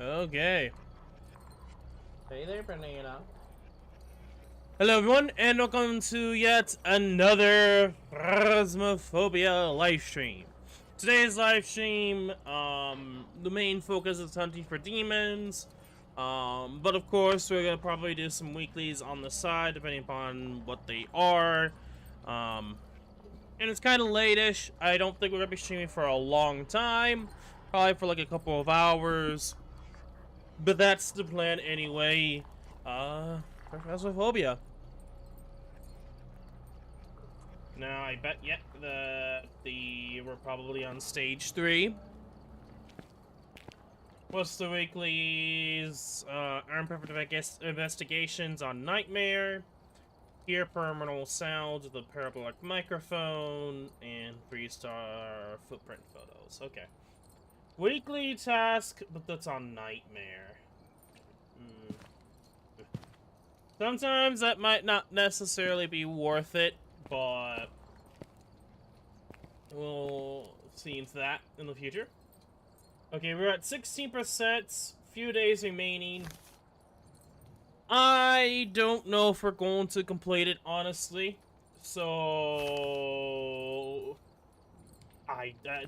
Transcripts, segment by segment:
Okay. Hey there, Banana. Hello, everyone, and welcome to yet another Phasmophobia livestream. Today's livestream, the main focus is hunting for demons. But of course, we're gonna probably do some weeklies on the side, depending upon what they are. And it's kind of late-ish. I don't think we're gonna be streaming for a long time, probably for like a couple of hours. But that's the plan anyway. For Phasmophobia. Now I bet we're probably on stage 3. What's the weeklies? Earn perfect investigations on Nightmare. Hear paranormal sounds with a parabolic microphone and 3-star footprint photos. Okay. Weekly task, but that's on Nightmare. Sometimes that might not necessarily be worth it, but we'll see into that in the future. Okay, we're at 16%, few days remaining. I don't know if we're going to complete it, honestly. So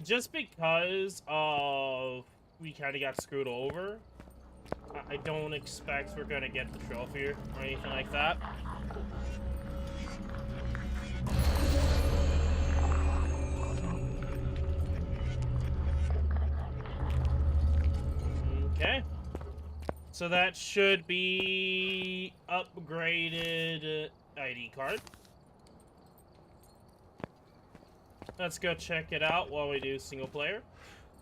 just because of we kind of got screwed over, I don't expect we're gonna get the trophy or anything like that. Okay. So that should be upgraded ID card. Let's go check it out while we do single player.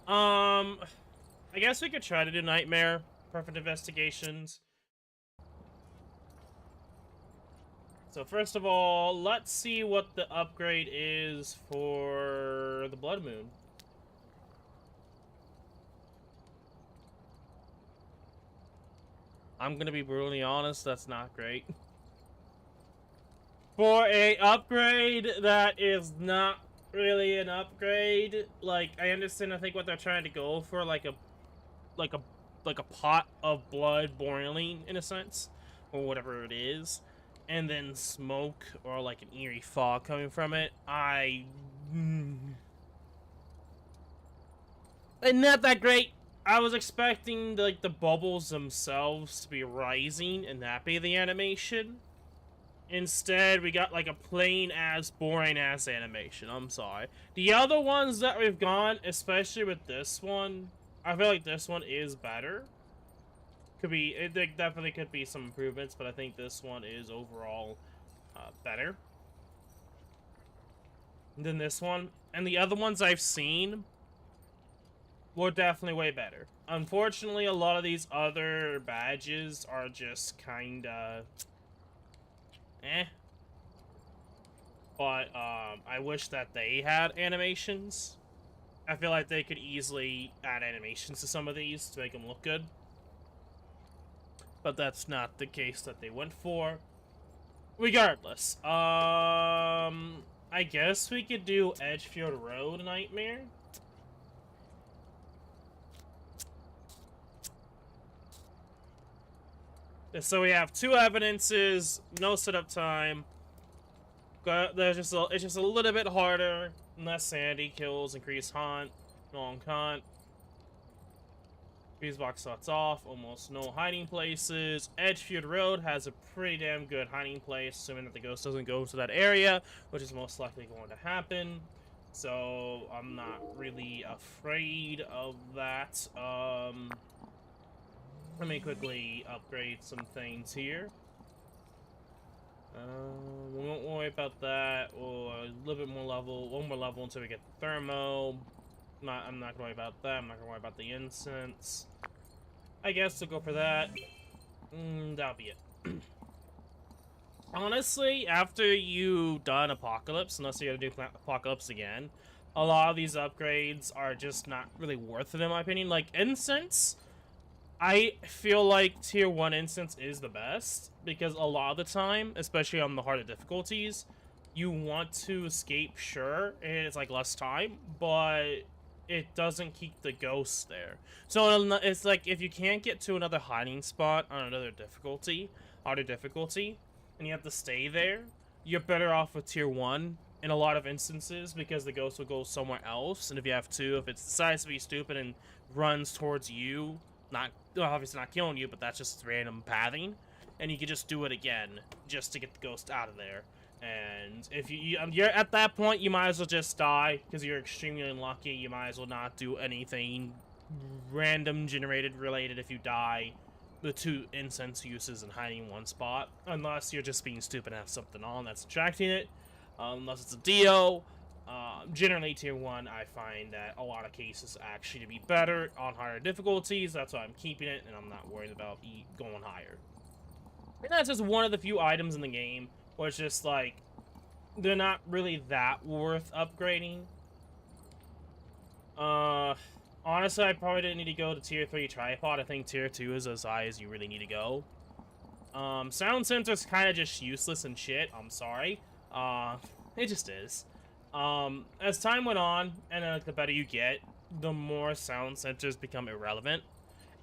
I guess we could try to do Nightmare. Perfect investigations. So first of all, let's see what the upgrade is for the Blood Moon. I'm gonna be brutally honest, that's not great. For a upgrade that is not really an upgrade, like, I understand, I think what they're trying to go for, like a pot of blood boiling, in a sense, or whatever it is, and then smoke, or like an eerie fog coming from it. And not that great. I was expecting, like, the bubbles themselves to be rising, and that be the animation. Instead, we got, like, a plain-ass, boring-ass animation. I'm sorry. The other ones that we've gone, especially with this one, I feel like this one is better. There definitely could be some improvements, but I think this one is overall better than this one. And the other ones I've seen were definitely way better. Unfortunately, a lot of these other badges are just kinda eh. But I wish that they had animations. I feel like they could easily add animations to some of these to make them look good. But that's not the case that they went for. Regardless, I guess we could do Edgefield Road Nightmare. So we have 2 evidences, no setup time. It's just a little bit harder. Less sanity kills, increased haunt, long haunt. Fuse box shuts off, almost no hiding places. Edgefield Road has a pretty damn good hiding place, assuming that the ghost doesn't go to that area, which is most likely going to happen. So I'm not really afraid of that. Let me quickly upgrade some things here. We won't worry about that. Or a little bit more level, 1 more level until we get the thermo. I'm not gonna worry about that. I'm not gonna worry about the incense. I guess to go for that. That'll be it. Honestly, after you done Apocalypse, unless you're gonna do Apocalypse again, a lot of these upgrades are just not really worth it in my opinion. Like incense, I feel like tier 1 instance is the best, because a lot of the time, especially on the harder difficulties, you want to escape, sure, and it's like less time, but it doesn't keep the ghosts there. So it's like if you can't get to another hiding spot on another difficulty, harder difficulty, and you have to stay there, you're better off with tier 1 in a lot of instances because the ghost will go somewhere else. And if you have to, if it decides to be stupid and runs towards you, not obviously not killing you, but that's just random pathing, and you can just do it again just to get the ghost out of there. And if you're at that point, you might as well just die because you're extremely unlucky. You might as well not do anything random generated related if you die. The 2 incense uses and hiding in one spot, unless you're just being stupid and have something on that's attracting it. Unless it's a Dio. Generally, tier 1, I find that a lot of cases actually to be better on higher difficulties. That's why I'm keeping it, and I'm not worried about going higher. And that's just one of the few items in the game where it's just like, they're not really that worth upgrading. Honestly, I probably didn't need to go to tier 3 tripod. I think tier 2 is as high as you really need to go. Sound sensor's kind of just useless and shit. I'm sorry. It just is. As time went on, and like the better you get, the more sound sensors become irrelevant.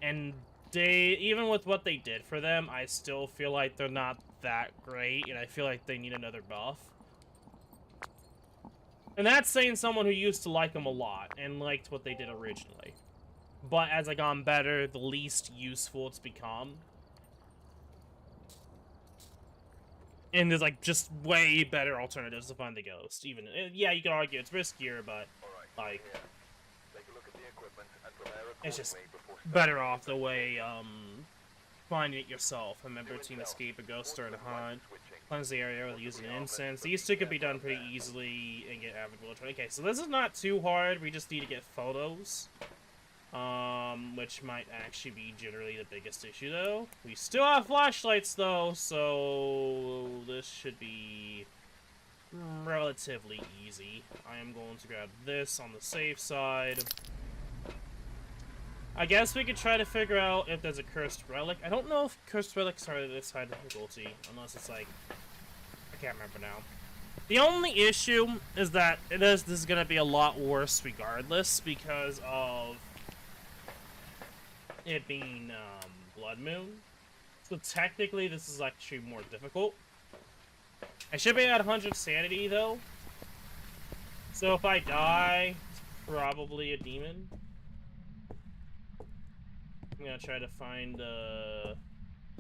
And even with what they did for them, I still feel like they're not that great, and I feel like they need another buff. And that's saying someone who used to like them a lot, and liked what they did originally. But as I gone better, the least useful it's become. And there's like just way better alternatives to find the ghost. Even yeah, you can argue it's riskier, but like it's just better off the way finding it yourself. Remember to escape a ghost or a hunt. Cleanse the area with using incense. These 2 could be done pretty easily and get average will. Okay, so this is not too hard. We just need to get photos. Which might actually be generally the biggest issue, though. We still have flashlights, though, so this should be relatively easy. I am going to grab this on the safe side. I guess we could try to figure out if there's a cursed relic. I don't know if cursed relics are this high difficulty, unless it's like, I can't remember now. The only issue is that this is going to be a lot worse regardless because of it being Blood Moon. So technically this is actually more difficult. I should be at 100 sanity though. So if I die, it's probably a demon. I'm gonna try to find a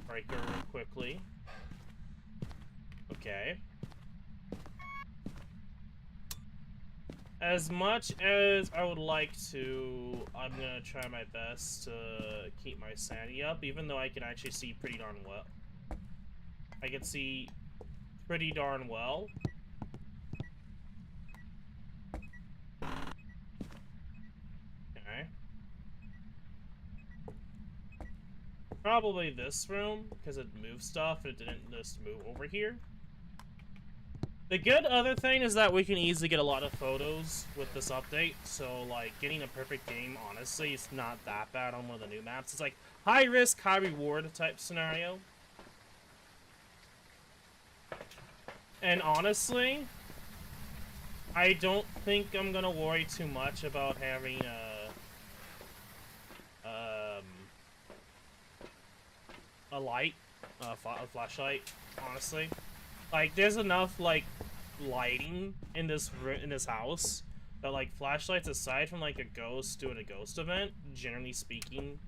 breaker quickly. Okay. As much as I would like to, I'm gonna try my best to keep my sanity up, even though I can actually see pretty darn well. I can see pretty darn well. Okay. Probably this room, because it moves stuff, and it didn't just move over here. The good other thing is that we can easily get a lot of photos with this update, so, like, getting a perfect game, honestly, is not that bad on one of the new maps. It's like, high risk, high reward type scenario. And honestly, I don't think I'm gonna worry too much about having a light, a flashlight, honestly. Like, there's enough, like, lighting in this house that, like, flashlights aside from, like, a ghost doing a ghost event, generally speaking,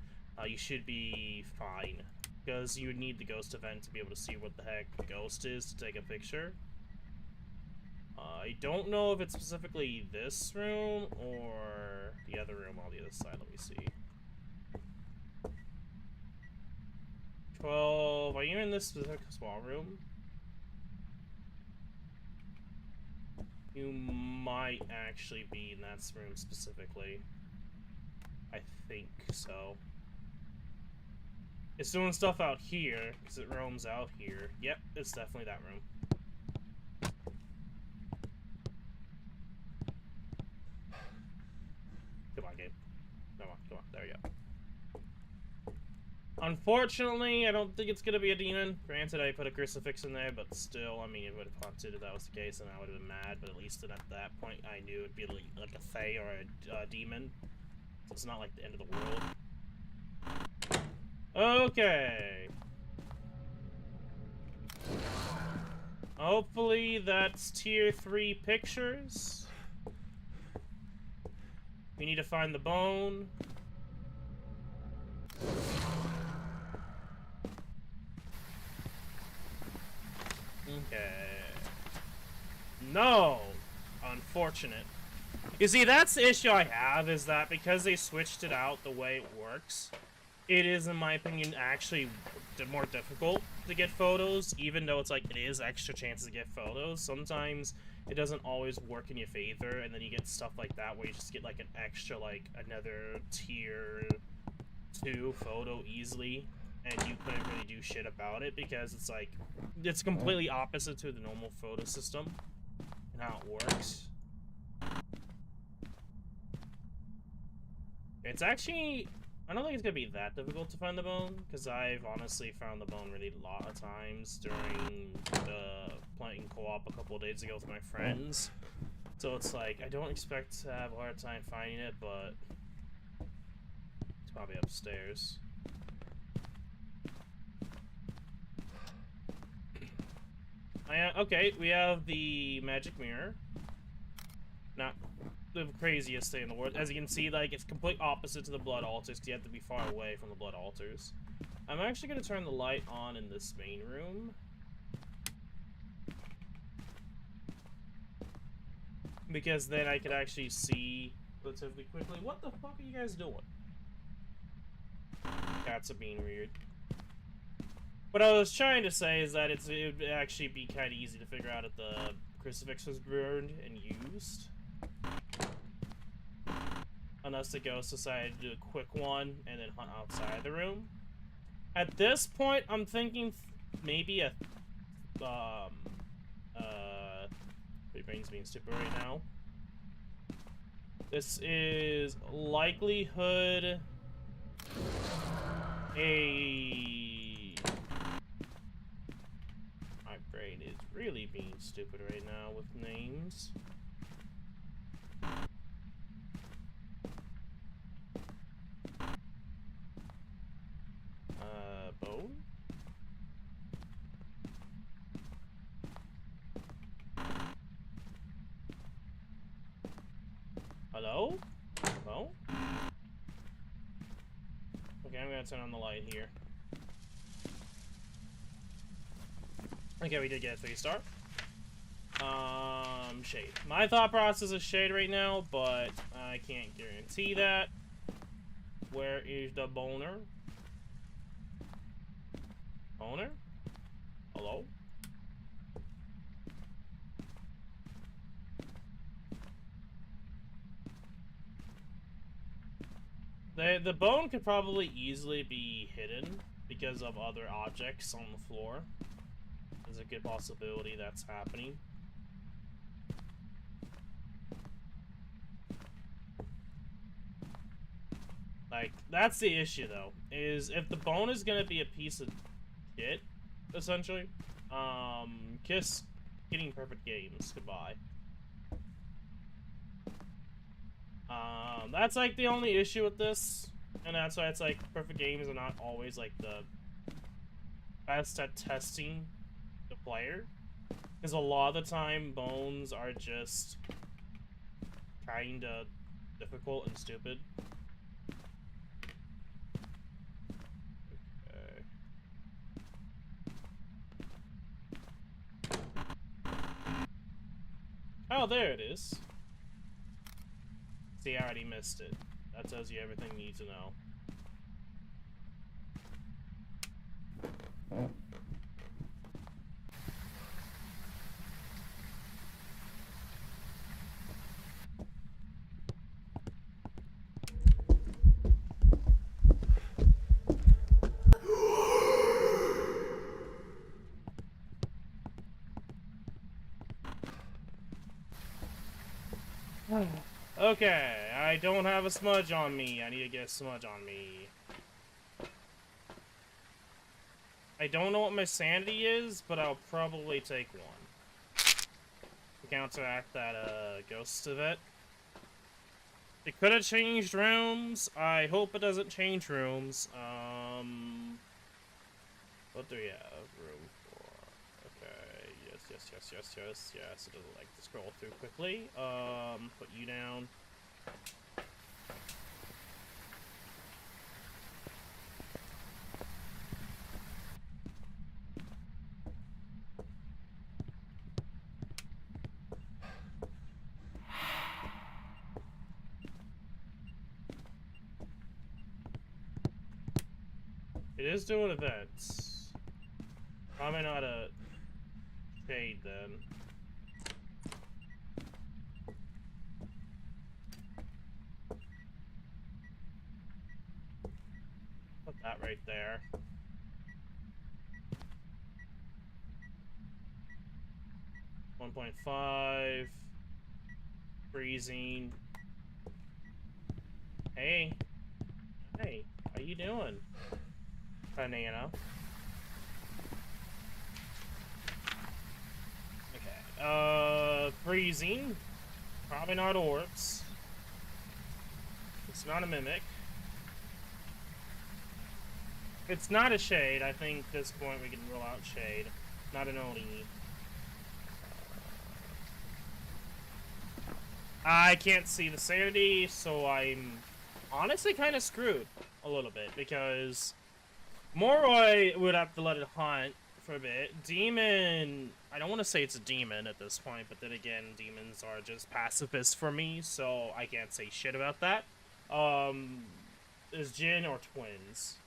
you should be fine. Because you would need the ghost event to be able to see what the heck the ghost is to take a picture. I don't know if it's specifically this room or the other room on the other side. Let me see. 12. Are you in this specific small room? You might actually be in that room specifically. I think so. It's doing stuff out here, because it roams out here. Yep, it's definitely that room. Come on, Gabe. Come on, come on. There you go. Unfortunately, I don't think it's gonna be a demon. Granted, I put a crucifix in there, but still, I mean, it would have haunted if that was the case, and I would have been mad. But at least at that point, I knew it'd be like a fae or a demon. So it's not like the end of the world. Okay. Hopefully that's tier 3 pictures. We need to find the bone. Okay. No! Unfortunate. You see, that's the issue I have, is that because they switched it out the way it works, it is, in my opinion, actually more difficult to get photos, even though it's like, it is extra chances to get photos. Sometimes it doesn't always work in your favor, and then you get stuff like that where you just get like an extra, like, another tier 2 photo easily, and you couldn't really do shit about it, because it's like, it's completely opposite to the normal photo system and how it works. It's actually, I don't think it's gonna be that difficult to find the bone, because I've honestly found the bone really a lot of times during the playing co-op a couple of days ago with my friends. So it's like, I don't expect to have a hard time finding it, but it's probably upstairs. Okay, we have the magic mirror. Not the craziest thing in the world. As you can see, like, it's complete opposite to the blood altars, because you have to be far away from the blood altars. I'm actually going to turn the light on in this main room. Because then I could actually see relatively quickly. What the fuck are you guys doing? Cats are being weird. What I was trying to say is that it would actually be kind of easy to figure out if the crucifix was burned and used. Unless the ghost decided to do a quick one and then hunt outside the room. At this point, I'm thinking maybe a, my brain's being stupid right now. This is likelihood my brain is really being stupid right now with names. Bone? Hello? Hello? Okay, I'm gonna turn on the light here. Okay, we did get a 3-star. Shade. My thought process is shade right now, but I can't guarantee that. Where is the boner? Boner? Hello? The bone could probably easily be hidden because of other objects on the floor. There's a good possibility that's happening. Like, that's the issue, though, is if the bone is gonna be a piece of shit, essentially, kiss getting perfect games. Goodbye. That's, like, the only issue with this, and that's why it's, like, perfect games are not always, like, the best at testing the player, because a lot of the time, bones are just kinda difficult and stupid. Okay. Oh, there it is. See, I already missed it. That tells you everything you need to know. Okay, I don't have a smudge on me. I need to get a smudge on me. I don't know what my sanity is, but I'll probably take one. To counteract that, ghost of it. It could have changed rooms. I hope it doesn't change rooms. What do we have room for? Okay, yes. It doesn't like to scroll through quickly. Put you down. It is doing events. Probably not a shade then. Put that right there. .5 freezing. Hey, how you doing, banana? Okay, freezing. Probably not orbs. It's not a mimic. It's not a shade. I think at this point we can rule out shade. Not an Oni. I can't see the sanity, so I'm honestly kind of screwed a little bit, because Moroi would have to let it hunt for a bit. Demon, I don't want to say it's a demon at this point, but then again, demons are just pacifists for me, so I can't say shit about that. Is Jin or twins?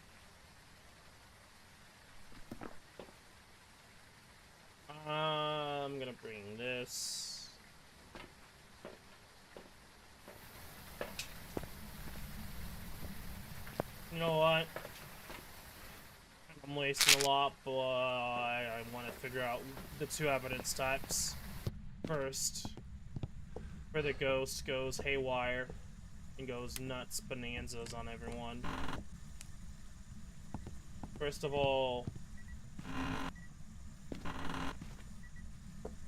I'm gonna bring this. You know what? I'm wasting a lot, but I want to figure out the two evidence types first. Where the ghost goes haywire and goes nuts bonanzas on everyone. First of all,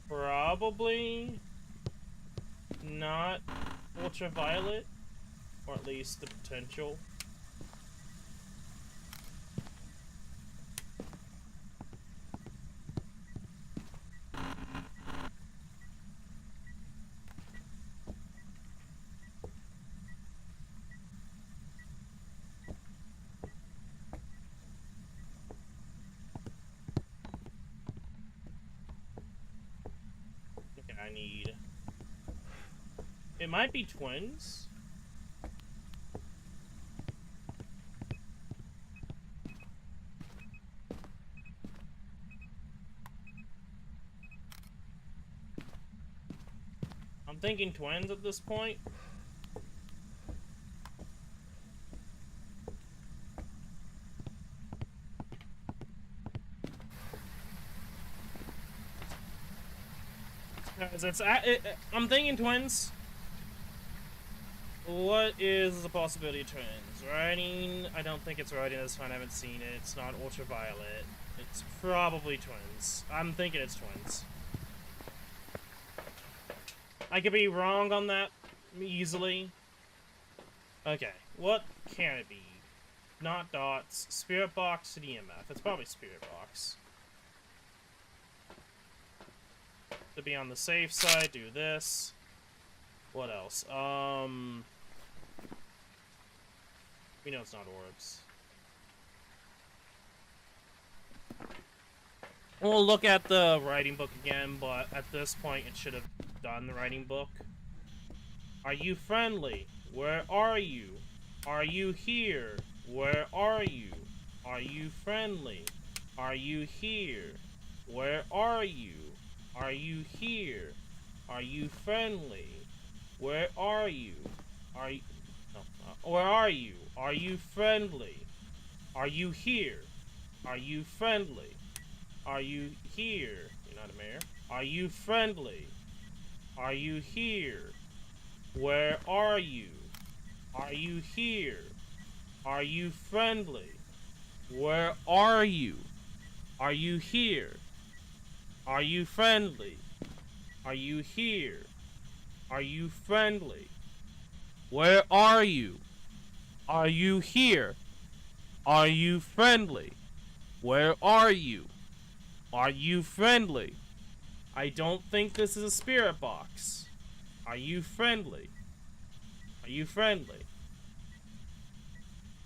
probably not ultraviolet, or at least the potential. I need... It might be twins. I'm thinking twins at this point. Because I'm thinking twins. What is the possibility of twins? Writing? I don't think it's writing this fine. I haven't seen it. It's not ultraviolet. It's probably twins. I'm thinking it's twins. I could be wrong on that easily. Okay, what can it be? Not dots. Spirit box to EMF. It's probably spirit box. To be on the safe side, do this. What else? We know it's not orbs. We'll look at the writing book again, but at this point it should have done the writing book. Are you friendly? Where are you? Are you here? Where are you? Are you friendly? Are you here? Where are you? Are you here? Are you friendly? Where are you? Are you... where are you? Are you friendly? Are you here? Are you friendly? Are you here? You're not a mayor. Are you friendly? Are you here? Where are you? Are you here? Are you friendly? Where are you? Are you here? Are you friendly? Are you here? Are you friendly? Where are you? Are you here? Are you friendly? Where are you? Are you friendly? I don't think this is a spirit box. Are you friendly? Are you friendly?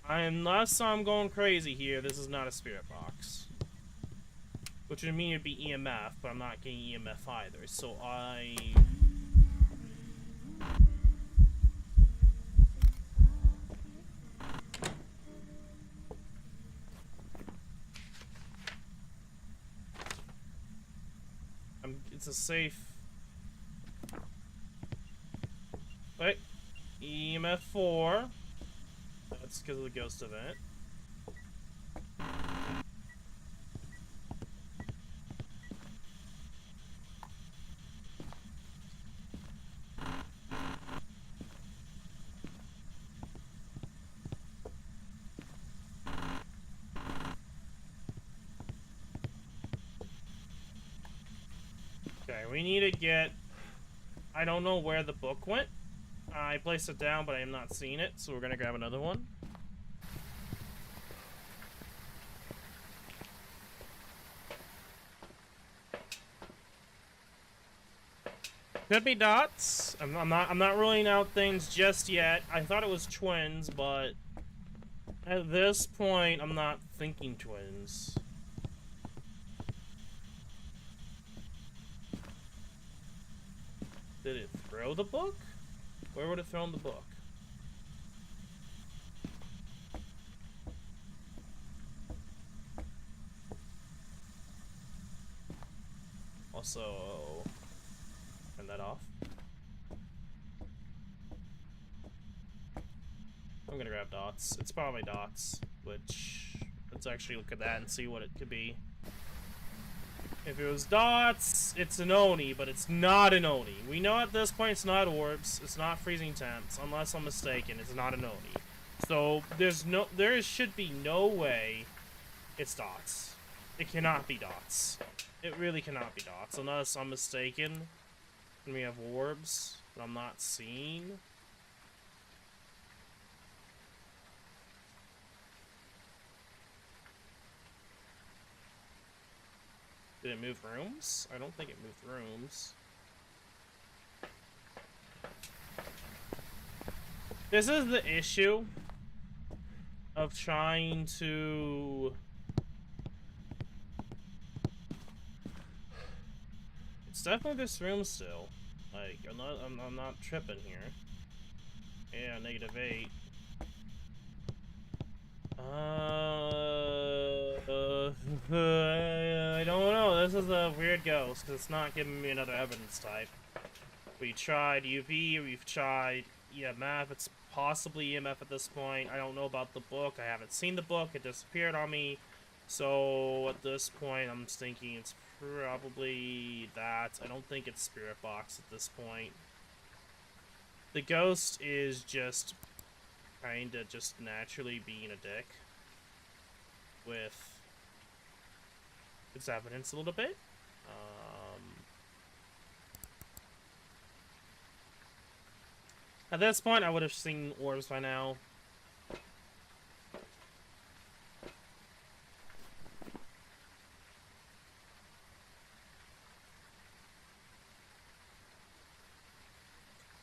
Unless I'm going crazy here, this is not a spirit box. Which would mean it'd be EMF, but I'm not getting EMF either, so it's a safe... Wait. EMF 4. That's because of the ghost event. Okay, we need to get... I don't know where the book went. I placed it down, but I am not seeing it, so we're gonna grab another one. Could be dots. I'm not ruling out things just yet. I thought it was twins, but at this point, I'm not thinking twins. Did it throw the book? Where would it throw the book? Also, turn that off. I'm gonna grab dots. It's probably dots, which, let's actually look at that and see what it could be. If it was dots, it's an Oni, but it's not an Oni. We know at this point it's not orbs, it's not freezing temps, unless I'm mistaken, it's not an Oni. So, there should be no way it's dots. It cannot be dots. It really cannot be dots, unless I'm mistaken. And we have orbs that I'm not seeing. Did it move rooms? I don't think it moved rooms. This is the issue of trying to... It's definitely this room still. Like, I'm not tripping here. Yeah, -8. I don't know. This is a weird ghost. It's not giving me another evidence type. We tried UV, we've tried EMF. It's possibly EMF at this point. I don't know about the book. I haven't seen the book. It disappeared on me. So at this point, I'm thinking it's probably that. I don't think it's Spirit Box at this point. The ghost is just kinda just naturally being a dick with its evidence a little bit. At this point, I would have seen orbs by now.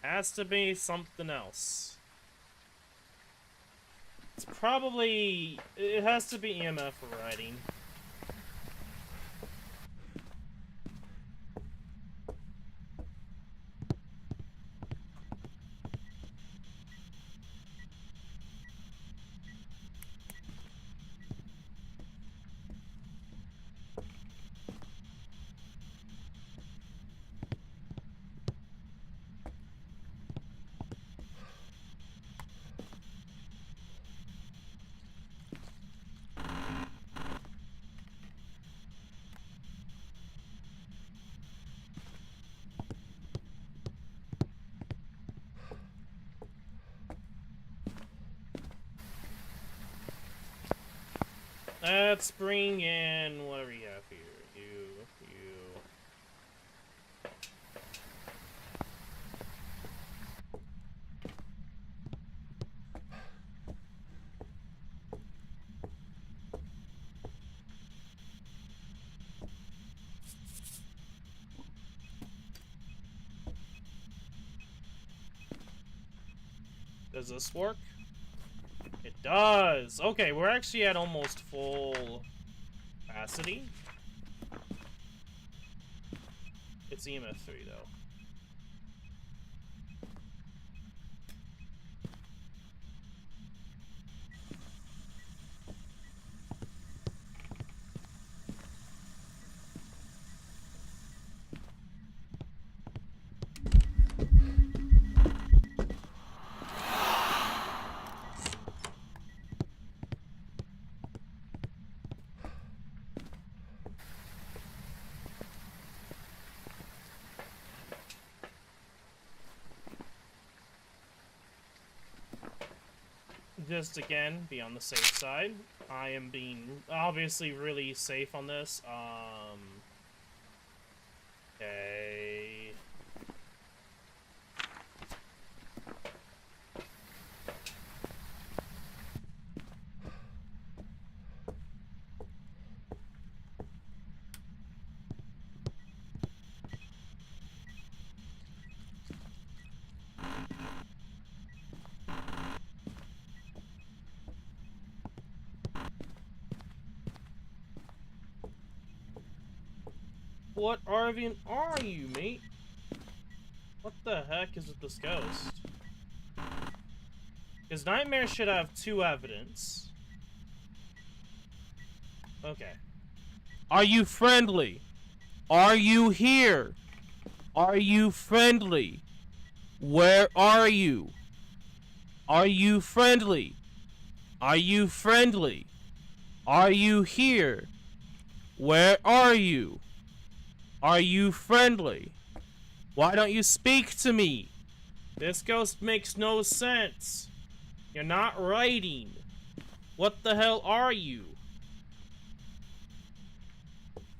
Has to be something else. It's probably... It has to be EMF writing. Let's bring in what do we have here? You. Does this work? It does! Okay, we're actually at almost full capacity. It's EMF 3, though. Just again, be on the safe side. I am being obviously really safe on this. Okay. What Arvian are you, mate? What the heck is with this ghost? Because Nightmare should have 2 evidence. Okay. Are you friendly? Are you here? Are you friendly? Where are you? Are you friendly? Are you friendly? Are you here? Where are you? Are you friendly? Why don't you speak to me? This ghost makes no sense. You're not writing. What the hell are you?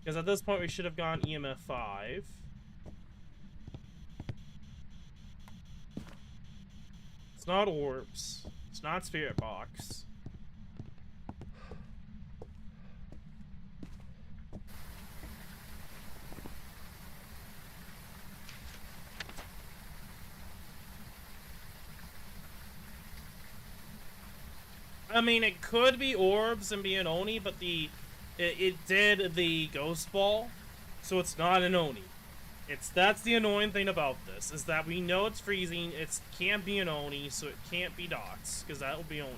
Because at this point we should have gone EMF 5. It's not orbs. It's not spirit box. I mean, it could be orbs and be an Oni, but it did the ghost ball, so it's not an Oni. That's the annoying thing about this, is that we know it's freezing, it can't be an Oni, so it can't be dots, because that will be Oni.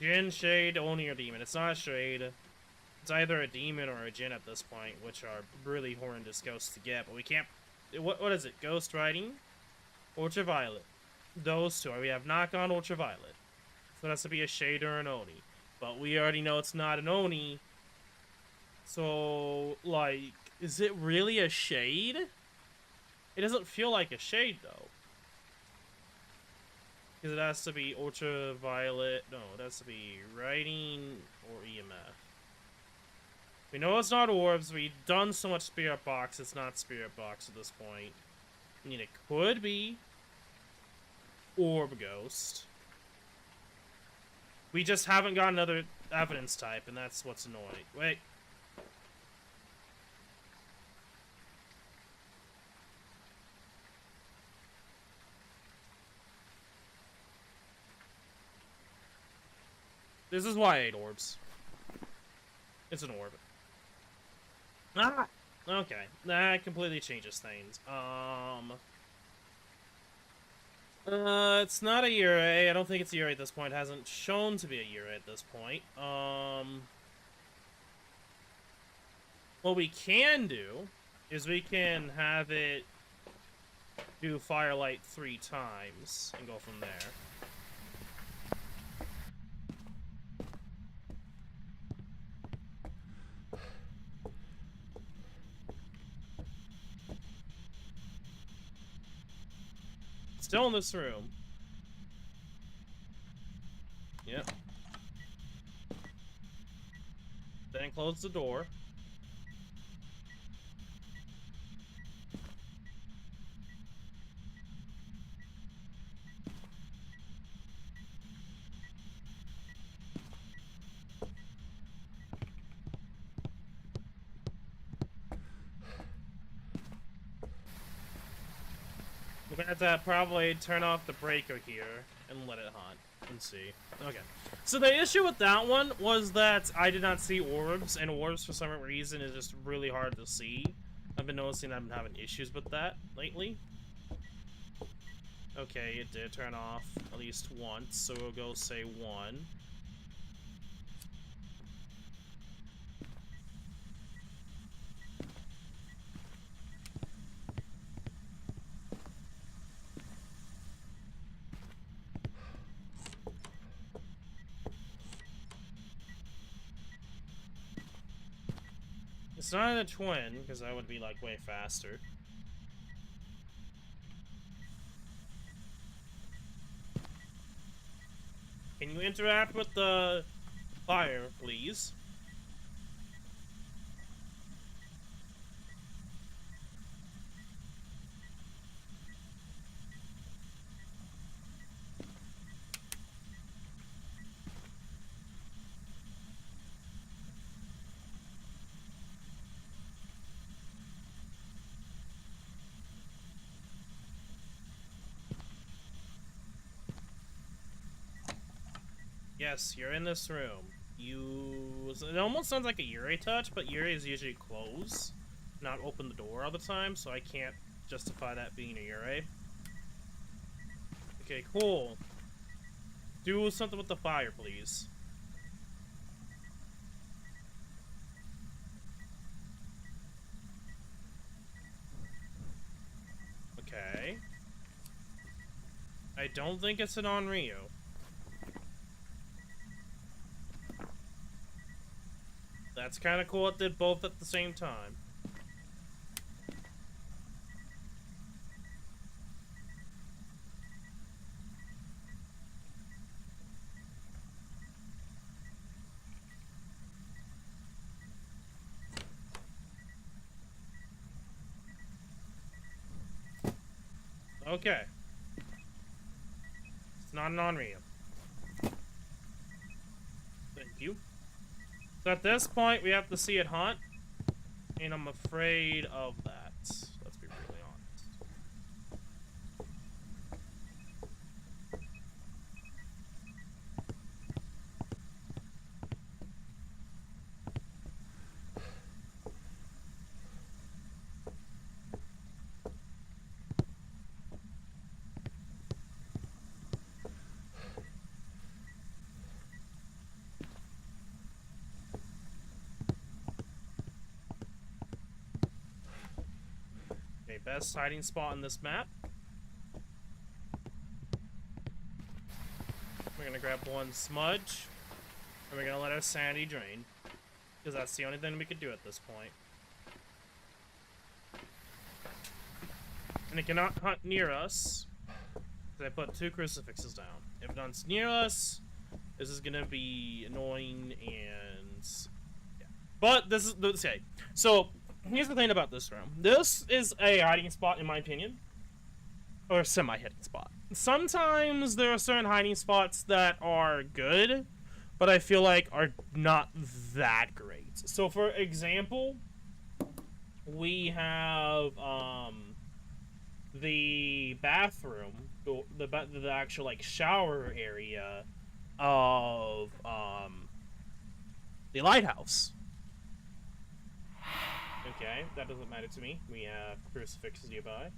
Jinn, Shade, Oni, or Demon. It's not a Shade. It's either a Demon or a Jinn at this point, which are really horrendous ghosts to get, but we can't... What is it? Ghost Riding? Ultraviolet. Those two. We have not gone Ultraviolet. So it has to be a Shade or an Oni. But we already know it's not an Oni. So, like, is it really a Shade? It doesn't feel like a Shade, though. Because it has to be ultraviolet. No, it has to be writing or EMF. We know it's not orbs. We've done so much spirit box. It's not spirit box at this point. I mean, it could be orb ghost. We just haven't got another evidence type, and that's what's annoying. Wait. This is why I ate orbs. It's an orb. Ah! Okay. That completely changes things. It's not a Yurei. I don't think it's a Yurei at this point. It hasn't shown to be a Yurei at this point. What we can do is we can have it do Firelight 3 times and go from there. Still in this room. Yep. Then close the door. We're gonna have to probably turn off the breaker here and let it haunt and see. Okay. So the issue with that one was that I did not see orbs, and orbs for some reason is just really hard to see. I've been noticing I've been having issues with that lately. Okay, it did turn off at least once, so we'll go say 1. It's not a twin, because that would be, like, way faster. Can you interact with the fire, please? Yes, you're in this room. It almost sounds like a Yuri touch, but Yuri is usually close, not open the door all the time, so I can't justify that being a Yuri. Okay, cool. Do something with the fire, please. Okay. I don't think it's an Onryu. That's kind of cool it did both at the same time. Okay. It's not an Onryu. Thank you. So at this point, we have to see it haunt, and I'm afraid of that. Let's be really honest. Best hiding spot on this map. We're gonna grab one smudge, and we're gonna let our sanity drain, because that's the only thing we could do at this point. And it cannot hunt near us, because I put 2 crucifixes down. If it hunts near us, this is gonna be annoying, and yeah. But this is okay. So here's the thing about this room. This is a hiding spot, in my opinion. Or a semi-hiding spot. Sometimes there are certain hiding spots that are good, but I feel like are not that great. So, for example, we have the bathroom, the actual, like, shower area of the lighthouse. Okay, that doesn't matter to me. We have crucifixes nearby.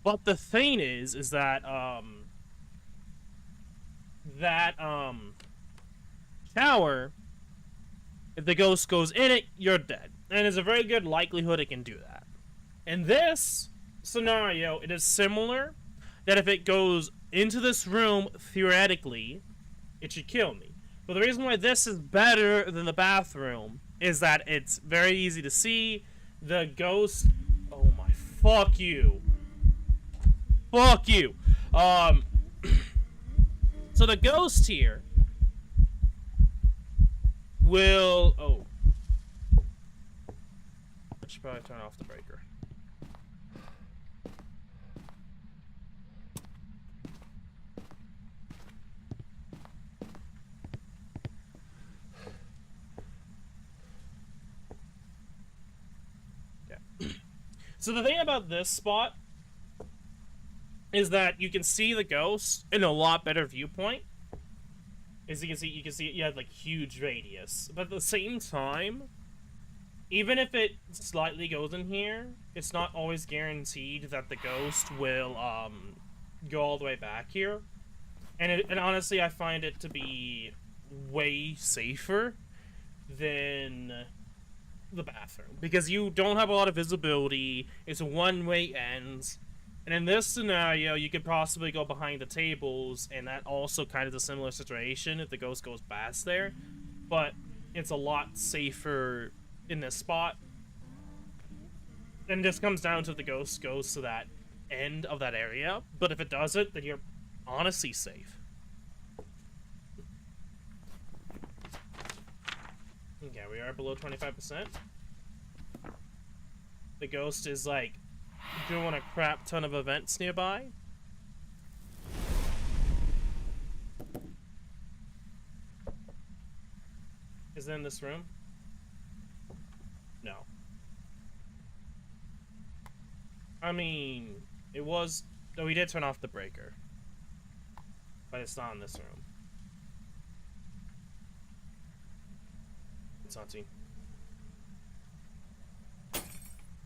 But the thing is that, shower, if the ghost goes in it, you're dead. And there's a very good likelihood it can do that. And this scenario, it is similar. That if it goes into this room, theoretically, it should kill me. But the reason why this is better than the bathroom is that it's very easy to see. The ghost... Oh my... Fuck you. Fuck you. So the ghost here will... Oh. I should probably turn off the breaker. So the thing about this spot is that you can see the ghost in a lot better viewpoint. As you can see it had like huge radius. But at the same time, even if it slightly goes in here, it's not always guaranteed that the ghost will go all the way back here. And honestly, I find it to be way safer than the bathroom, because you don't have a lot of visibility. It's a one-way end, and in this scenario you could possibly go behind the tables, and that also kind of is a similar situation if the ghost goes past there, but it's a lot safer in this spot. And this comes down to the ghost goes to that end of that area, but if it doesn't, then you're honestly safe. Okay, we are below 25%. The ghost is, like, doing a crap ton of events nearby. Is it in this room? No. I mean, it was... No, we did turn off the breaker. But it's not in this room. It's not seen.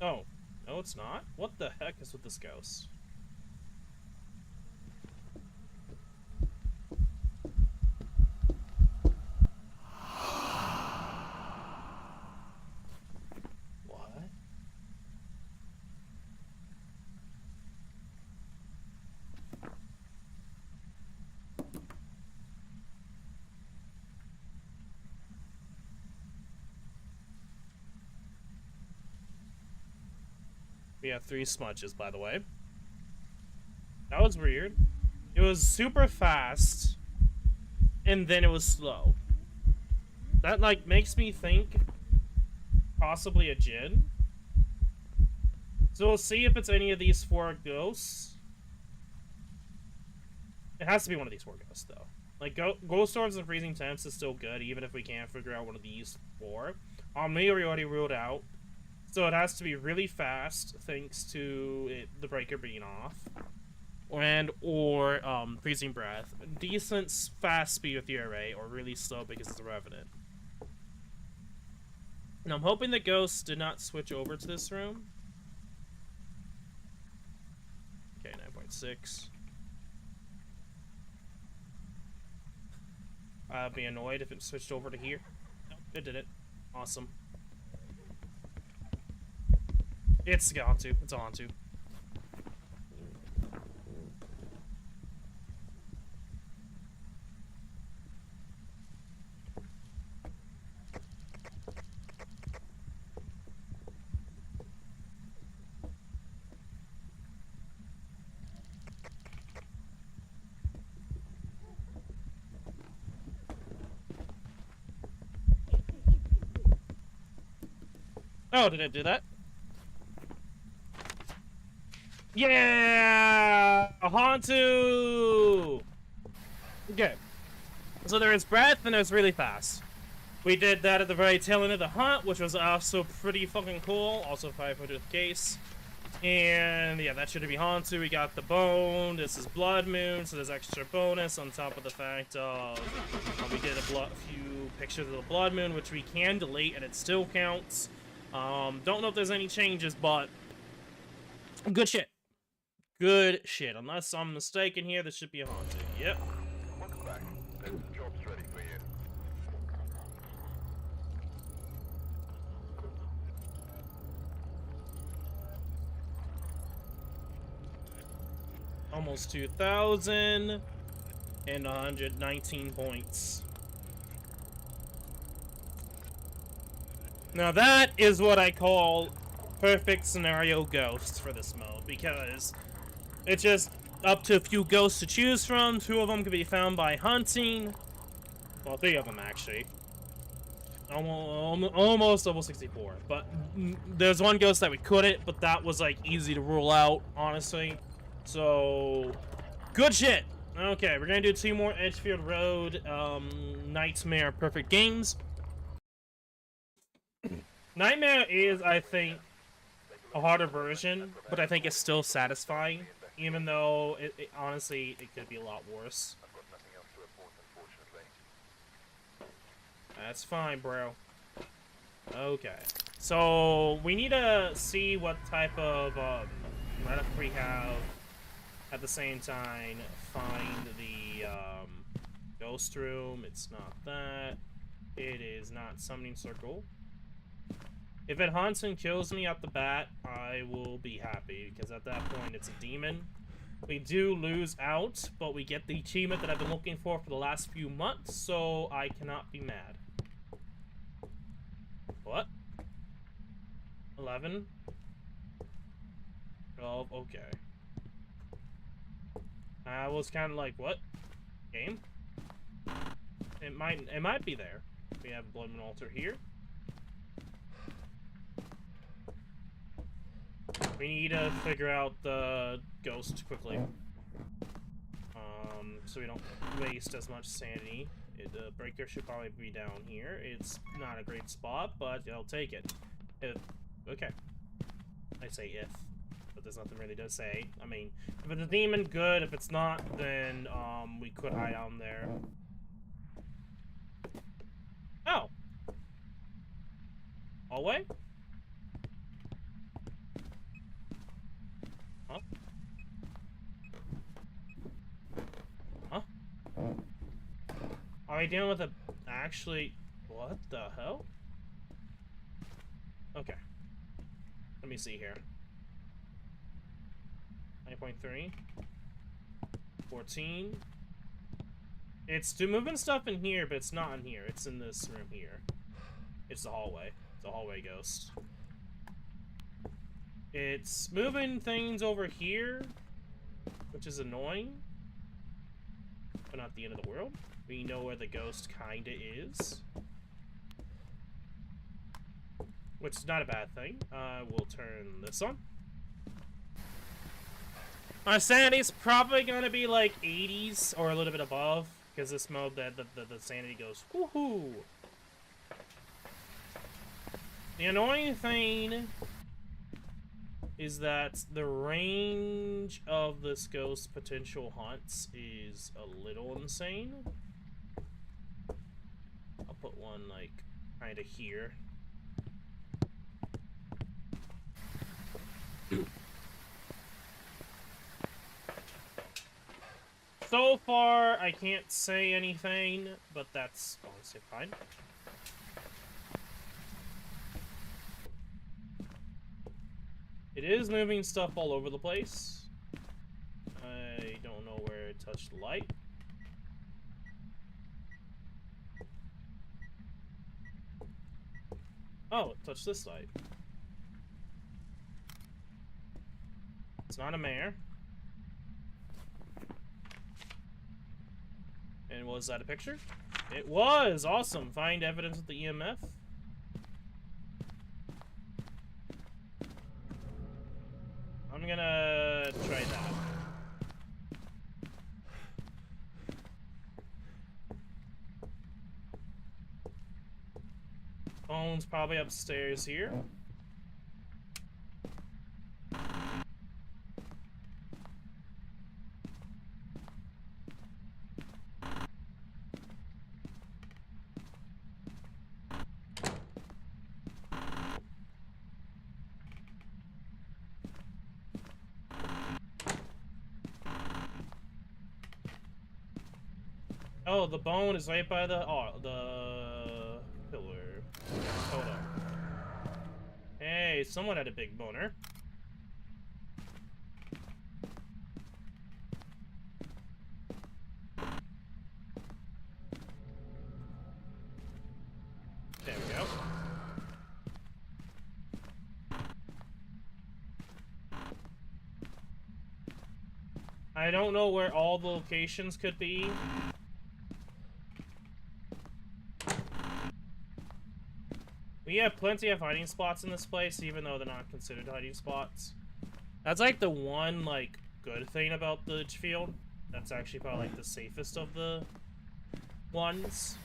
Oh. No, it's not? What the heck is with this ghost? What? We have 3 smudges, by the way. That was weird. It was super fast, and then it was slow. That, like, makes me think possibly a djinn. So we'll see if it's any of these 4 ghosts. It has to be one of these 4 ghosts, though. Like, ghost storms and freezing temps is still good, even if we can't figure out one of these 4. Me, we already ruled out. So it has to be really fast, thanks to the breaker being off, or freezing breath. Decent fast speed with the array, or really slow because it's a revenant. And I'm hoping the ghosts did not switch over to this room. Okay, 9.6. I'd be annoyed if it switched over to here. Nope, it did it. Awesome. It's on to. It's on to. Oh, did it do that? Yeah! Hantu! Okay. So there is breath and there's really fast. We did that at the very tail end of the hunt, which was also pretty fucking cool. Also 500th case. And yeah, that should be Hantu. We got the bone. This is Blood Moon, so there's extra bonus on top of the fact of we did a few pictures of the Blood Moon, which we can delete and it still counts. Don't know if there's any changes, but good shit. Good shit. Unless I'm mistaken here, this should be a Hantu. Yep. Welcome back. The job's ready for you. almost 2,000 and 119 points. Now that is what I call perfect scenario ghosts for this mode, because it's just up to a few ghosts to choose from. 2 of them can be found by hunting. Well, 3 of them actually. Almost 64. But there's 1 ghost that we couldn't, but that was like easy to rule out, honestly. So, good shit. Okay, we're gonna do 2 more Edgefield Road Nightmare Perfect Games. Nightmare is, I think, a harder version, but I think it's still satisfying, even though honestly it could be a lot worse. I've got nothing else to report, unfortunately. That's fine, bro. Okay, so we need to see what type of relic we have. At the same time, find the ghost room. It's not that. It is not summoning circle. If it hunts and kills me at the bat, I will be happy, because at that point it's a demon. We do lose out, but we get the achievement that I've been looking for the last few months, so I cannot be mad. What? 11? 12, okay. I was kind of like, what? Game? It might be there. We have Blood Moon Altar here. We need to figure out the ghost quickly. So we don't waste as much sanity. The breaker should probably be down here. It's not a great spot, but I'll take it. Okay. I say if, but there's nothing really to say. I mean, if it's a demon, good. If it's not, then we could hide down there. Oh. Hallway? Huh? Huh? Are we dealing with a... Actually... What the hell? Okay. Let me see here. 9.3. 14. It's moving stuff in here, but it's not in here. It's in this room here. It's the hallway. It's a hallway ghost. It's moving things over here, which is annoying, but not the end of the world. We know where the ghost kinda is, which is not a bad thing. We'll turn this on. Our sanity's probably gonna be like 80s or a little bit above, because this mode, the sanity goes woohoo. The annoying thing is that the range of this ghost's potential hunts is a little insane. I'll put one, like, kinda here. So far, I can't say anything, but that's honestly fine. It is moving stuff all over the place. I don't know where it touched the light. Oh, it touched this light. It's not a mare. And was that a picture? It was! Awesome! Find evidence of the EMF. I'm gonna try that. Phone's probably upstairs here. Oh, the bone is right by the pillar. Hold on. Hey, someone had a big boner. I don't know where all the locations could be. We have plenty of hiding spots in this place, even though they're not considered hiding spots. That's like the one, like, good thing about the field. That's actually probably, like, the safest of the ones.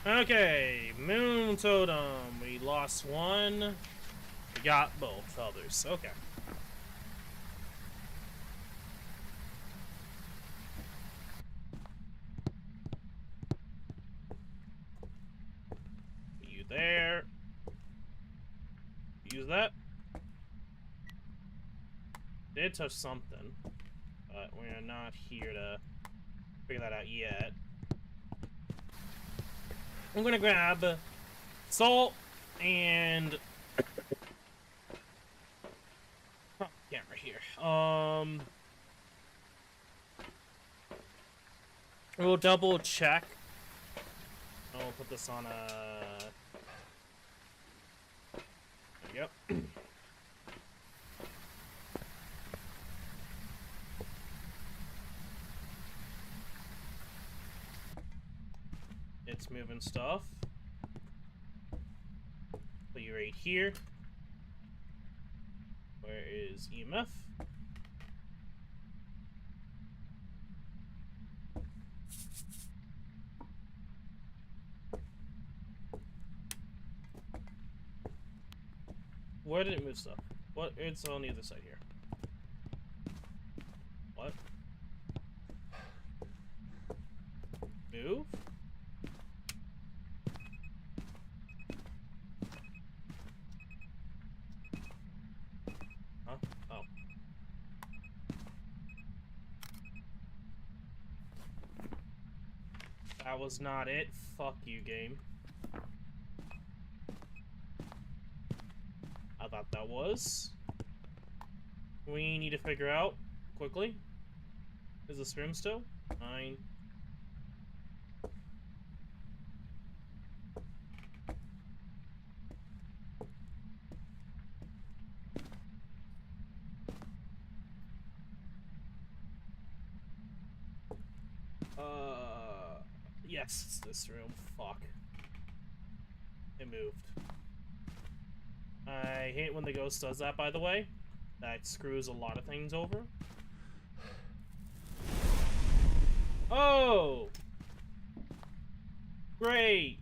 Okay, Moon Totem. We lost one. We got both others. Okay. You there. Use that. Did touch something, but we're not here to figure that out yet. I'm gonna grab salt and camera here. We'll double check. I'll put this on a. There we go. It's moving stuff. Put you right here. Where is EMF? Where did it move stuff? What? It's on the other side here. What? Move? Huh? Oh. That was not it. Fuck you, game. I thought that was. We need to figure out quickly. Is this room still? 9. Yes, it's this room. Fuck. It moved. I hate when the ghost does that, by the way. That screws a lot of things over. Oh! Great!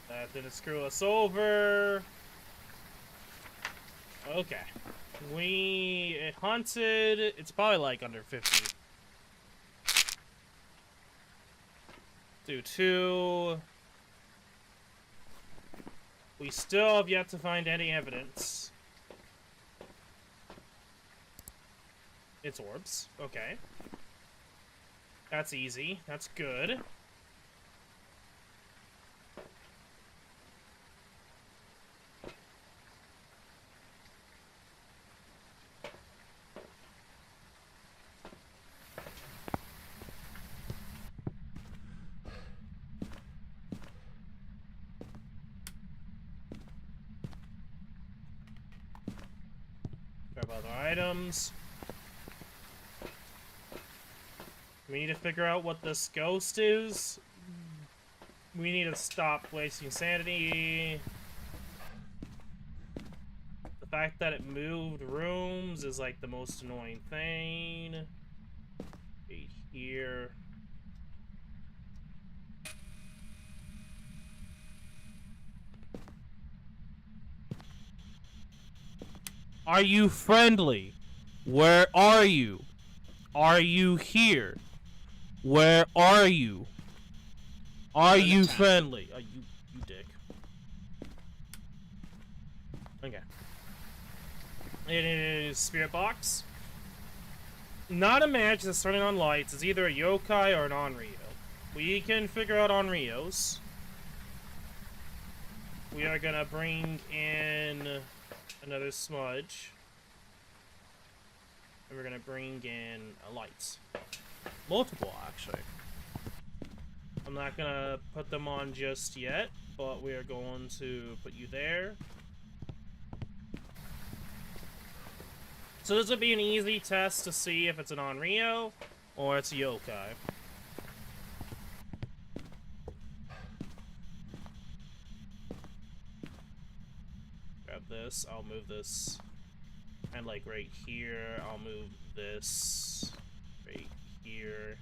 That didn't screw us over. Okay. It haunted. It's probably like under 50. Do 2. We still have yet to find any evidence. It's orbs. Okay. That's easy. That's good. Grab other items. We need to figure out what this ghost is. We need to stop wasting sanity. The fact that it moved rooms is like the most annoying thing. Right here. Are you friendly? Where are you? Are you here? Where are you? Are you friendly? Are you dick? Okay. It is Spirit Box. Not a match that's turning on lights. It's either a yokai or an Onryo. We can figure out Onryos. We are gonna bring in another smudge. And we're gonna bring in a lights. Multiple, actually. I'm not gonna put them on just yet, but we are going to put you there. So this would be an easy test to see if it's an Onryo or it's a yokai. Grab this, I'll move this. And like right here, I'll move this right here.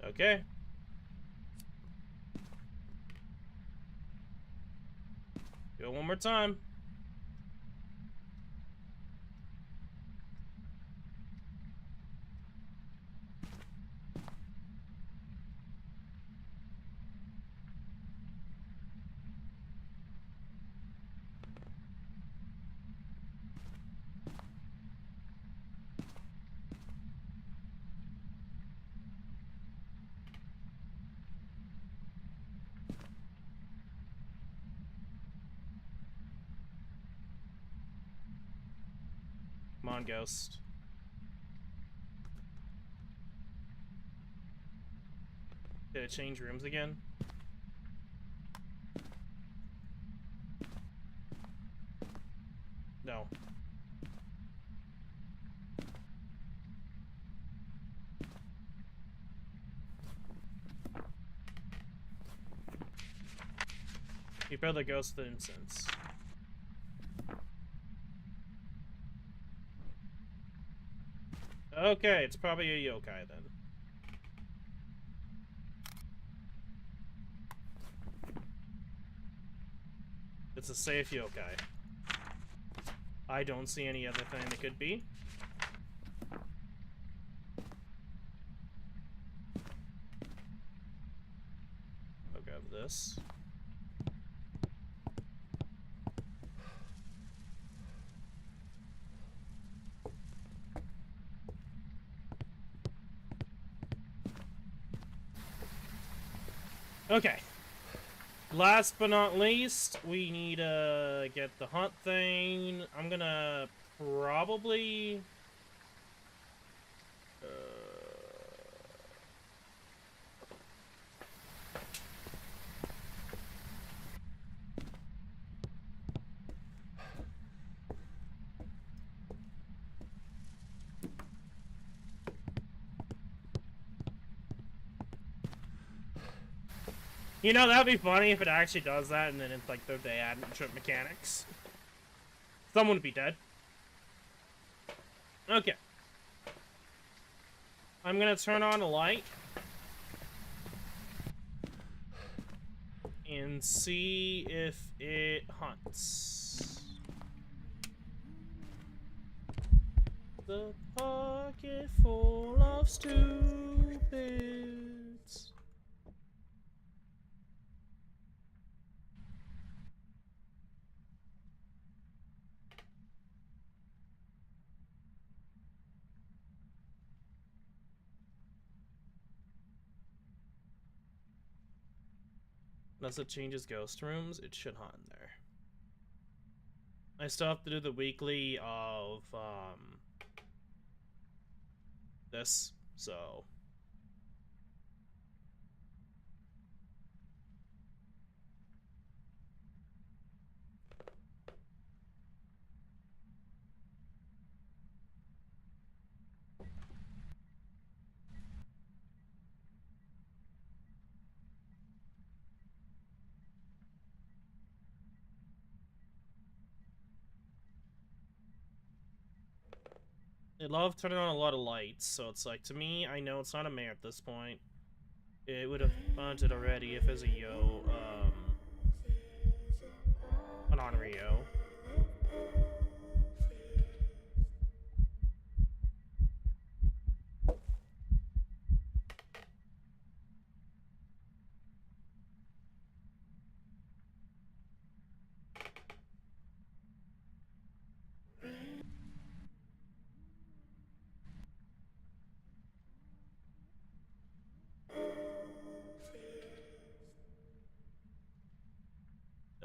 Okay. Do it one more time. Come on, Ghost. Did it change rooms again? No. Prepare the ghost of the incense. Okay, it's probably a yokai then. It's a safe yokai. I don't see any other thing that could be. I'll grab this. Okay. Last but not least, we need to get the hunt thing. I'm gonna probably... You know, that'd be funny if it actually does that, and then it's like they add trip mechanics. Someone would be dead. Okay. I'm gonna turn on a light. And see if it hunts. The pocket full of stupids. Unless it changes ghost rooms, it should hunt in there. I still have to do the weekly of, this, so... It loved turning on a lot of lights, so it's like, to me, I know it's not a mare at this point. It would have hunted already if it was a an Onryo.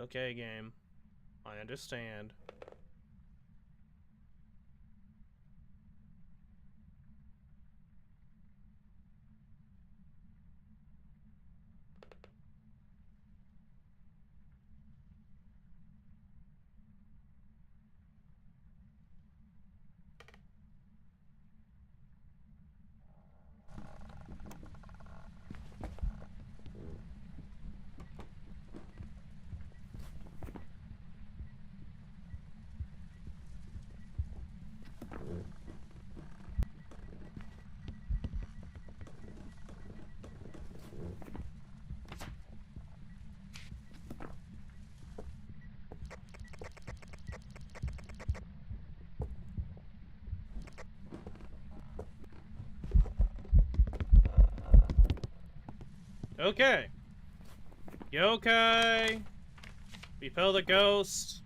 Okay, game. I understand. Okay. Yokai. Repel the ghost.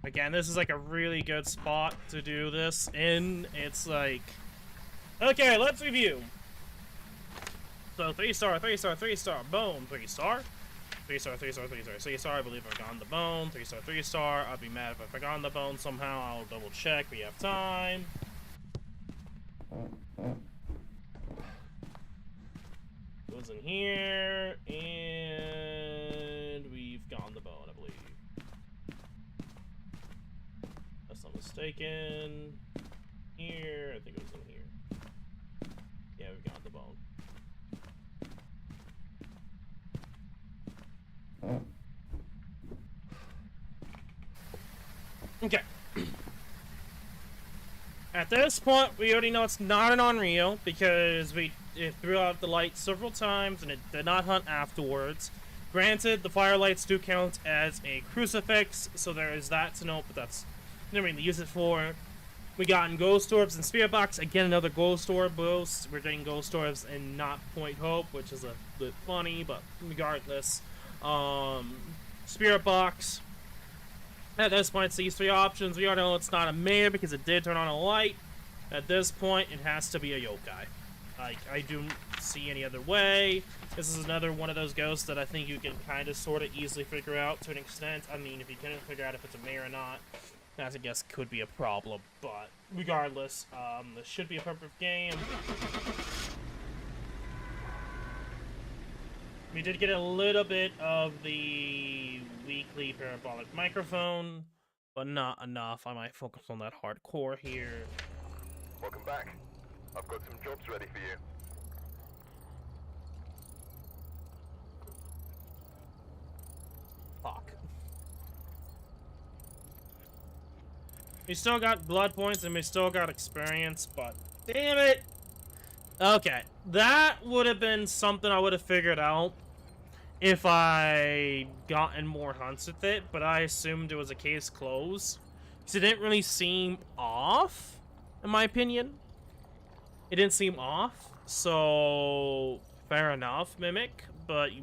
Again, this is like a really good spot to do this in. It's like... Okay, let's review. So 3-star, 3-star, 3-star, bone, 3-star. 3-star, 3-star, 3-star, 3-star, I believe I've gotten the bone. 3-star, 3-star, I'd be mad if I forgot the bone somehow. I'll double check, we have time. Goes in here, and we've gotten the bone, I believe. Unless I'm mistaken. Here, I think it was in here. Yeah, we've got the bone. Okay. At this point, we already know it's not an Onryo because it threw out the light several times and it did not hunt afterwards. Granted, the firelights do count as a crucifix, so there is that to note, but that's never really use it for. We got in Ghost Orbs and Spirit Box. Again, another Ghost Orb boost. We're getting Ghost Orbs and not Point Hope, which is a bit funny, but regardless. Spirit Box. At this point, it's these three options. We already know it's not a mare because it did turn on a light. At this point, it has to be a yokai. I don't see any other way. This is another one of those ghosts that I think you can kind of sort of easily figure out to an extent. I mean, if you couldn't figure out if it's a mare or not, that I guess could be a problem. But regardless, this should be a perfect game. We did get a little bit of the weekly parabolic microphone, but not enough. I might focus on that hardcore here. Welcome back. I've got some jobs ready for you. Fuck. We still got blood points and we still got experience, but damn it! Okay, that would have been something I would have figured out if I gotten more hunts with it, but I assumed it was a case closed. Because it didn't really seem off, in my opinion. It didn't seem off, so fair enough, Mimic, but you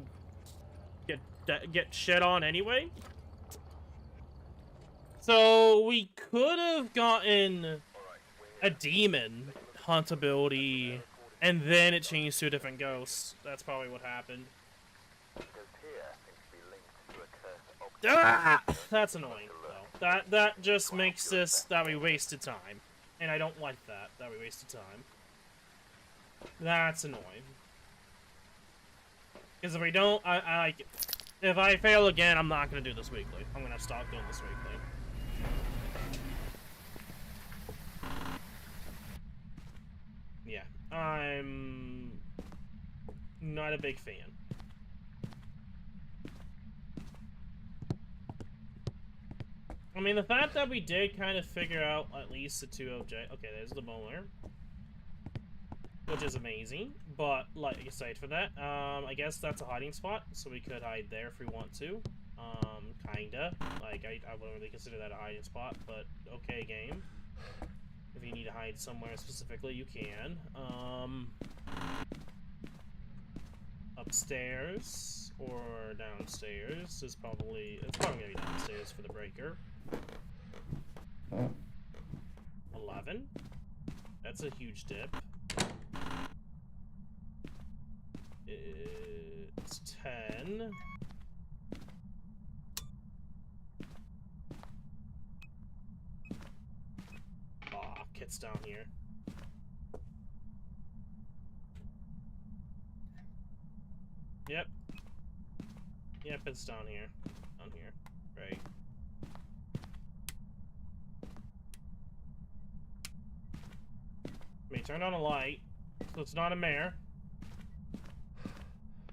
get shit on anyway. So we could have gotten a demon hunt ability, and then it changed to a different ghost. That's probably what happened. Ah, that's annoying, though. That just makes this that we wasted time, and I don't like that we wasted time. That's annoying. Because if we don't, I like it. If I fail again, I'm not gonna do this weekly. I'm gonna stop doing this weekly. Yeah, I'm not a big fan. I mean, the fact that we did kind of figure out at least the two objects. Okay, there's the bowler, which is amazing. But like aside for that, I guess that's a hiding spot, so we could hide there if we want to. Kinda. Like I wouldn't really consider that a hiding spot, but okay, game. If you need to hide somewhere specifically, you can. Upstairs or downstairs is probably... It's probably gonna be downstairs for the breaker. 11. That's a huge dip. It's 10. Ah, Kit's down here. Yep. Yep, it's down here. Down here. Right. Let me turn on a light, so it's not a mare.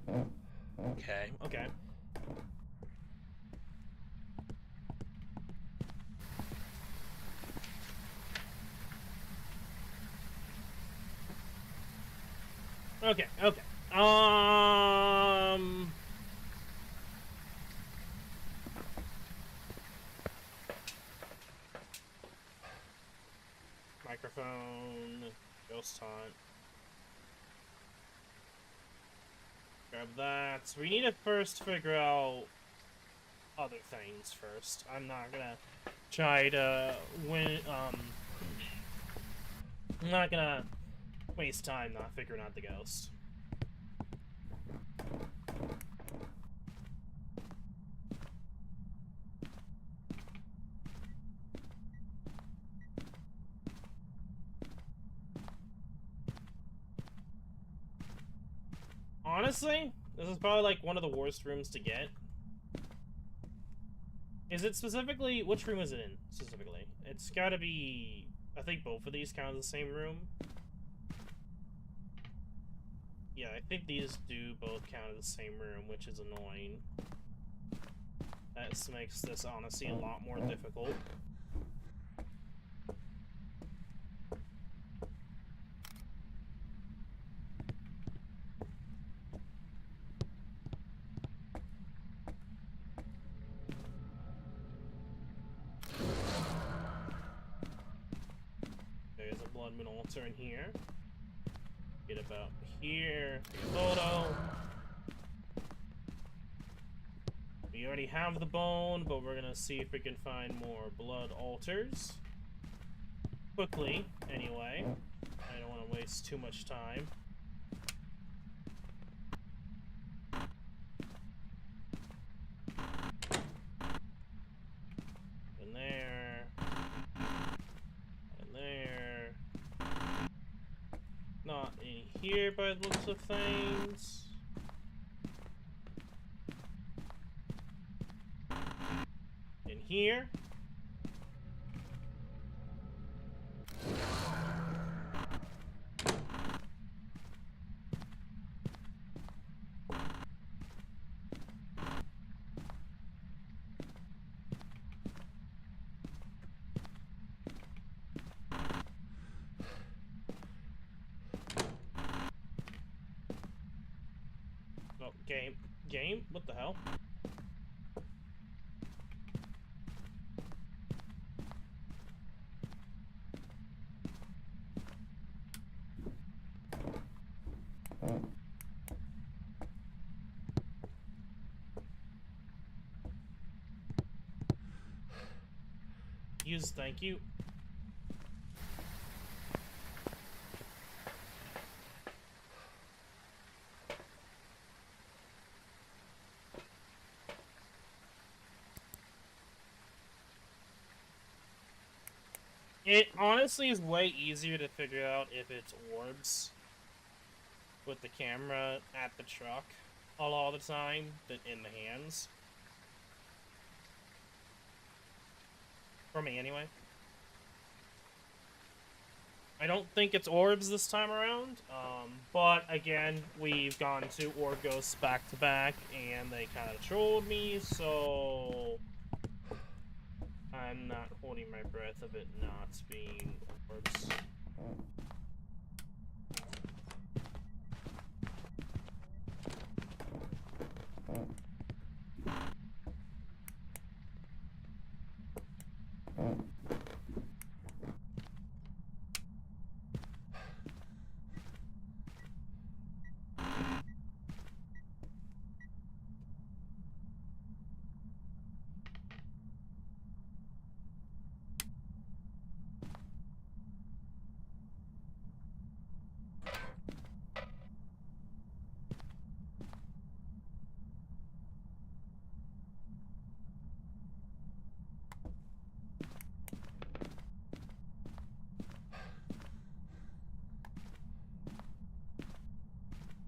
Okay, okay. Okay, okay. Microphone, ghost hunt. Grab that. So we need to first figure out other things first. I'm not gonna try to win, I'm not gonna waste time not figuring out the ghost. Honestly, this is probably like one of the worst rooms to get. Is it specifically... Which room is it in, specifically? It's gotta be... I think both of these count as the same room. Yeah, I think these do both count as the same room, which is annoying. That makes this, honestly, a lot more difficult. There's a blood moon altar in here. Get about here. Photo. We already have the bone, but we're gonna see if we can find more blood altars. Quickly, anyway. I don't want to waste too much time. In there. In there. Not in here by the looks of things. In here. Oh, game? What the hell? Use, thank you. It honestly is way easier to figure out if it's orbs with the camera at the truck all the time than in the hands. For me, anyway. I don't think it's orbs this time around, but again, we've gone to orb ghosts back to back, and they kind of trolled me, so... I'm not holding my breath of it not being orbs.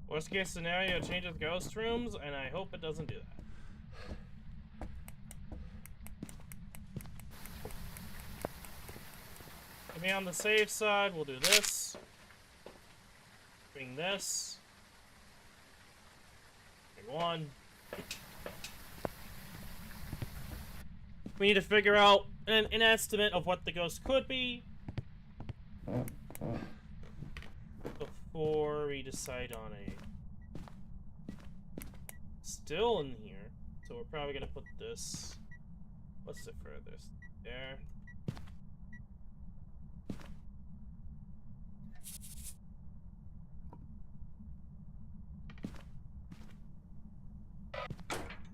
Worst case scenario, it changes ghost rooms, and I hope it doesn't do that. To be on the safe side, we'll do this. Bring this. Bring one. We need to figure out an estimate of what the ghost could be before we decide on a... Still in here, so we're probably gonna put this... What's the furthest? There.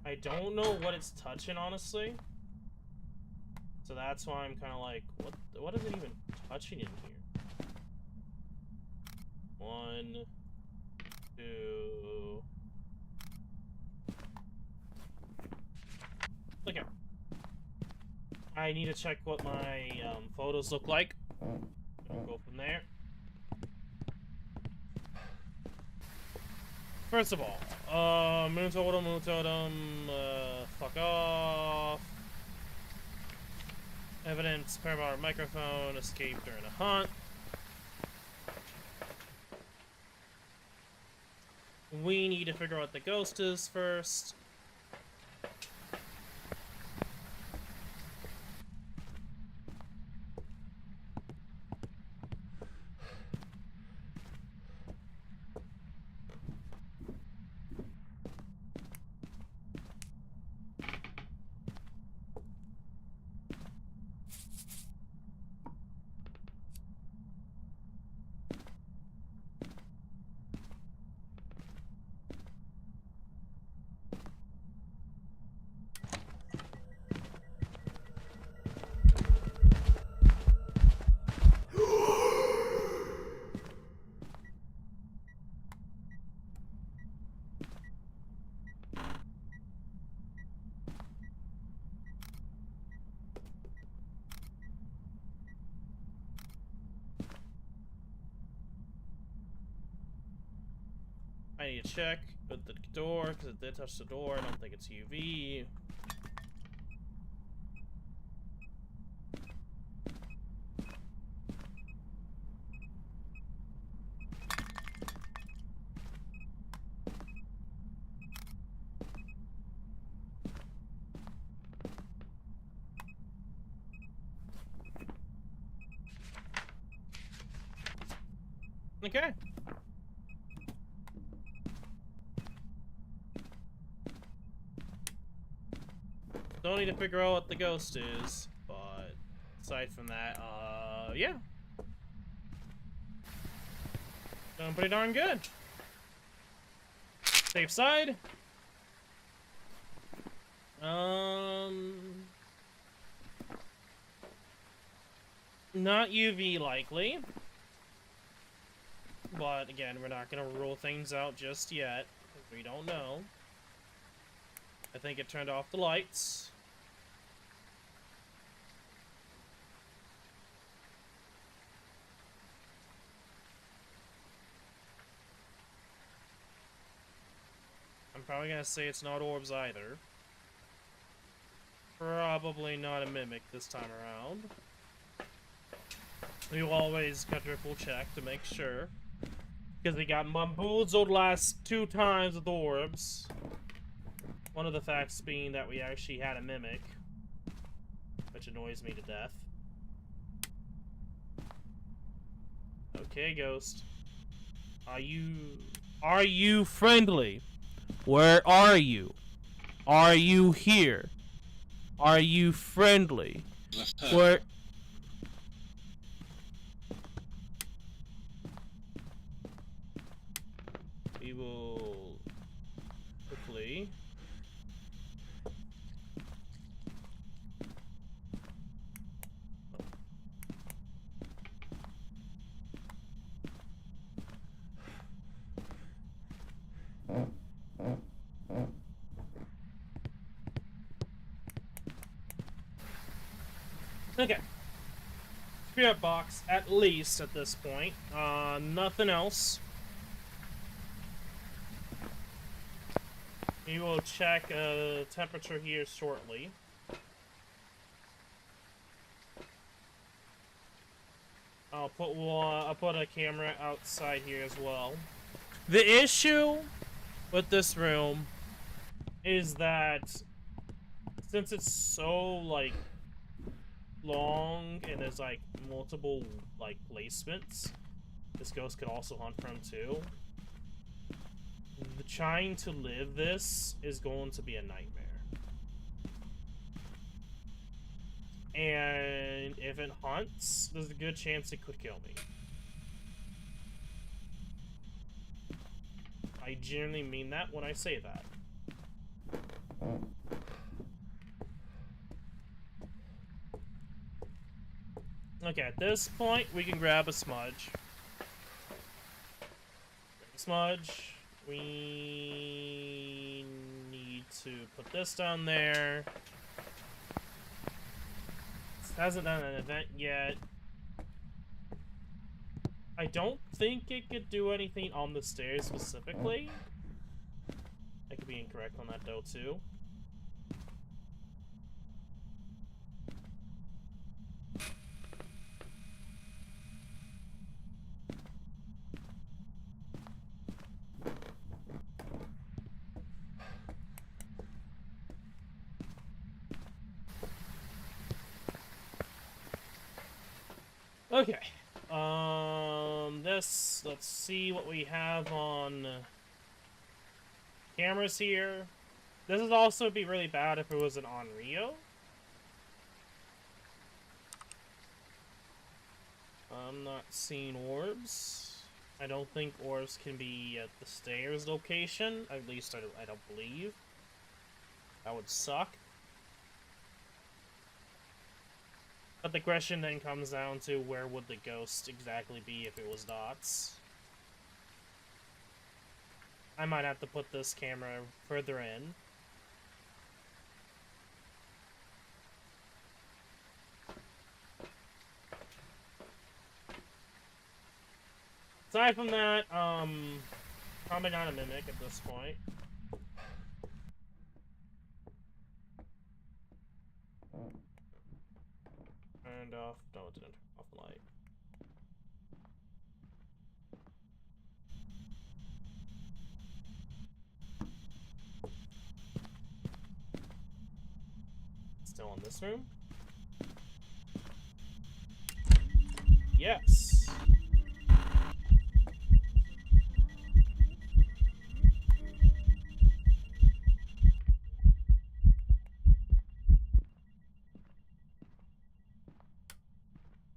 I don't know what it's touching, honestly. So that's why I'm kind of like, what is it even touching in here? 1, 2... Look here. I need to check what my photos look like. We'll go from there. First of all, moon totem, fuck off. Evidence, paramount microphone, escape during a hunt. We need to figure out what the ghost is first. I need to check with the door, because it did touch the door. I don't think it's UV. Okay. Don't need to figure out what the ghost is, but aside from that, yeah. Doing pretty darn good. Safe side. Not UV likely. But again, we're not gonna rule things out just yet, because we don't know. I think it turned off the lights. I'm probably gonna say it's not orbs either. Probably not a mimic this time around. We will always triple check to make sure. Because we got bamboozled last 2 times with orbs. One of the facts being that we actually had a mimic. which annoys me to death. Okay, Ghost. Are you friendly? Where are you? Are you here? Are you friendly? Where? We will quickly. Okay. Spirit box, at least at this point. Nothing else. We will check temperature here shortly. I'll put a camera outside here as well. The issue with this room is that since it's so like long and there's like multiple like placements, this ghost could also hunt from too. Trying to live this is going to be a nightmare. And if it hunts, there's a good chance it could kill me. I genuinely mean that when I say that. Okay, at this point, we can grab a smudge. Smudge. We need to put this down there. This hasn't done an event yet. I don't think it could do anything on the stairs specifically. I could be incorrect on that though too. Okay. Let's see what we have on cameras here. This would also be really bad if it was an Onryo. I'm not seeing orbs. I don't think orbs can be at the stairs location. At least I don't believe. That would suck. But the question then comes down to where would the ghost exactly be if it was dots? I might have to put this camera further in. Aside from that, probably not a mimic at this point. Turned off. No, it didn't turn off the light. Still in this room? Yes.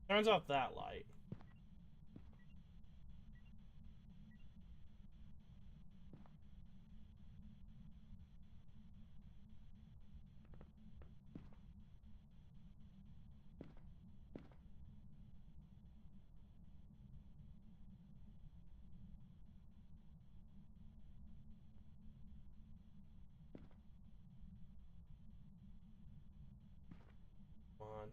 Turns off that light. Come on.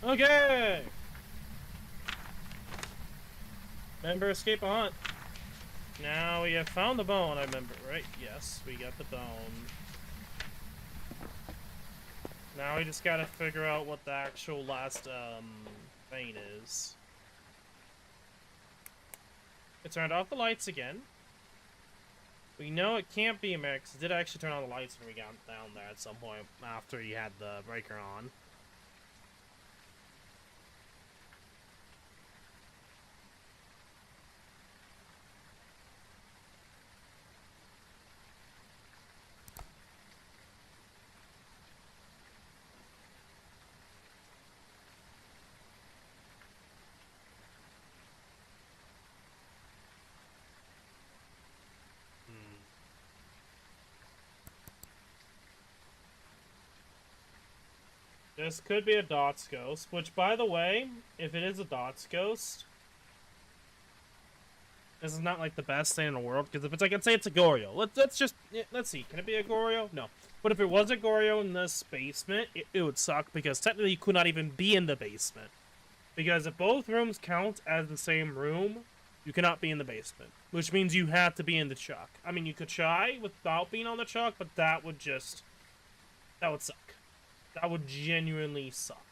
Okay! Member escape a hunt. Now we have found the bone, I remember, right? Yes, we got the bone. Now we just gotta figure out what the actual last, thing is. It turned off the lights again. We know it can't be America, because it did actually turn on the lights when we got down there at some point after you had the breaker on. This could be a Dots ghost, which, by the way, if it is a Dots ghost, this is not like the best thing in the world, because if it's like, let's say it's a Goryo. Let's see, can it be a Goryo? No. But if it was a Goryo in this basement, it would suck, because technically you could not even be in the basement. Because if both rooms count as the same room, you cannot be in the basement. Which means you have to be in the truck. I mean, you could try without being on the truck, but that would suck. That would genuinely suck.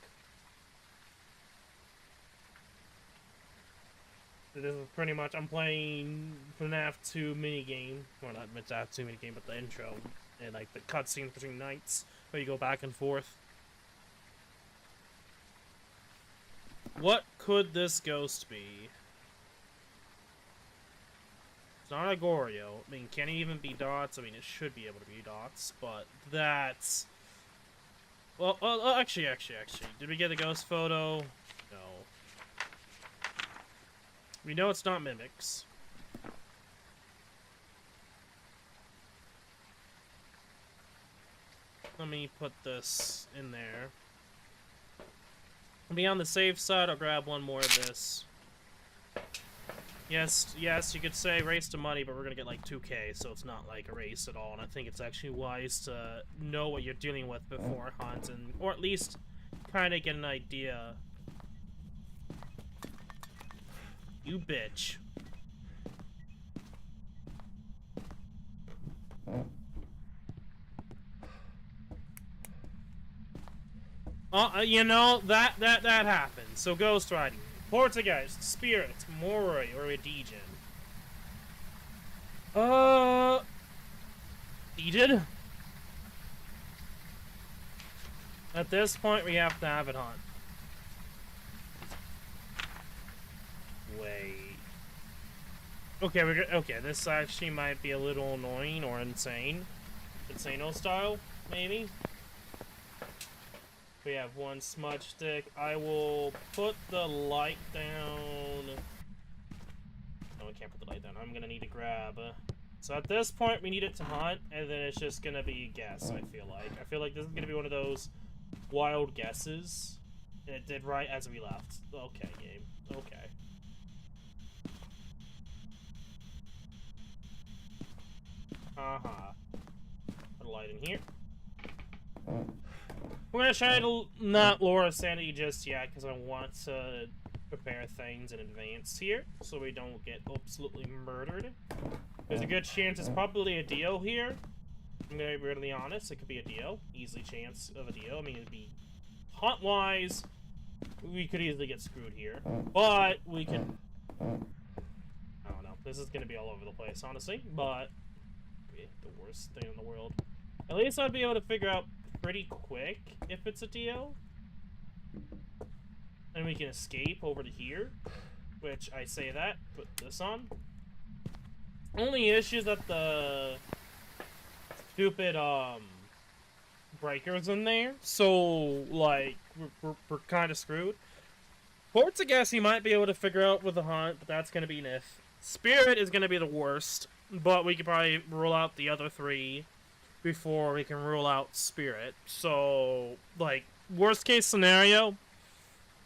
This is pretty much, I'm playing FNAF 2 minigame. Well, not FNAF 2 minigame, but the intro. And like the cutscene between nights, where you go back and forth. What could this ghost be? It's not a Goryo. I mean, can it even be Dots? I mean, it should be able to be Dots, but that's... Well, actually. Did we get a ghost photo? No. We know it's not mimics. Let me put this in there. Be on the safe side, I'll grab one more of this. Yes, you could say race to money, but we're gonna get like 2K, so it's not like a race at all, and I think it's actually wise to know what you're dealing with before hunt, and or at least kind of get an idea. You bitch. You know, that happens. So ghost riding. Poltergeist, Spirit, Moroi, or a Dejin. Dejin? At this point, we have to have it hunt. Wait. Okay, okay, this actually might be a little annoying or insane. Insano style, maybe? We have one smudge stick. I will put the light down. No, we can't put the light down. I'm gonna need to grab. So at this point, we need it to hunt, and then it's just gonna be guess, I feel like. I feel like this is gonna be one of those wild guesses. And it did right as we left. Okay, game. Okay. Put a light in here. We're gonna try to not lower sanity just yet, because I want to prepare things in advance here, so we don't get absolutely murdered. There's a good chance it's probably a deal here. I'm gonna be really honest, it could be a deal. Easily chance of a deal. I mean, it'd be hunt-wise, we could easily get screwed here. But we could... I don't know. This is gonna be all over the place, honestly, but... the worst thing in the world. At least I'd be able to figure out pretty quick if it's a deal. And we can escape over to here. Which, I say that, put this on. Only issue is that the stupid, breakers in there. So, like, we're kind of screwed. Ports, I guess he might be able to figure out with the hunt, but that's going to be an if. Spirit is going to be the worst, but we could probably rule out the other three before we can rule out Spirit. So, like, worst case scenario,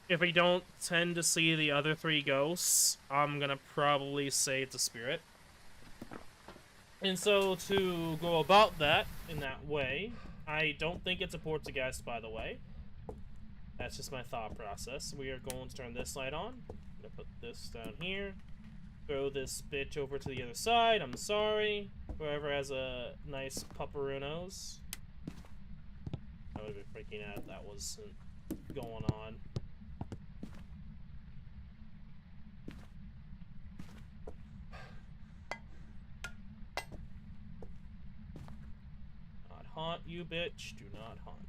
if we don't tend to see the other three ghosts, I'm gonna probably say it's a Spirit. And so, to go about that in that way, I don't think it's a Portuguese, by the way. That's just my thought process. We are going to turn this light on. I'm gonna put this down here. Throw this bitch over to the other side. I'm sorry. Whoever has a nice pupperunos. I would have been freaking out if that wasn't going on. Not haunt you, bitch. Do not haunt.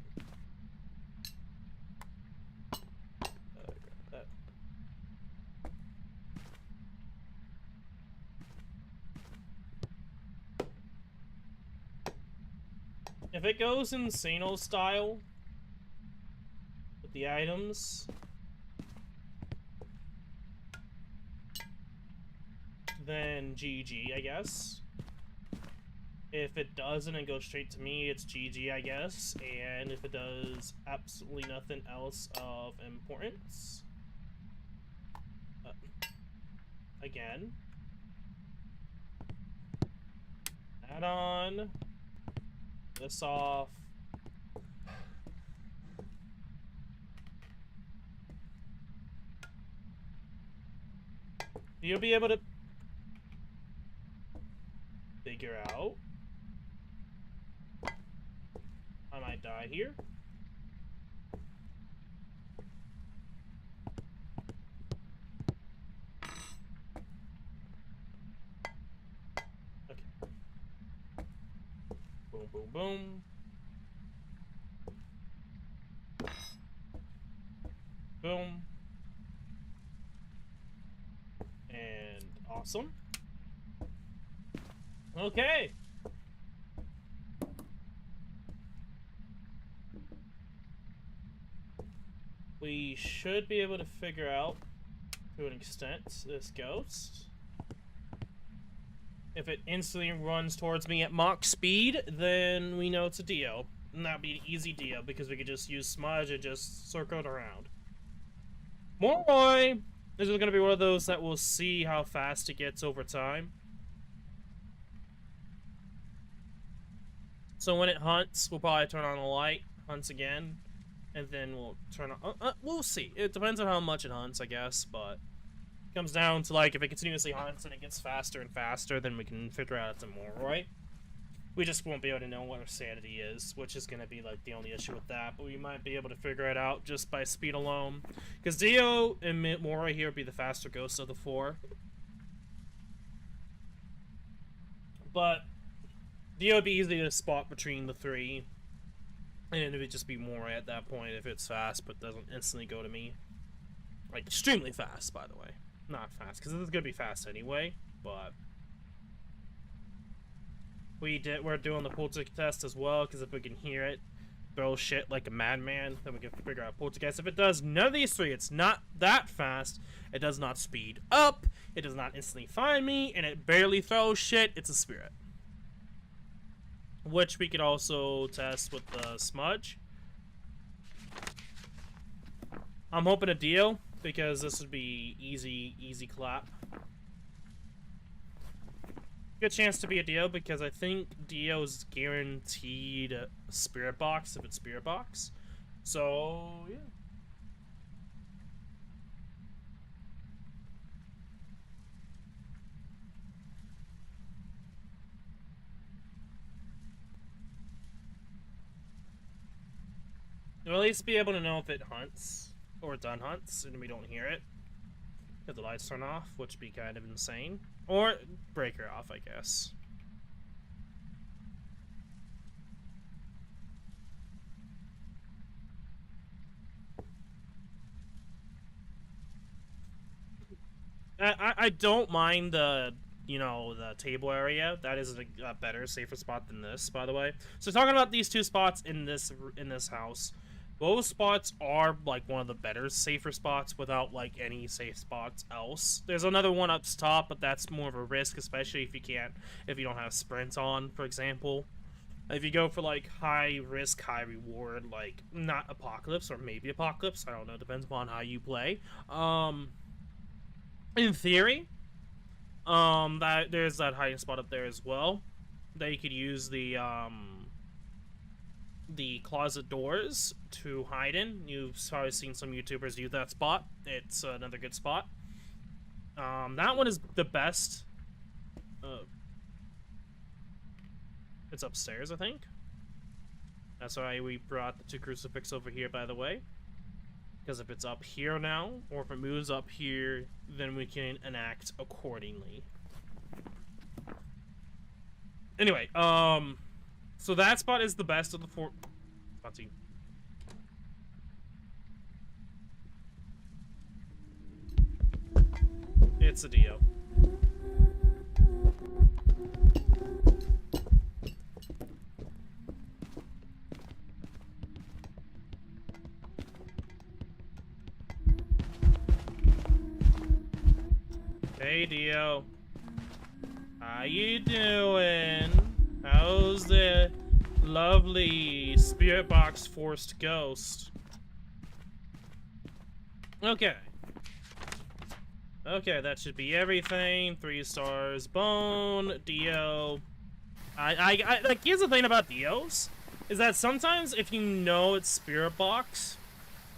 Grab that. If it goes Insano style with the items, then GG, I guess. If it doesn't and goes straight to me, it's GG, I guess. And if it does absolutely nothing else of importance, again, add on, this off. You'll be able to figure out. I might die here. Okay. Boom, boom, boom. Boom. And awesome. Okay. We should be able to figure out, to an extent, this ghost. If it instantly runs towards me at Mach speed, then we know it's a Dio. And that'd be an easy Dio, because we could just use Smudge and just circle it around. Moroi! This is going to be one of those that we'll see how fast it gets over time. So when it hunts, we'll probably turn on the light, hunts again, and then we'll turn on... we'll see. It depends on how much it hunts, I guess, but... It comes down to, like, if it continuously hunts and it gets faster and faster, then we can figure out it's a Moroi. We just won't be able to know what our sanity is, which is going to be, like, the only issue with that, but we might be able to figure it out just by speed alone. Because Dio and Moroi here would be the faster ghosts of the four. But Dio would be easy to spot between the three. And it would just be Moroi at that point if it's fast, but doesn't instantly go to me. Like, extremely fast, by the way. Not fast, because it's going to be fast anyway, but... We're doing the poltergeist test as well, because if we can hear it throw shit like a madman, then we can figure out poltergeist. If it does none of these three, it's not that fast, it does not speed up, it does not instantly find me, and it barely throws shit, it's a spirit. Which we could also test with the smudge. I'm hoping a Dio, because this would be easy clap. Good chance to be a Dio, because I think Dio's guaranteed a spirit box if it's spirit box. So, yeah. We'll at least be able to know if it hunts, or done hunts, and we don't hear it. If the lights turn off, which would be kind of insane. Or break her off, I guess. I don't mind the, you know, the table area. That is a better, safer spot than this, by the way. So talking about these two spots in this house. Those spots are, like, one of the better, safer spots without, like, any safe spots else. There's another one up top, but that's more of a risk, especially if you don't have sprints on, for example. If you go for, like, high risk, high reward, like, not Apocalypse, or maybe Apocalypse, I don't know, depends upon how you play. In theory, there's that hiding spot up there as well, that you could use the, the closet doors to hide in. You've probably seen some YouTubers use that spot. It's another good spot. That one is the best. It's upstairs, I think. That's why we brought the 2 crucifix over here, by the way. Because if it's up here now, or if it moves up here, then we can enact accordingly. Anyway, so that spot is the best of the 4. It's a Dio. Hey Dio. How you doing? How's the lovely spirit box forced ghost? Okay. Okay, that should be everything. 3 stars. Bone, Dio. Like, here's the thing about Dios, is that sometimes if you know it's spirit box,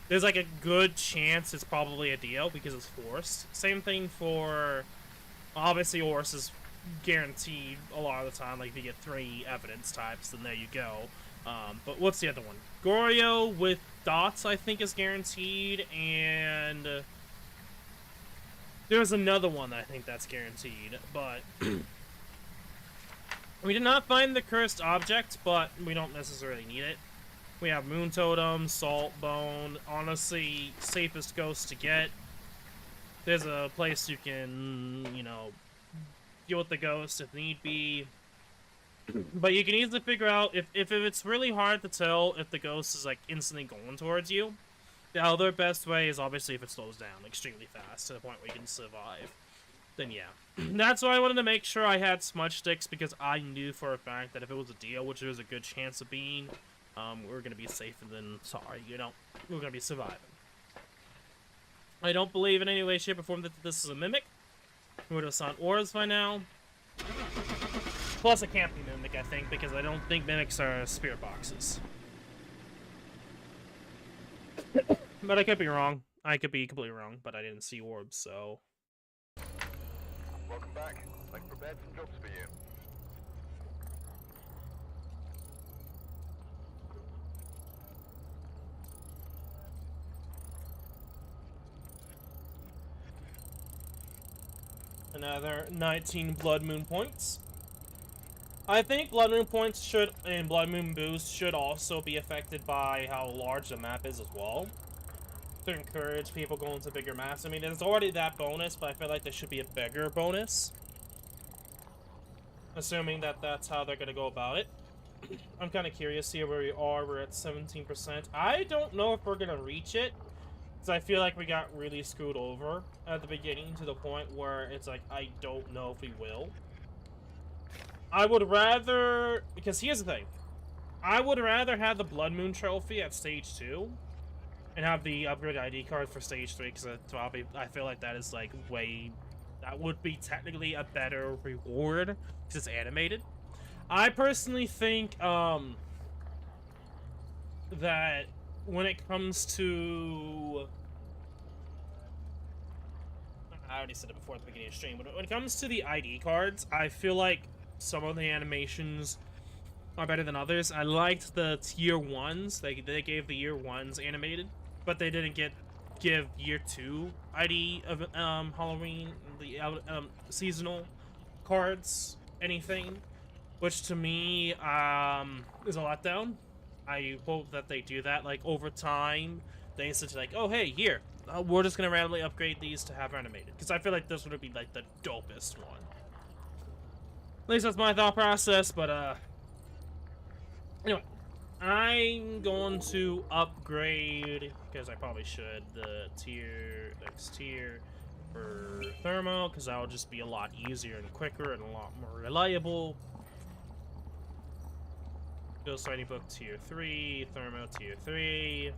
there's like a good chance it's probably a Dio because it's forced. Same thing for, obviously, Horse is guaranteed a lot of the time. Like, if you get 3 evidence types, then there you go. But what's the other one? Goryo with dots, I think, is guaranteed, and there's another one that I think that's guaranteed, but we did not find the cursed object, but we don't necessarily need it. We have Moon Totem, Salt Bone, honestly, safest ghost to get. There's a place you can, you know, deal with the ghost if need be. But you can easily figure out, if it's really hard to tell if the ghost is, like, instantly going towards you, the other best way is obviously if it slows down extremely fast to the point where you can survive. Then yeah. That's why I wanted to make sure I had smudge sticks, because I knew for a fact that if it was a deal, which there was a good chance of being, we were going to be safer than sorry, you know? We were going to be surviving. I don't believe in any way, shape, or form that this is a mimic. We would have found auras by now. Plus, it can't be mimic, I think, because I don't think mimics are spirit boxes. But I could be wrong. I could be completely wrong, but I didn't see orbs, so... Welcome back. I've prepared some jobs for you. Another 19 Blood Moon points. I think Blood Moon points should, and Blood Moon boost should also be affected by how large the map is as well, to encourage people going to bigger maps. I mean, there's already that bonus, but I feel like there should be a bigger bonus. Assuming that that's how they're going to go about it. I'm kind of curious here where we are. We're at 17%. I don't know if we're going to reach it, because I feel like we got really screwed over at the beginning to the point where it's like, I don't know if we will. I would rather, because here's the thing. I would rather have the Blood Moon trophy at stage 2 and have the upgrade ID card for stage 3, because I feel like that is like that would be technically a better reward because it's animated. I personally think that when it comes to, I already said it before at the beginning of the stream, but when it comes to the ID cards, I feel like some of the animations are better than others. I liked the tier 1s. They gave the year 1s animated, but they didn't give year 2 ID of Halloween, the seasonal cards, anything, which to me is a letdown. I hope that they do that, like, over time. They instead like, oh hey, here, we're just gonna randomly upgrade these to have animated, because I feel like this would be like the dopest one. At least that's my thought process, but anyway, I'm going to upgrade, because I probably should, the next tier for Thermo, because that will just be a lot easier and quicker and a lot more reliable. Ghost Sighting Book tier 3, Thermo tier 3.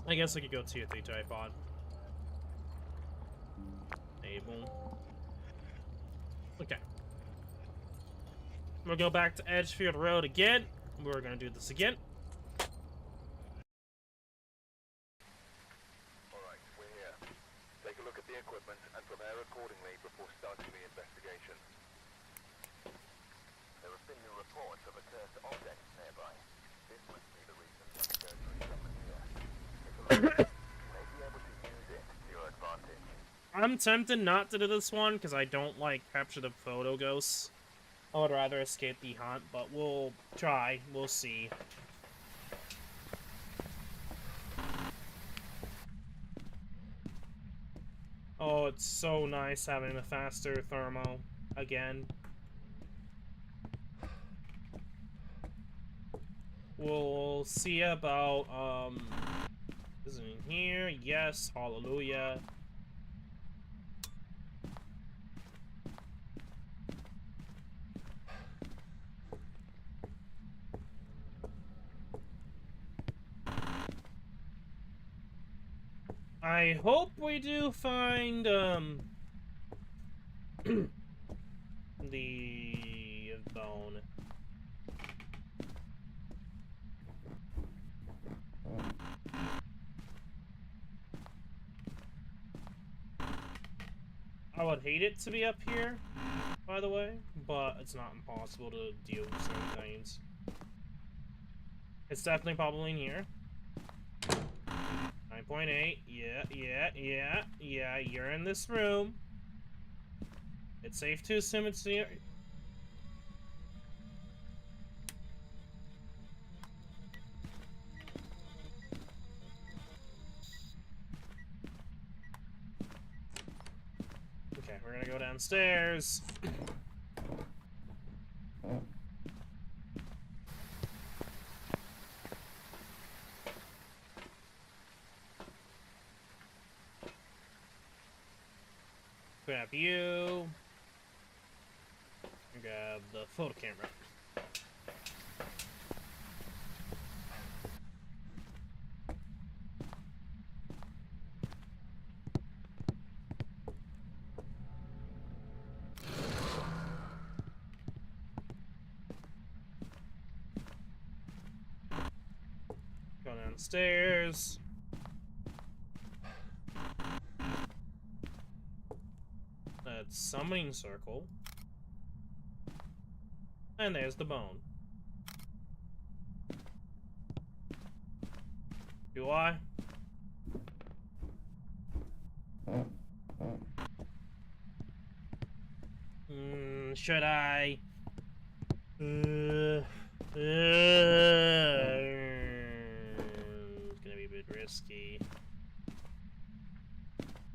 I guess I could go tier 3 tripod. Able. Okay. We'll go back to Edgefield Road again. We're gonna do this again. Alright, we're here. Take a look at the equipment and prepare accordingly before starting the investigation. There have been new reports of a cursed object nearby. This must be the reason for the surgery summoned here. Take a look. You may be able to use it to your advantage. I'm tempted not to do this one because I don't like capture the photo ghosts. I would rather escape the hunt, but we'll try. We'll see. Oh, it's so nice having a faster thermo again. We'll see about, is it in here? Yes, hallelujah. I hope we do find, the bone. I would hate it to be up here, by the way, but it's not impossible to deal with certain things. It's definitely probably in here. 9.8, yeah, you're in this room. It's safe to assume it's here. Okay, we're gonna go downstairs. Grab you. Grab the photo camera. Go downstairs. That's summoning circle. And there's the bone. Do I? Should I? It's gonna be a bit risky.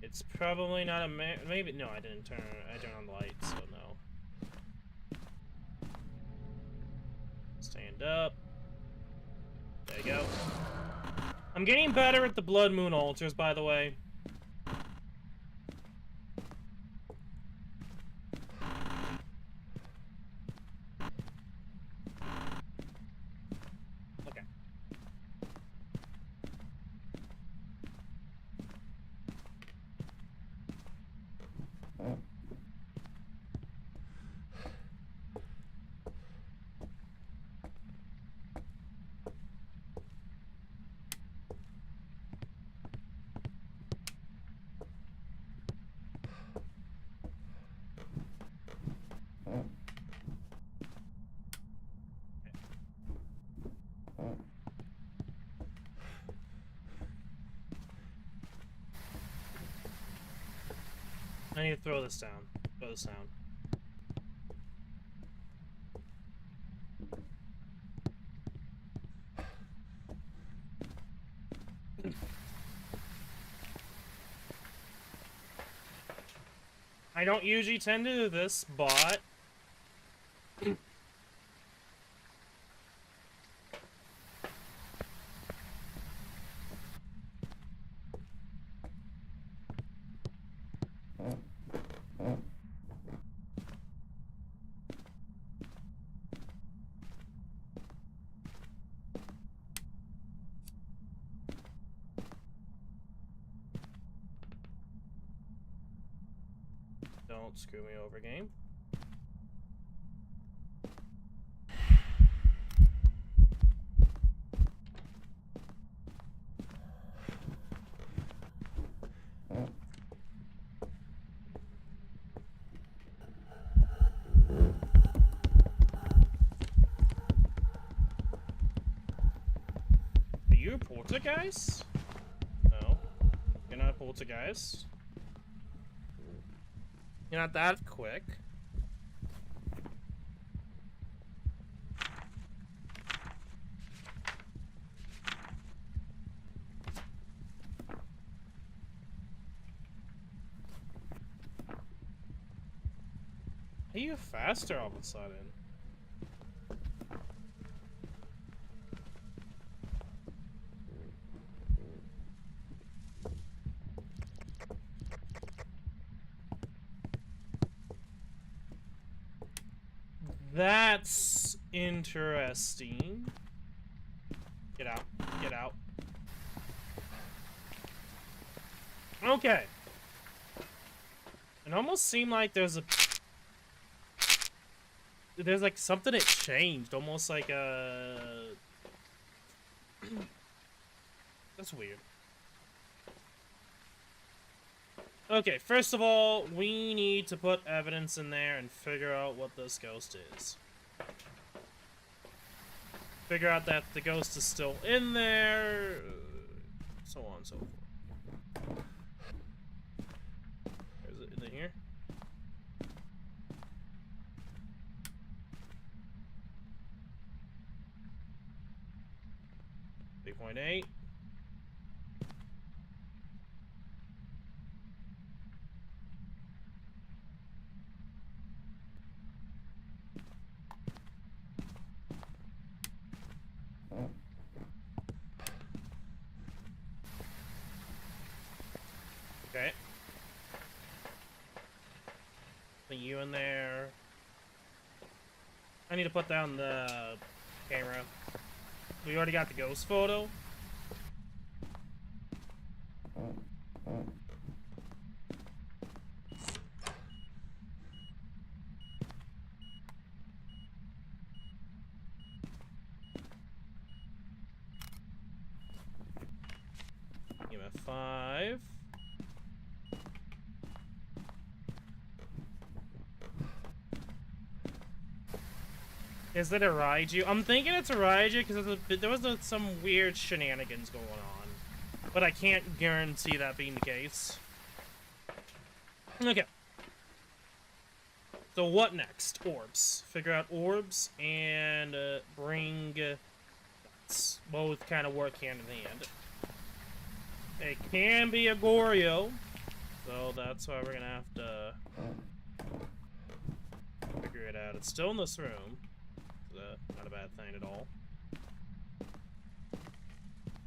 It's probably not a maybe. No, I didn't turn. I turned on the lights, so no. Stand up. There you go. I'm getting better at the blood moon altars, by the way. Okay. I need to throw this down. Throw this down. I don't usually tend to do this, but... Don't screw me over, game. you a poltergeist? No. You're not a poltergeist. You're not that quick. Are you faster all of a sudden? That's interesting. Get out. Get out. Okay. It almost seemed like there's like something that changed. Almost like a... That's weird. Okay, first of all, we need to put evidence in there and figure out what this ghost is. Figure out that the ghost is still in there, so on and so forth. Is it here? .8. Okay. Put you in there. I need to put down the camera. We already got the ghost photo. EMF 5. Is it a Raiju? I'm thinking it's a Raiju because there was some weird shenanigans going on. But I can't guarantee that being the case. Okay. So what next? Orbs. Figure out orbs and bring... both kind of work hand in hand. It can be a Goryo. So that's why we're going to have to figure it out. It's still in this room. Not a bad thing at all.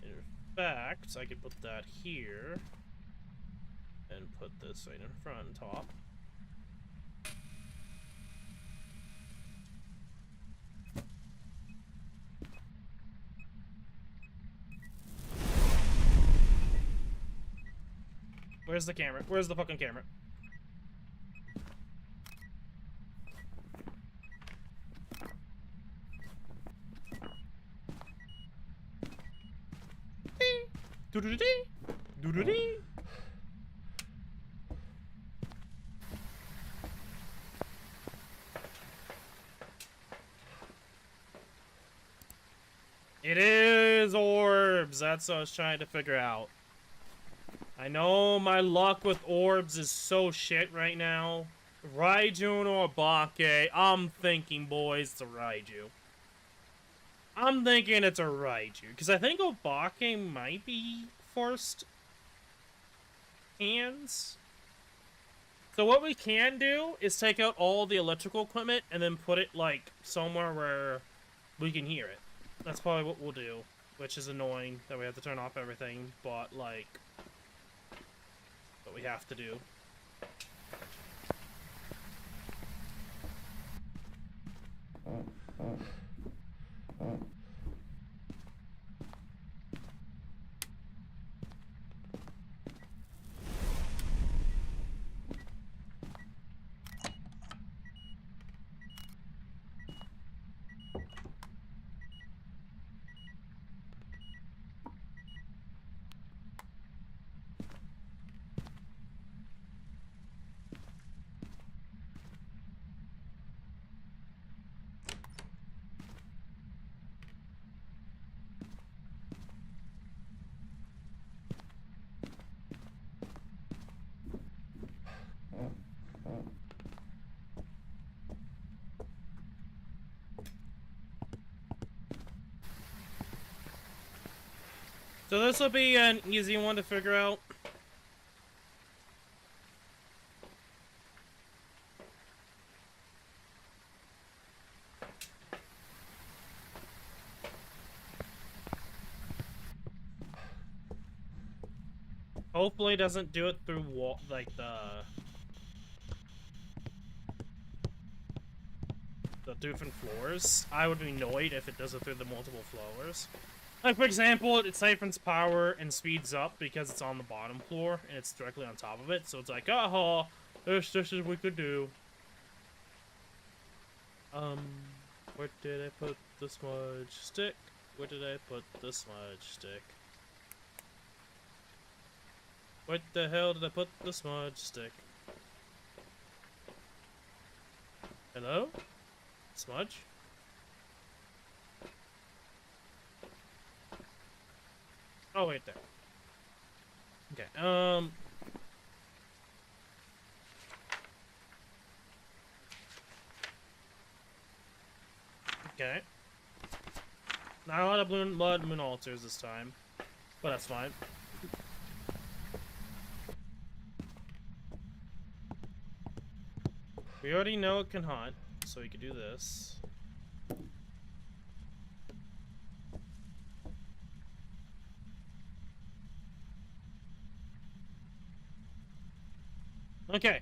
In fact, I could put that here and put this right in front and top. Where's the camera? Where's the fucking camera? Doo-doo-dee, doo-doo-dee. It is orbs. That's what I was trying to figure out. I know my luck with orbs is so shit right now. Raiju or Bake? I'm thinking, boys, it's a Raiju. I'm thinking it's a Raiju, because I think Obake might be forced hands. So what we can do is take out all the electrical equipment and then put it, like, somewhere where we can hear it. That's probably what we'll do, which is annoying that we have to turn off everything, but, like, what we have to do. So this will be an easy one to figure out. Hopefully it doesn't do it through wall, like the different floors. I would be annoyed if it does it through the multiple floors. Like, for example, it siphons power and speeds up because it's on the bottom floor and it's directly on top of it. So it's like, aha, this is what we could do. Where did I put the smudge stick? Where did I put the smudge stick? Where the hell did I put the smudge stick? Hello? Smudge? Oh, wait, there. Okay, okay. Not a lot of blood moon altars this time, but that's fine. We already know it can hunt, so we could do this. Okay.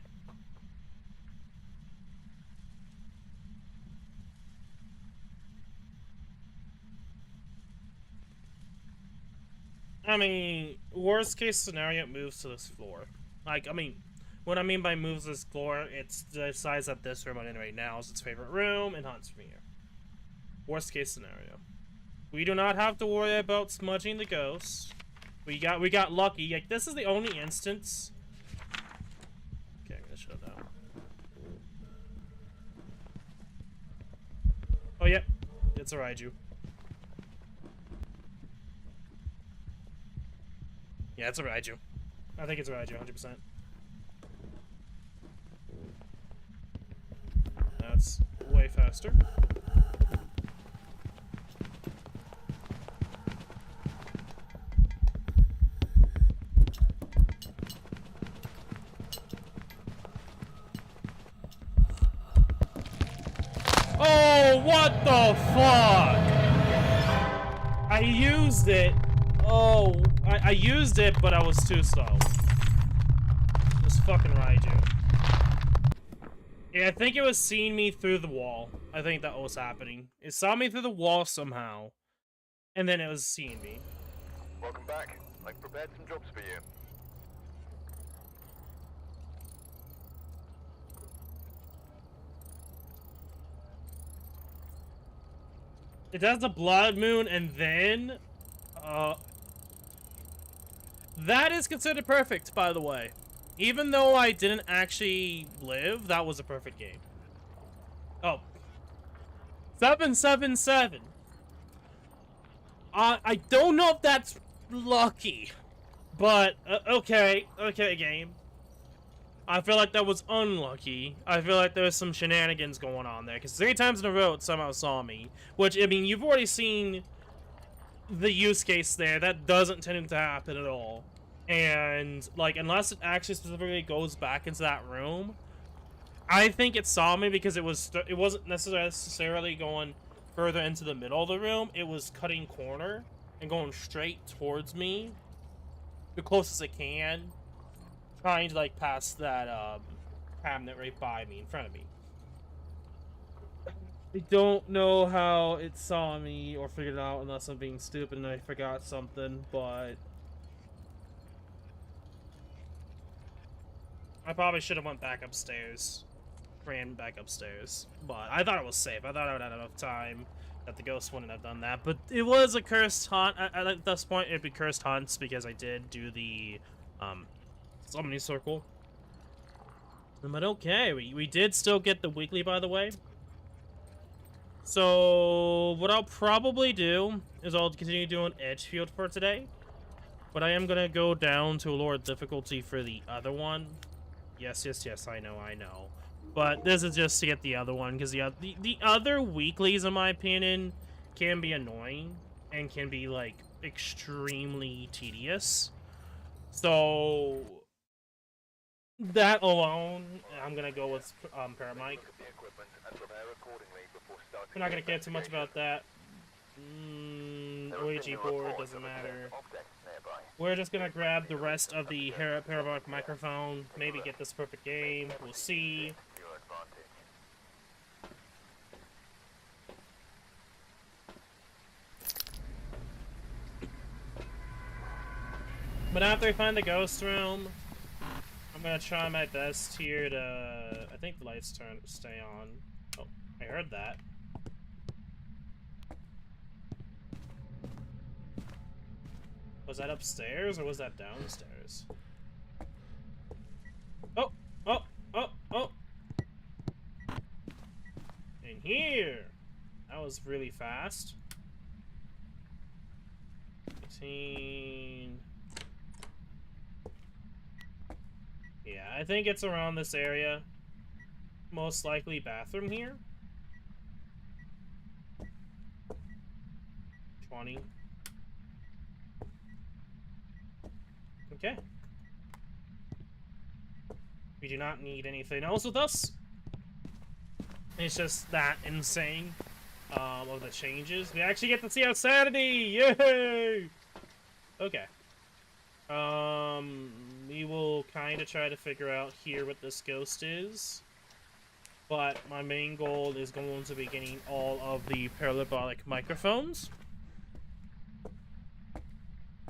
I mean, worst case scenario, it moves to this floor. Like, I mean, what I mean by moves to this floor, it's decides that this room I'm in right now is its favorite room and hunts from here. Worst case scenario. We do not have to worry about smudging the ghost. We got lucky. Like, this is the only instance. Okay, I'm gonna shut it down. Oh, yep. It's a Raiju. Yeah, it's a Raiju. I think it's a Raiju, 100%. That's way faster. Oh, what the fuck? I used it. Oh, I used it, but I was too slow. This fucking Raiju. Yeah, I think it was seeing me through the wall. I think that was happening. It saw me through the wall somehow, and then it was seeing me. Welcome back. I've prepared some jobs for you. It does the blood moon, and then, that is considered perfect, by the way. Even though I didn't actually live, that was a perfect game. Oh. 777. I don't know if that's lucky, but, okay, game. I feel like that was unlucky. I feel like there was some shenanigans going on there, because 3 times in a row it somehow saw me. Which, I mean, you've already seen the use case there. That doesn't tend to happen at all. And, like, unless it actually specifically goes back into that room, I think it saw me because it wasn't necessarily going further into the middle of the room. It was cutting corner and going straight towards me, the closest it can, trying to, like, pass that cabinet right by me, in front of me. I don't know how it saw me or figured it out unless I'm being stupid and I forgot something, but I probably should have went back upstairs. Ran back upstairs. But I thought it was safe. I thought I would have had enough time that the ghost wouldn't have done that. But it was a cursed hunt. At this point, it'd be cursed hunts because I did do the summoning circle. But okay, we did still get the weekly, by the way. So what I'll probably do is I'll continue doing Edgefield for today. But I am going to go down to a lower difficulty for the other one. Yes, I know. But this is just to get the other one, because the other weeklies, in my opinion, can be annoying, and can be, like, extremely tedious. So that alone, I'm gonna go with Paramic. Look at the equipment and prepare accordingly before starting We're not gonna the care too much about that. There have OAG been board reports doesn't of a matter. test object nearby. We're just gonna This grab must the be the rest reason of the the search is parabolic coming here. microphone. Take a Maybe look. get this perfect May be game. able We'll to use see. it to your advantage. But after we find the ghost room, I'm gonna try my best here to. I think the lights stay on. Oh, I heard that. Was that upstairs or was that downstairs? Oh, oh, oh, oh! In here! That was really fast. 18. Yeah, I think it's around this area. Most likely bathroom here. 20. Okay. We do not need anything else with us. It's just that insane of the changes. We actually get to see out Saturday! Yay! Okay. We will kind of try to figure out here what this ghost is. But my main goal is going to be getting all of the parabolic microphones.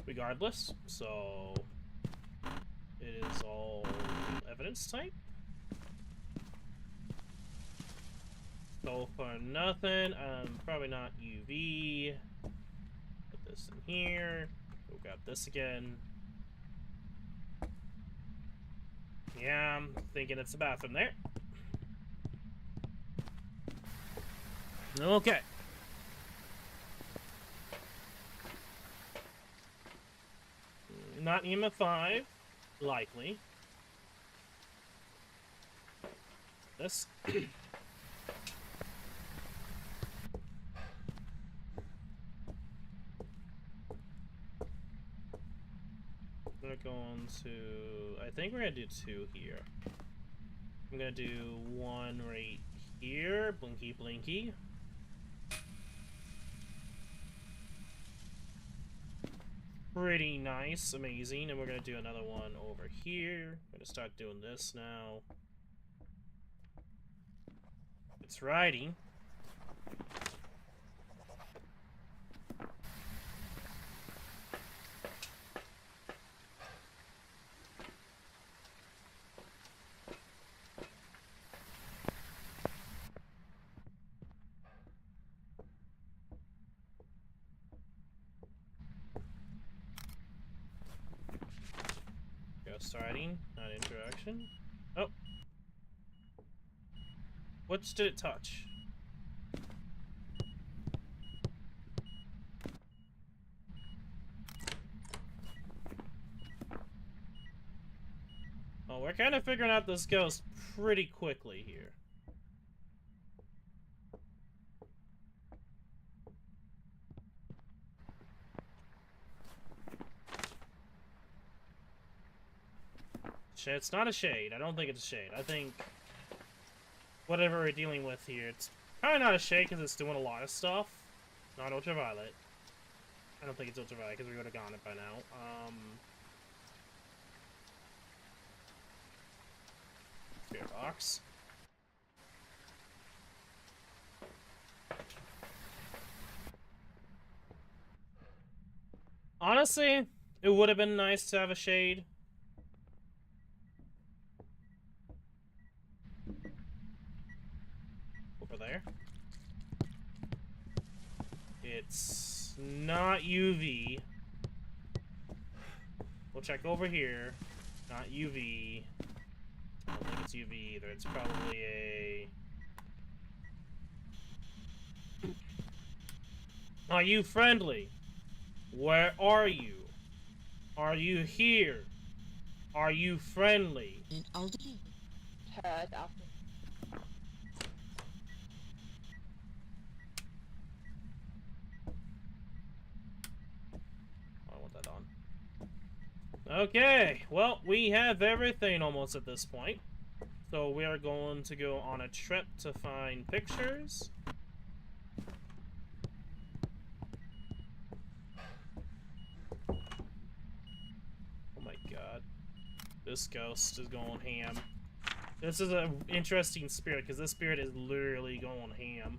Regardless, so it is all evidence type. So for nothing, probably not UV. Put this in here. We'll grab this again. Yeah, I'm thinking it's the bathroom there. Okay. Not EMF 5, likely. This. We're going to. I think we're gonna do 2 here. I'm gonna do 1 right here. Blinky, blinky. Pretty nice, amazing. And we're gonna do another one over here. I'm gonna start doing this now. It's riding. Ghost riding, not interaction. Oh. Which did it touch? Oh, we're kind of figuring out this ghost pretty quickly here. It's not a shade. I don't think it's a shade. I think whatever we're dealing with here, it's probably not a shade because it's doing a lot of stuff. Not ultraviolet. I don't think it's ultraviolet because we would have gotten it by now. Spirit box. Honestly, it would have been nice to have a shade. Over there. It's not UV. We'll check over here. Not UV. I don't think it's UV either. It's probably a... Are you friendly? Where are you? Are you here? Are you friendly? I'll do heard after. Okay, well, we have everything almost at this point. So we are going to go on a trip to find pictures. Oh my god. This ghost is going ham. This is an interesting spirit, because this spirit is literally going ham.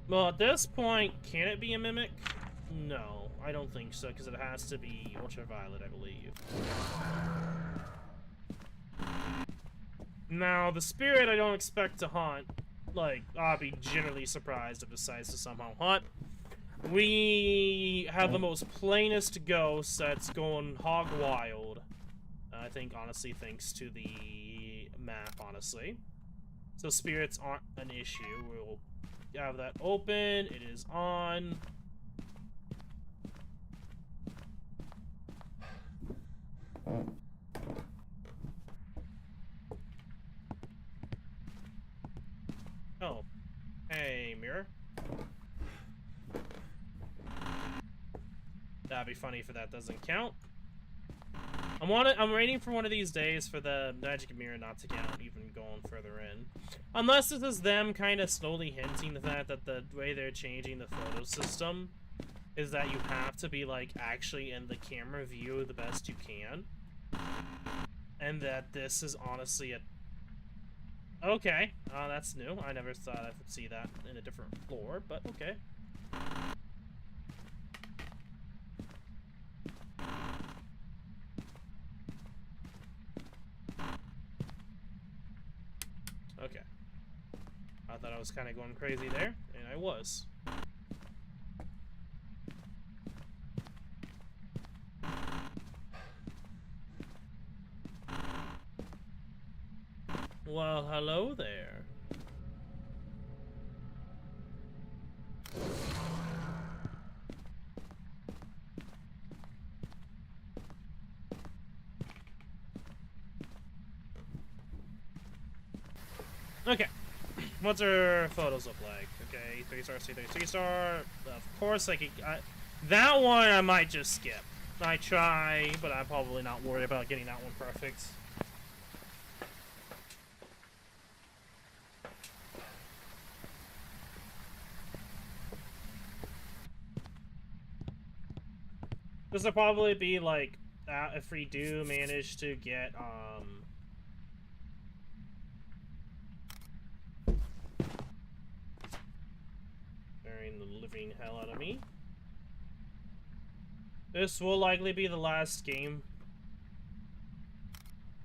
Well, at this point, can it be a mimic? No, I don't think so, because it has to be ultraviolet, I believe. Now, the spirit I don't expect to haunt. Like, I'll be generally surprised if it decides to somehow haunt. We have the most plainest ghost that's going hog wild. I think, honestly, thanks to the map, honestly. So spirits aren't an issue. We'll have that open. It is on. Oh. Hey, mirror. That'd be funny if that doesn't count. I'm waiting for one of these days for the magic mirror not to count, even going further in. Unless this is them kind of slowly hinting the fact that the way they're changing the photo system is that you have to be, like, actually in the camera view the best you can. And that this is honestly a... Okay, that's new. I never thought I would see that in a different floor, but okay. Okay. I thought I was kind of going crazy there, and I was. Well, hello there. Okay. What's our photos look like? Okay, 3-star, C3-star. Of course, I could. That one I might just skip. I try, but I'm probably not worried about getting that one perfect. This will probably be like if we do manage to get scaring the living hell out of me. This will likely be the last game.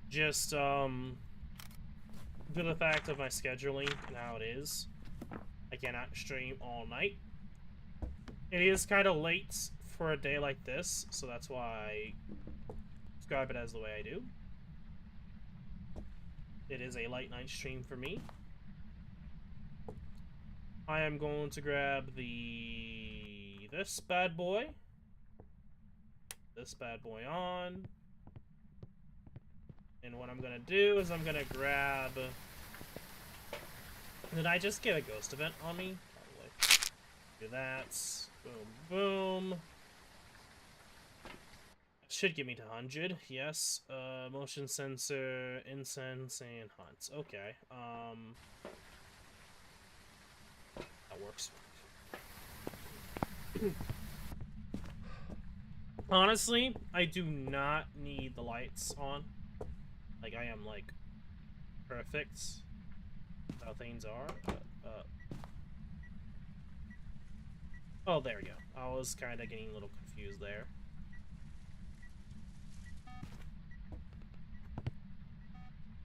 Just due to the fact of my scheduling and how it is, I cannot stream all night. It is kind of late for a day like this, so that's why I describe it as the way I do. It is a late night stream for me. I am going to grab this bad boy. This bad boy on. And what I'm gonna do is I'm gonna grab... Did I just get a ghost event on me? Probably. Do that. Boom, boom. Should get me to 100, yes. Motion sensor, incense, and hunt. Okay, that works. Honestly, I do not need the lights on. Like, I am, like, perfect. How things are. Oh, there we go. I was kind of getting a little confused there.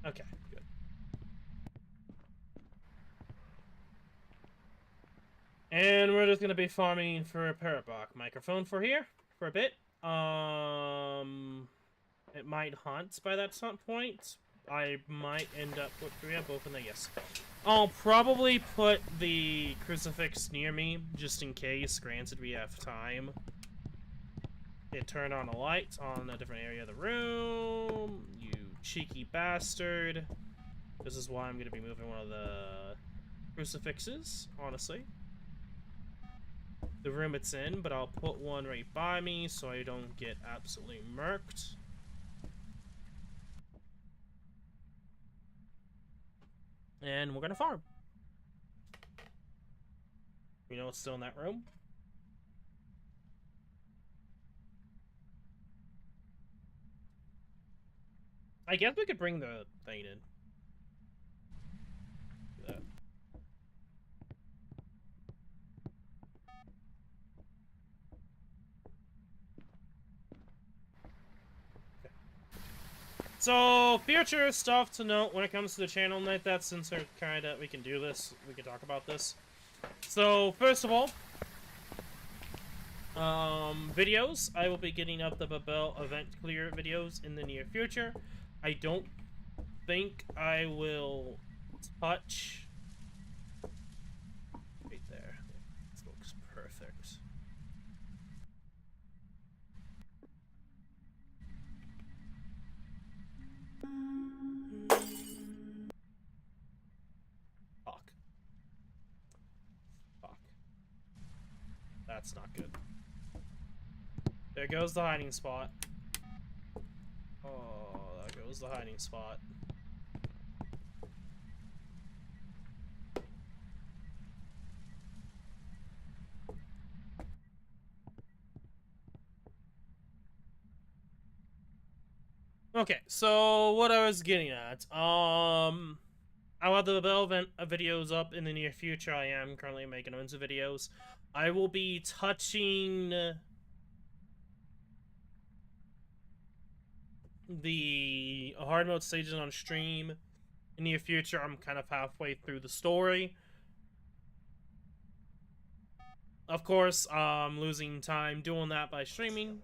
Okay, good. And we're just gonna be farming for a parabolic microphone for here for a bit. It might hunt by that point. I might end up with... Do we have both in there? Yes. I'll probably put the crucifix near me just in case. Granted, we have time. It turned on a light on a different area of the room. You cheeky bastard. This is why I'm going to be moving one of the crucifixes, honestly. the room it's in, but I'll put one right by me so I don't get absolutely murked. And we're gonna farm. You know what's still in that room? I guess we could bring the thing in. Do that. Okay. So, future stuff to note when it comes to the channel night, that since we're kinda, we can do this, we can talk about this. So, first of all, videos. I will be getting up the Babel event clear videos in the near future. I don't think I will touch right there. This looks perfect. Fuck. Fuck. That's not good. There goes the hiding spot. Oh, there goes the hiding spot. Okay, so what I was getting at, I'll have the Bell event videos up in the near future. I am currently making tons of videos. I will be touching the hard mode stages on stream in the near future. I'm kind of halfway through the story. Of course, I'm losing time doing that by streaming.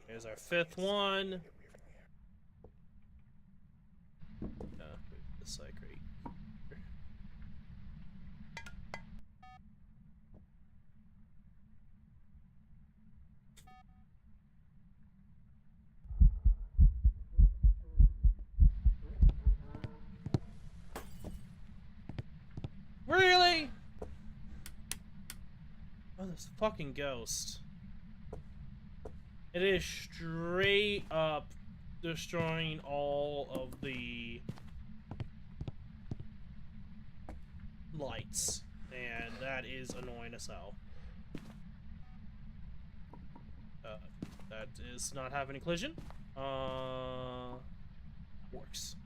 Here's our 5th one. This like right here. Really? Oh, this fucking ghost. It is straight up destroying all of the lights, and that is annoying as hell. That is not having a collision. Works.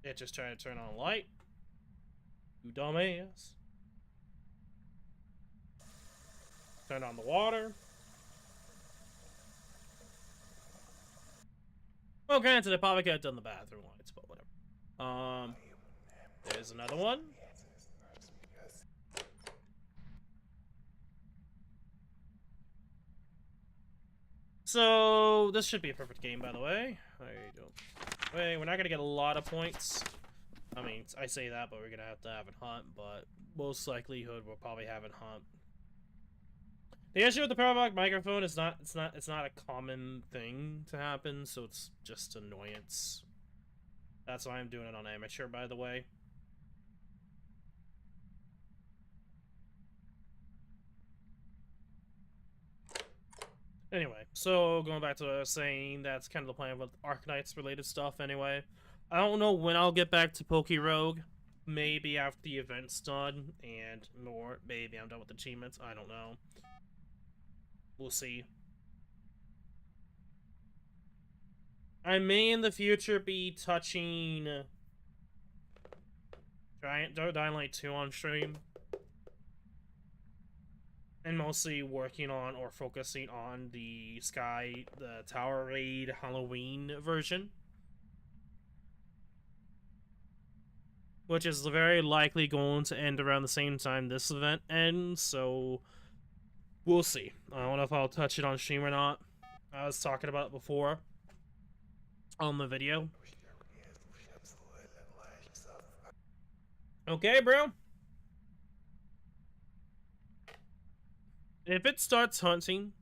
It just tried to turn on a light. You dumbass. Turn on the water. Well, granted, it probably could have done the bathroom lights, but whatever. There's another one. So, this should be a perfect game, by the way. We're not gonna get a lot of points. I mean, I say that, but we're gonna have to have it hunt, but most likelihood we'll probably have it hunt. The issue with the parabolic microphone is it's not a common thing to happen, so it's just annoyance. That's why I'm doing it on amateur, by the way. Anyway, so going back to what I was saying, that's kind of the plan with Arknights related stuff anyway. I don't know when I'll get back to Poke Rogue. Maybe after the event's done, and more, maybe I'm done with achievements. I don't know. We'll see. I may in the future be touching Dying Light 2 on stream. And mostly working on or focusing on the Tower Raid Halloween version. Which is very likely going to end around the same time this event ends, so we'll see. I don't know if I'll touch it on stream or not. I was talking about it before on the video. Okay, bro. If it starts hunting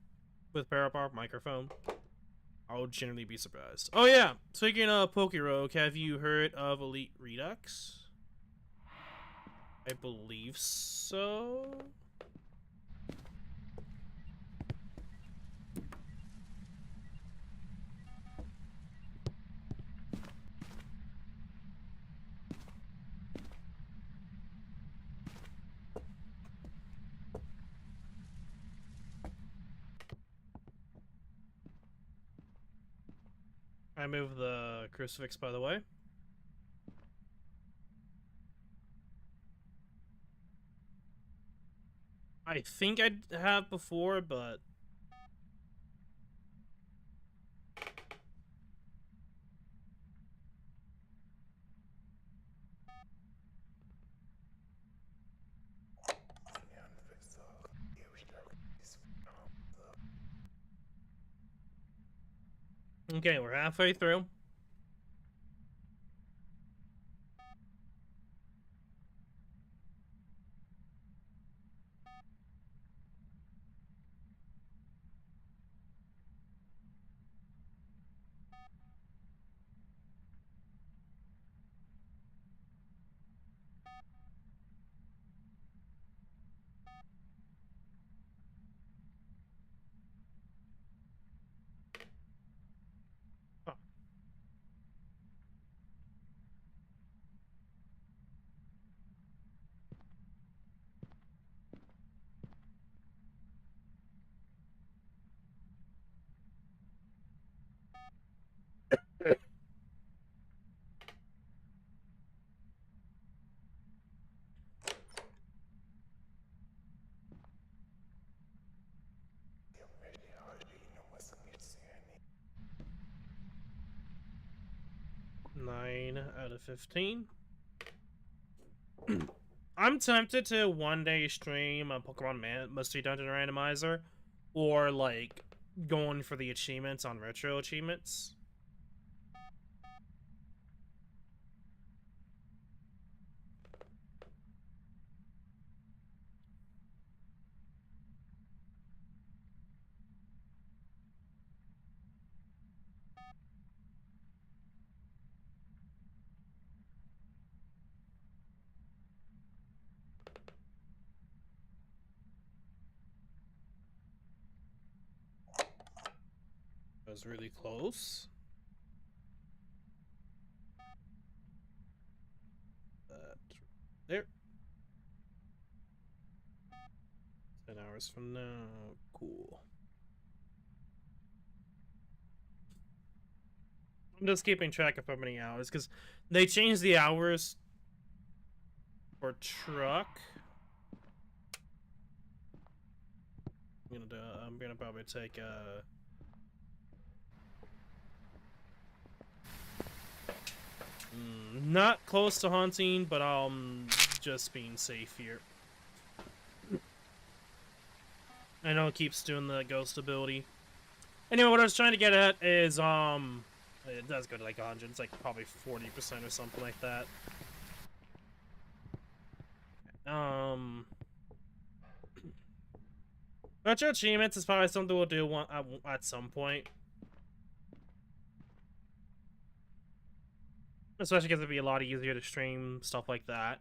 with parabolic microphone, I'll generally be surprised. Oh yeah, speaking of Pokerogue, have you heard of Elite Redux? I believe so. I moved the crucifix, by the way. I think I have before, but okay, we're halfway through. Oh. Nine out of 15. I'm tempted to one day stream a Pokemon Mystery Dungeon Randomizer, or like going for the achievements on retro achievements. That was really close. There. 10 hours from now. Cool. I'm just keeping track of how many hours, because they changed the hours for truck. I'm gonna probably take not close to hunting, but just being safe here. I know it keeps doing the ghost ability. Anyway, what I was trying to get at is it does go to like 100. It's like probably 40% or something like that. Retro achievements is probably something we'll do at some point. Especially because it'd be a lot easier to stream stuff like that.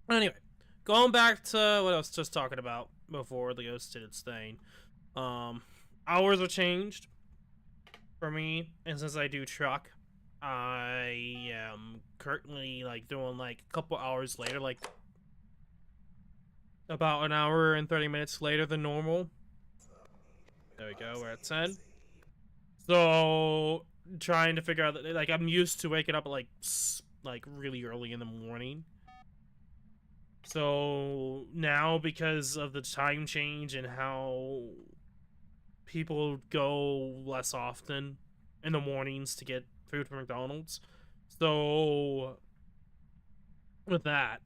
Anyway, going back to what I was just talking about before the ghost did its thing. Hours are changed for me, and since I do truck, I am currently like doing like a couple hours later, like about an hour and 30 minutes later than normal. There we go, we're at 10. So trying to figure out that, like, I'm used to waking up at like really early in the morning. So now, because of the time change and how people go less often in the mornings to get food from McDonald's, so with that,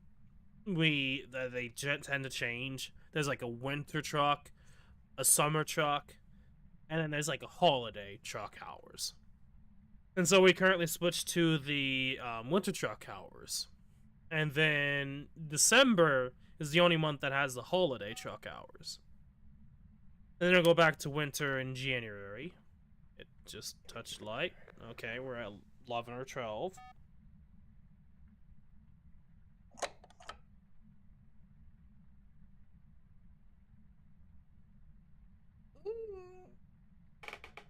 they tend to change. There's like a winter truck, a summer truck, and then there's like a holiday truck hours. And so we currently switched to the winter truck hours. And then December is the only month that has the holiday truck hours. And then it'll go back to winter in January. It just touched light. Okay, we're at 11 or 12.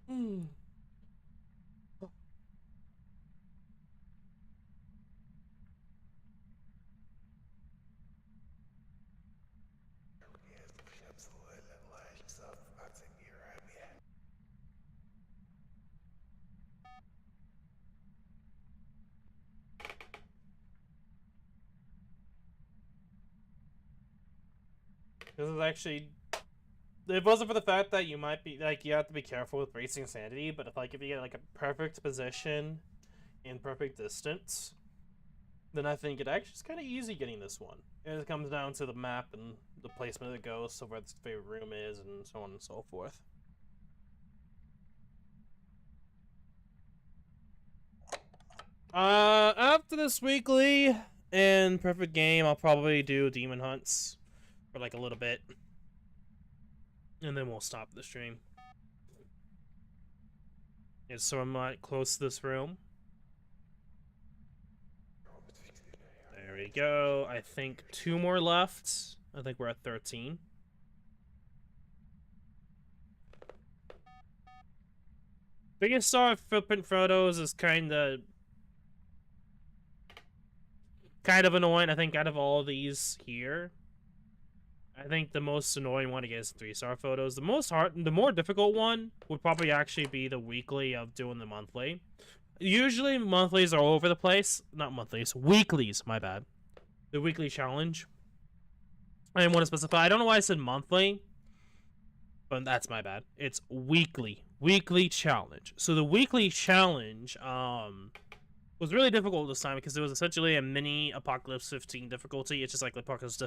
Mm. This is actually, if it wasn't for the fact that you might be like, you have to be careful with racing sanity, but if you get like a perfect position in perfect distance, then I think it actually is kind of easy getting this one. It comes down to the map and the placement of the ghost, so where the favorite room is, and so on and so forth. After this weekly and perfect game, I'll probably do demon hunts for like a little bit, and then we'll stop the stream. Is someone close to this room? There we go. I think 2 more left. I think we're at 13. Biggest star footprint photos is kind of annoying. I think out of all these here, I think the most annoying one to get is 3-star photos. The more difficult one would probably actually be the weekly of doing the monthly. Usually monthlies are all over the place. Not monthlies, weeklies, my bad. The weekly challenge. I didn't want to specify. I don't know why I said monthly, but that's my bad. It's weekly. Weekly challenge. So the weekly challenge was really difficult this time because it was essentially a mini Apocalypse 15 difficulty. It's just like Apocalypse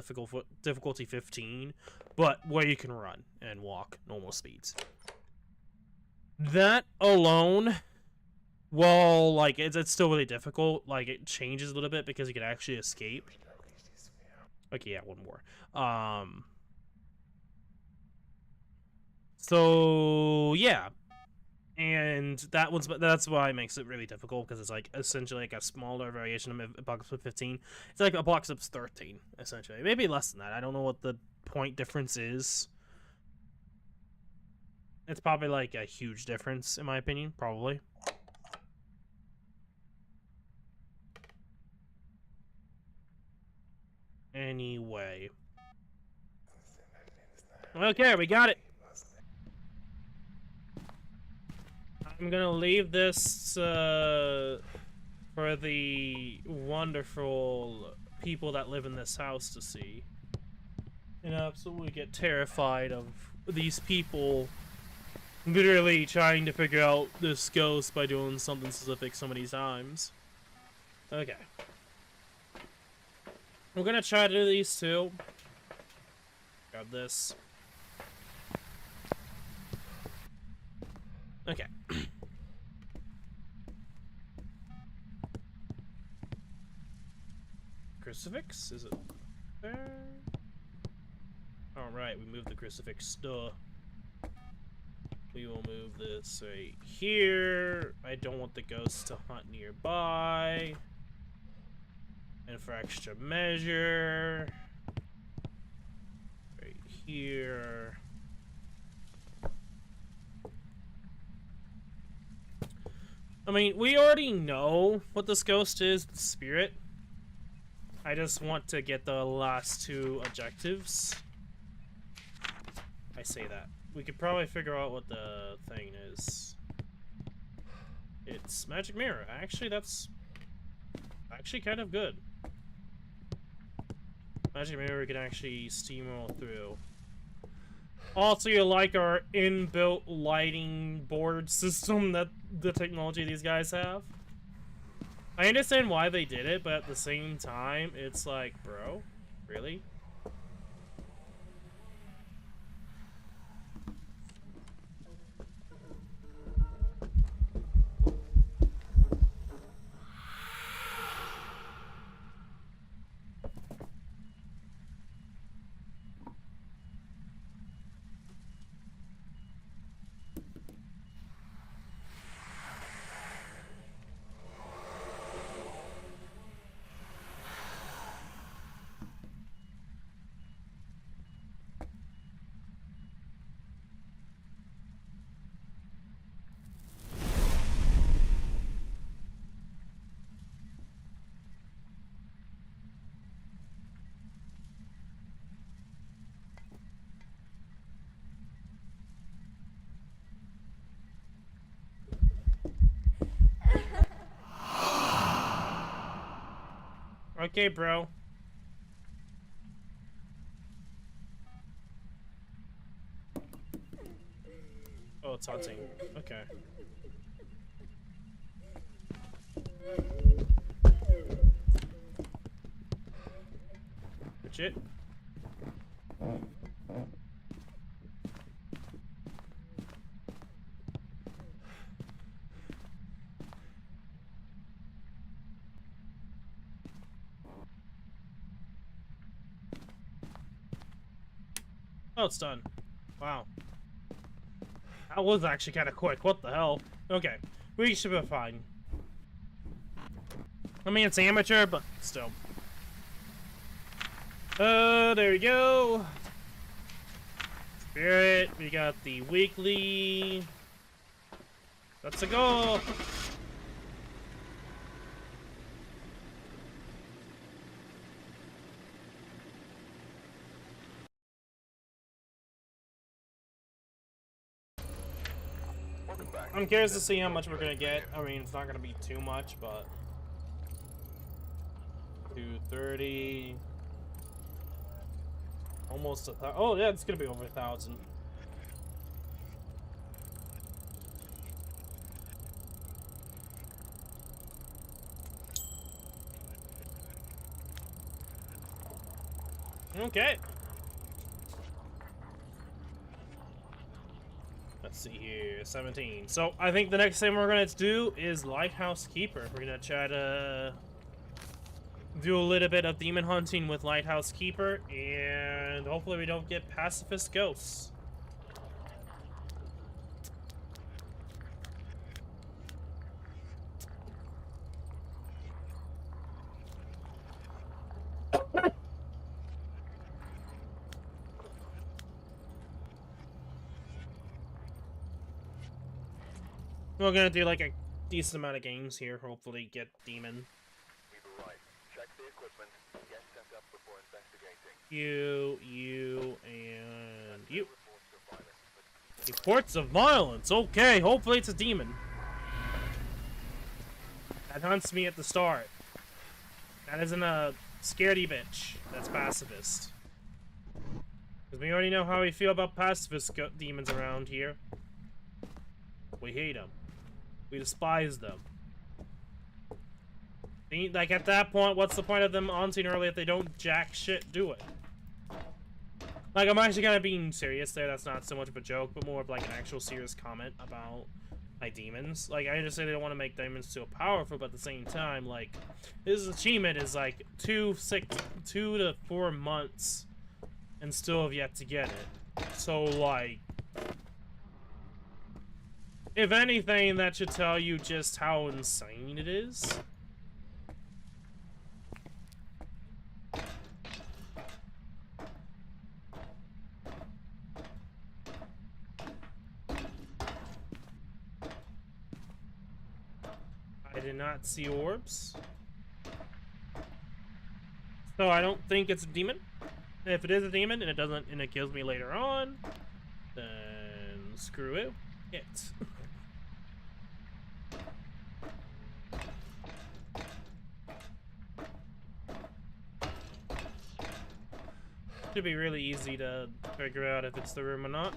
difficulty 15, but where you can run and walk normal speeds. That alone, well, like it's still really difficult. Like it changes a little bit because you can actually escape. Okay, yeah, one more. So yeah. And that's why it makes it really difficult, because it's like essentially like a smaller variation of Apocalypse 15. It's like Apocalypse 13, essentially. Maybe less than that. I don't know what the point difference is. It's probably like a huge difference, in my opinion. Probably. Anyway. Okay, we got it. I'm gonna leave this for the wonderful people that live in this house to see. And absolutely get terrified of these people literally trying to figure out this ghost by doing something specific so many times. Okay. We're gonna try to do these two. Grab this. Okay. Crucifix? Is it there? Alright, we moved the crucifix. Duh. We will move this right here. I don't want the ghosts to hunt nearby. And for extra measure, right here. I mean, we already know what this ghost is, the spirit. I just want to get the last 2 objectives. I say that. We could probably figure out what the thing is. It's Magic Mirror. Actually, that's actually kind of good. Magic Mirror we can actually steamroll through. Also, you like our inbuilt lighting board system that the technology these guys have. I understand why they did it, but at the same time, it's like, bro, really? Okay, bro. Oh, it's hunting. Okay. Legit. Oh, it's done. Wow. That was actually kind of quick. What the hell? Okay. We should be fine. I mean, it's amateur, but still. There we go. Spirit. We got the weekly. Let's go. I'm curious to see how much we're gonna get. I mean, it's not gonna be too much, but 230, almost oh yeah, it's gonna be over 1,000. Okay. Let's see here, 17. So I think the next thing we're gonna do is Lighthouse Keeper. We're gonna try to do a little bit of demon hunting with Lighthouse Keeper, and hopefully we don't get pacifist ghosts. We're gonna do like a decent amount of games here, hopefully get demon. Check the equipment. Get set up before investigating. You, and you. Reports of violence. Okay, hopefully it's a demon. That hunts me at the start. That isn't a scaredy bitch. That's pacifist. Because we already know how we feel about pacifist demons around here. We hate them. We despise them. Like, at that point, what's the point of them haunting early if they don't jack shit do it? Like, I'm actually kind of being serious there. That's not so much of a joke, but more of like an actual serious comment about like demons. Like, I understand they don't want to make demons too powerful, but at the same time, like, his achievement is like 2 to 4 months and still have yet to get it. So, like, if anything, that should tell you just how insane it is. I did not see orbs. So I don't think it's a demon. And if it is a demon and it kills me later on, then screw it. Should be really easy to figure out if it's the room or not.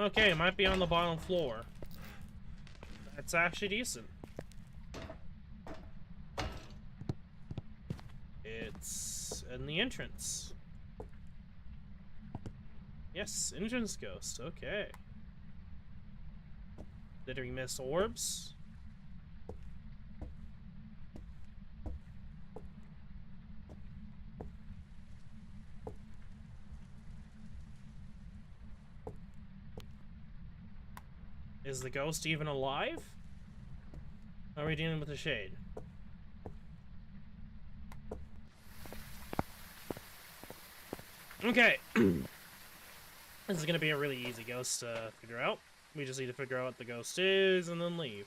Okay, it might be on the bottom floor. That's actually decent. It's in the entrance. Yes, entrance ghost. Okay. Did we miss orbs? Is the ghost even alive? Are we dealing with a shade? Okay. This is gonna be a really easy ghost to figure out. We just need to figure out what the ghost is and then leave.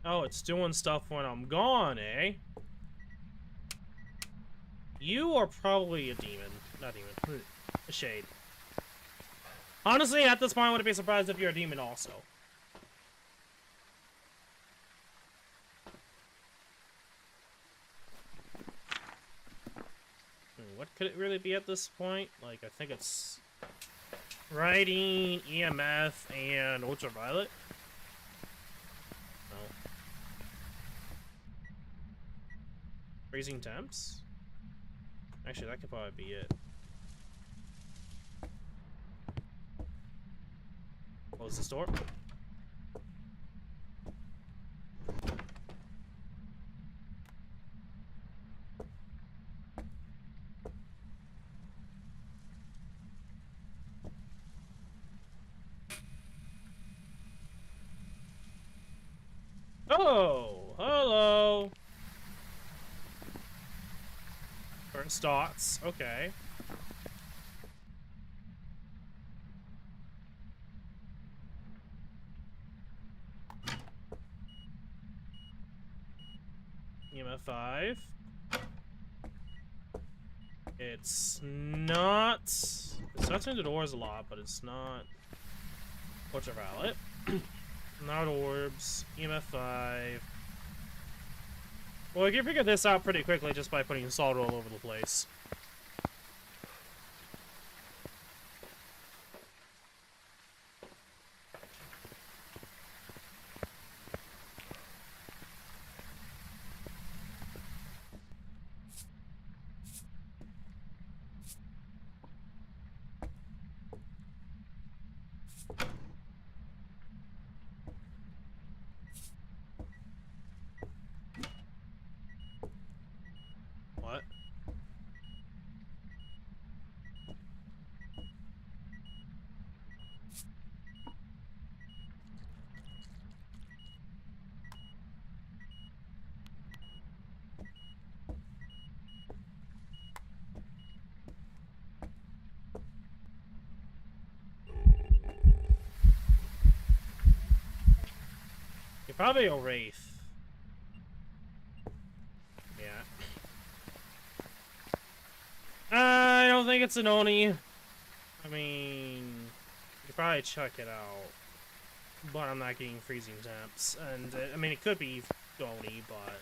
Oh, it's doing stuff when I'm gone, eh? You are probably a demon. Not demon. A shade. Honestly, at this point, I wouldn't be surprised if you're a demon also. What could it really be at this point? Like, I think it's writing, EMF, and ultraviolet. No. Freezing temps? Actually, that could probably be it. Close this door. Oh, hello. First dots. Okay. EMF 5. It's not. It's touching the doors a lot, but it's not ultraviolet. Not orbs. EMF 5. Well, we can figure this out pretty quickly just by putting salt all over the place. What? You're probably a wraith. Yeah. I don't think it's an Oni. I mean, you could probably check it out. But I'm not getting freezing temps. And, I mean, it could be Oni, but...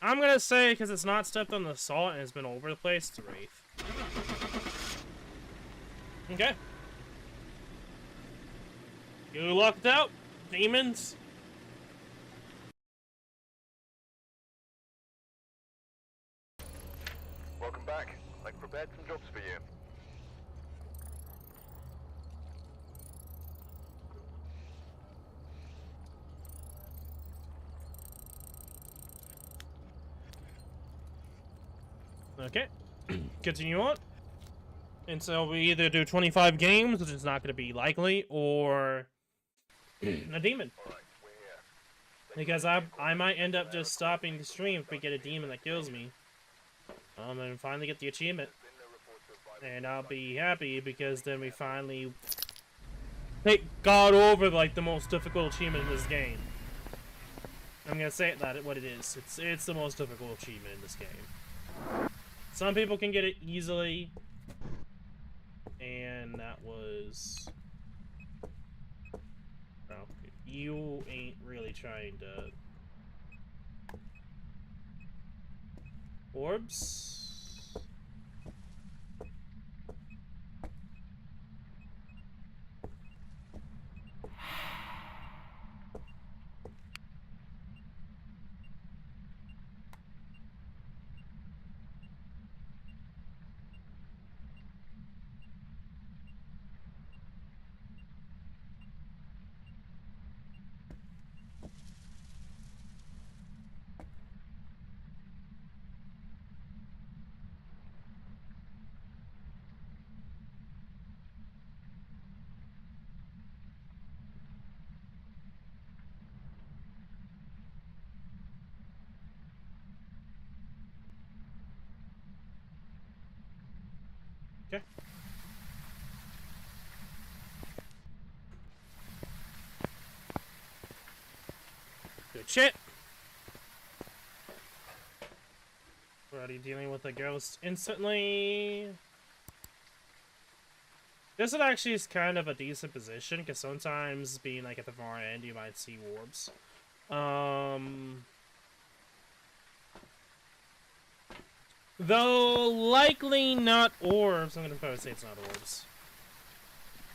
I'm gonna say, because it's not stepped on the salt and it's been over the place, it's a wraith. Okay. You locked out, demons. Welcome back. I've prepared some jobs for you. Okay. Continue on. And so we either do 25 games, which is not going to be likely, or a demon. Alright, we're here. Because I might end up just stopping the stream if we get a demon that kills me. And finally get the achievement. And I'll be happy because then we finally got over like the most difficult achievement in this game. I'm gonna say that what it is. It's the most difficult achievement in this game. Some people can get it easily, and that was. Oh, you ain't really trying to. Orbs. Okay. Good shit. We're already dealing with a ghost instantly. This one actually is kind of a decent position, because sometimes being like at the far end, you might see orbs. Though likely not orbs. I'm gonna probably say it's not orbs.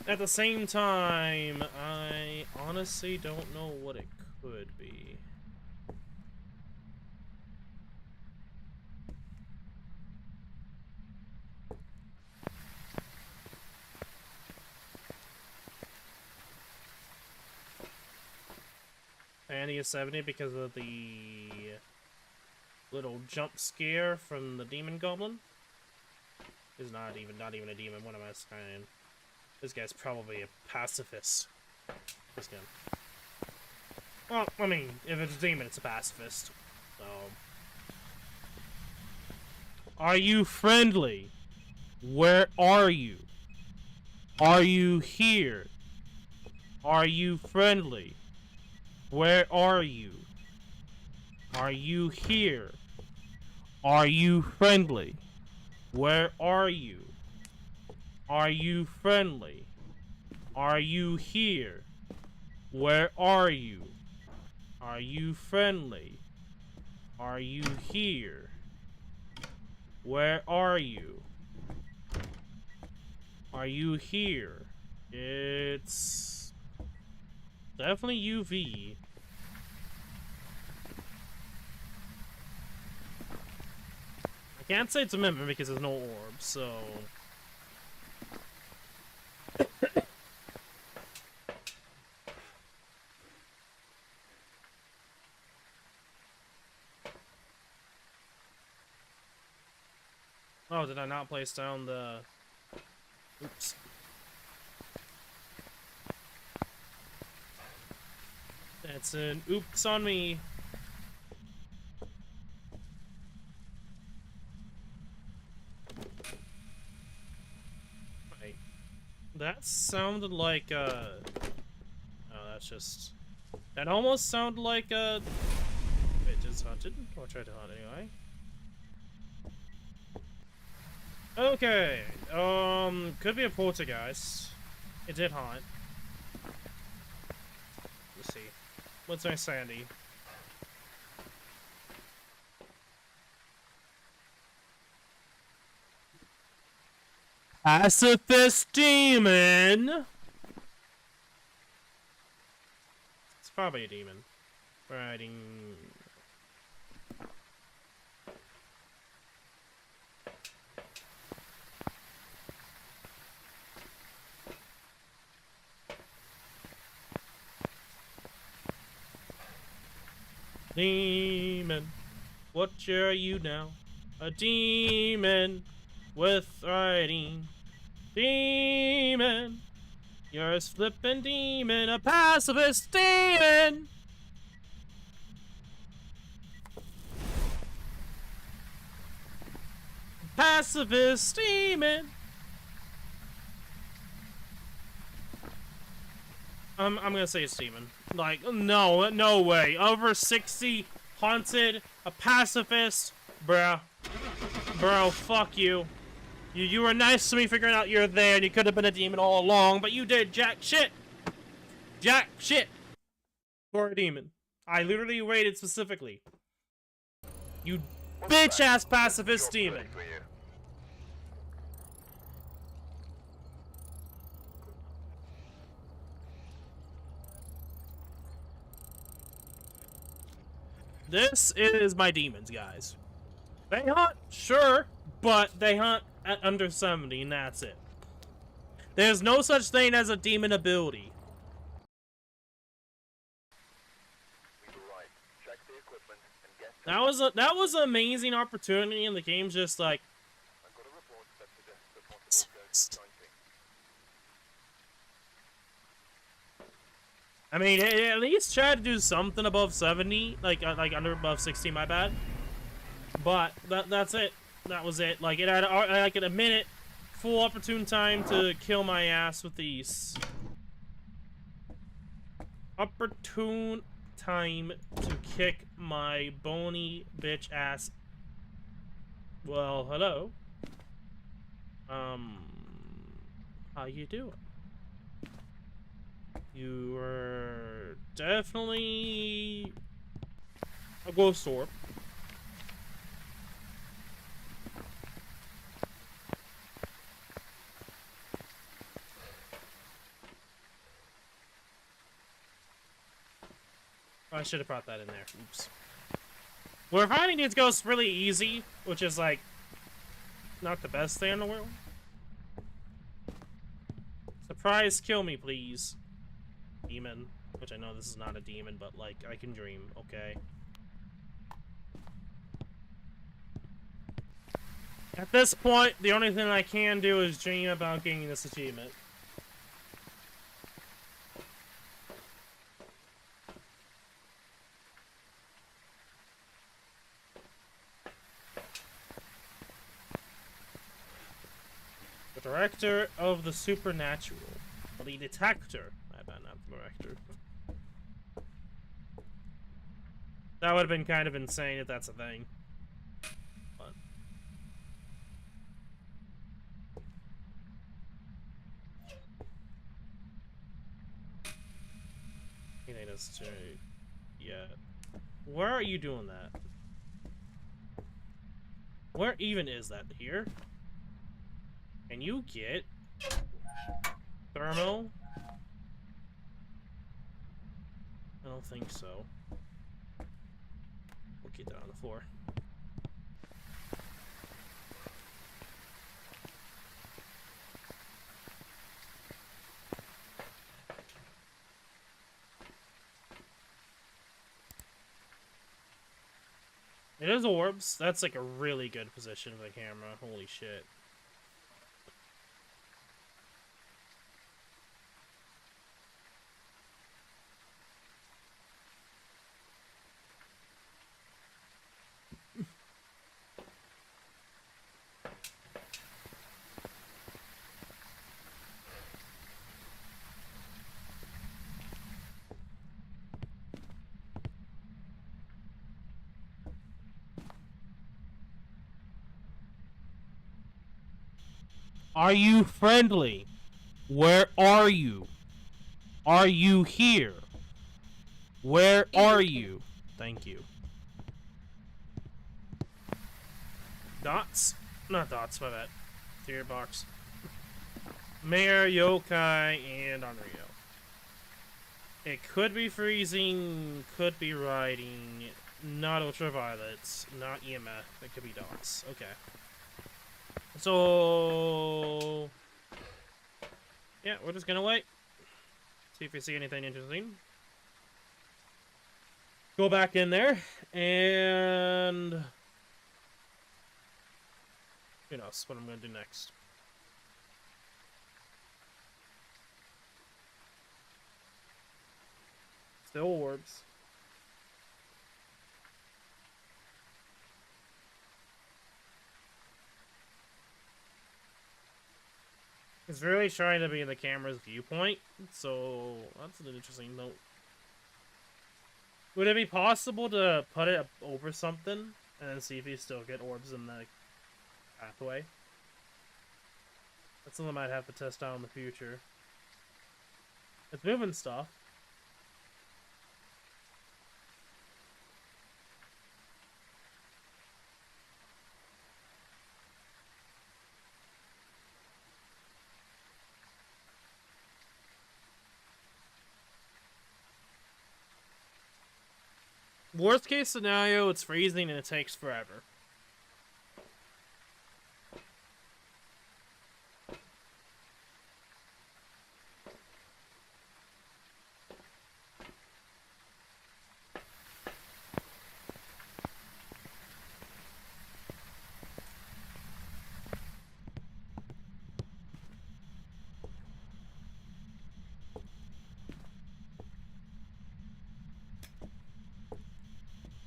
At the same time, I honestly don't know what it could be. Andy is 70 because of the little jump scare from the demon goblin. Is not even a demon. What am I saying? This guy's probably a pacifist. This guy. Well, I mean, if it's a demon, it's a pacifist. So, are you friendly? Where are you? Are you here? Are you friendly? Where are you? Are you here? Are you friendly? Where are you? Are you friendly? Are you here? Where are you? Are you friendly? Are you here? Where are you? Are you here? It's definitely UV. I can't say it's a member because there's no orb, so... Oh, did I not place down the... Oops. That's an oops on me. Wait. That sounded like oh, that's just... That almost sounded like a... It is haunted. Or tried to haunt anyway. Okay, could be a poltergeist. It did haunt. Let's see. What's my sandy? Pacifist demon! It's probably a demon. Riding... Demon, what year are you now? A demon with riding. Demon, you're a flippin' demon, a pacifist demon. Pacifist demon. I'm gonna say it's demon. Like, no way. Over 60, haunted, a pacifist, bruh. Bro, fuck you. You were nice to me figuring out you're there, and you could have been a demon all along, but you did jack shit. Jack shit. For a demon. I literally waited specifically. You bitch-ass pacifist demon. This is my demons, guys. They hunt, sure, but they hunt at under 70, and that's it. There's no such thing as a demon ability. That was an amazing opportunity, and the game's just like... I mean, at least try to do something above 70, like under above 60, my bad. But that's it. That was it. Like, it had like a minute full opportune time to kill my ass with these. Opportune time to kick my bony bitch ass. Well, hello. How you doing? You are definitely a ghost orb. I should have brought that in there. Oops. We're finding these ghosts really easy, which is like not the best thing in the world. Surprise, kill me, please. Demon. Which I know this is not a demon, but like I can dream, okay? At this point, the only thing I can do is dream about getting this achievement. The director of the supernatural. Well, the detector. I bet not the director. That would have been kind of insane if that's a thing. But I think that's true. Yeah. Where are you doing that? Where even is that? Here? Can you get thermal? I don't think so. We'll get that on the floor. It is orbs. That's like a really good position for the camera. Holy shit. Are you friendly? Where are you? Are you here? Where are you? Thank you. Dots? Not dots, my bad. Theory box. Mayor, Yokai, and Unreal. It could be freezing, could be riding, not ultraviolets, not EMF, it could be dots. Okay. So yeah, we're just gonna wait. See if we see anything interesting. Go back in there, and who knows what I'm gonna do next. Still orbs. It's really trying to be in the camera's viewpoint, so that's an interesting note. Would it be possible to put it over something and then see if you still get orbs in the pathway? That's something I might have to test out in the future. It's moving stuff. Worst case scenario, it's freezing and it takes forever.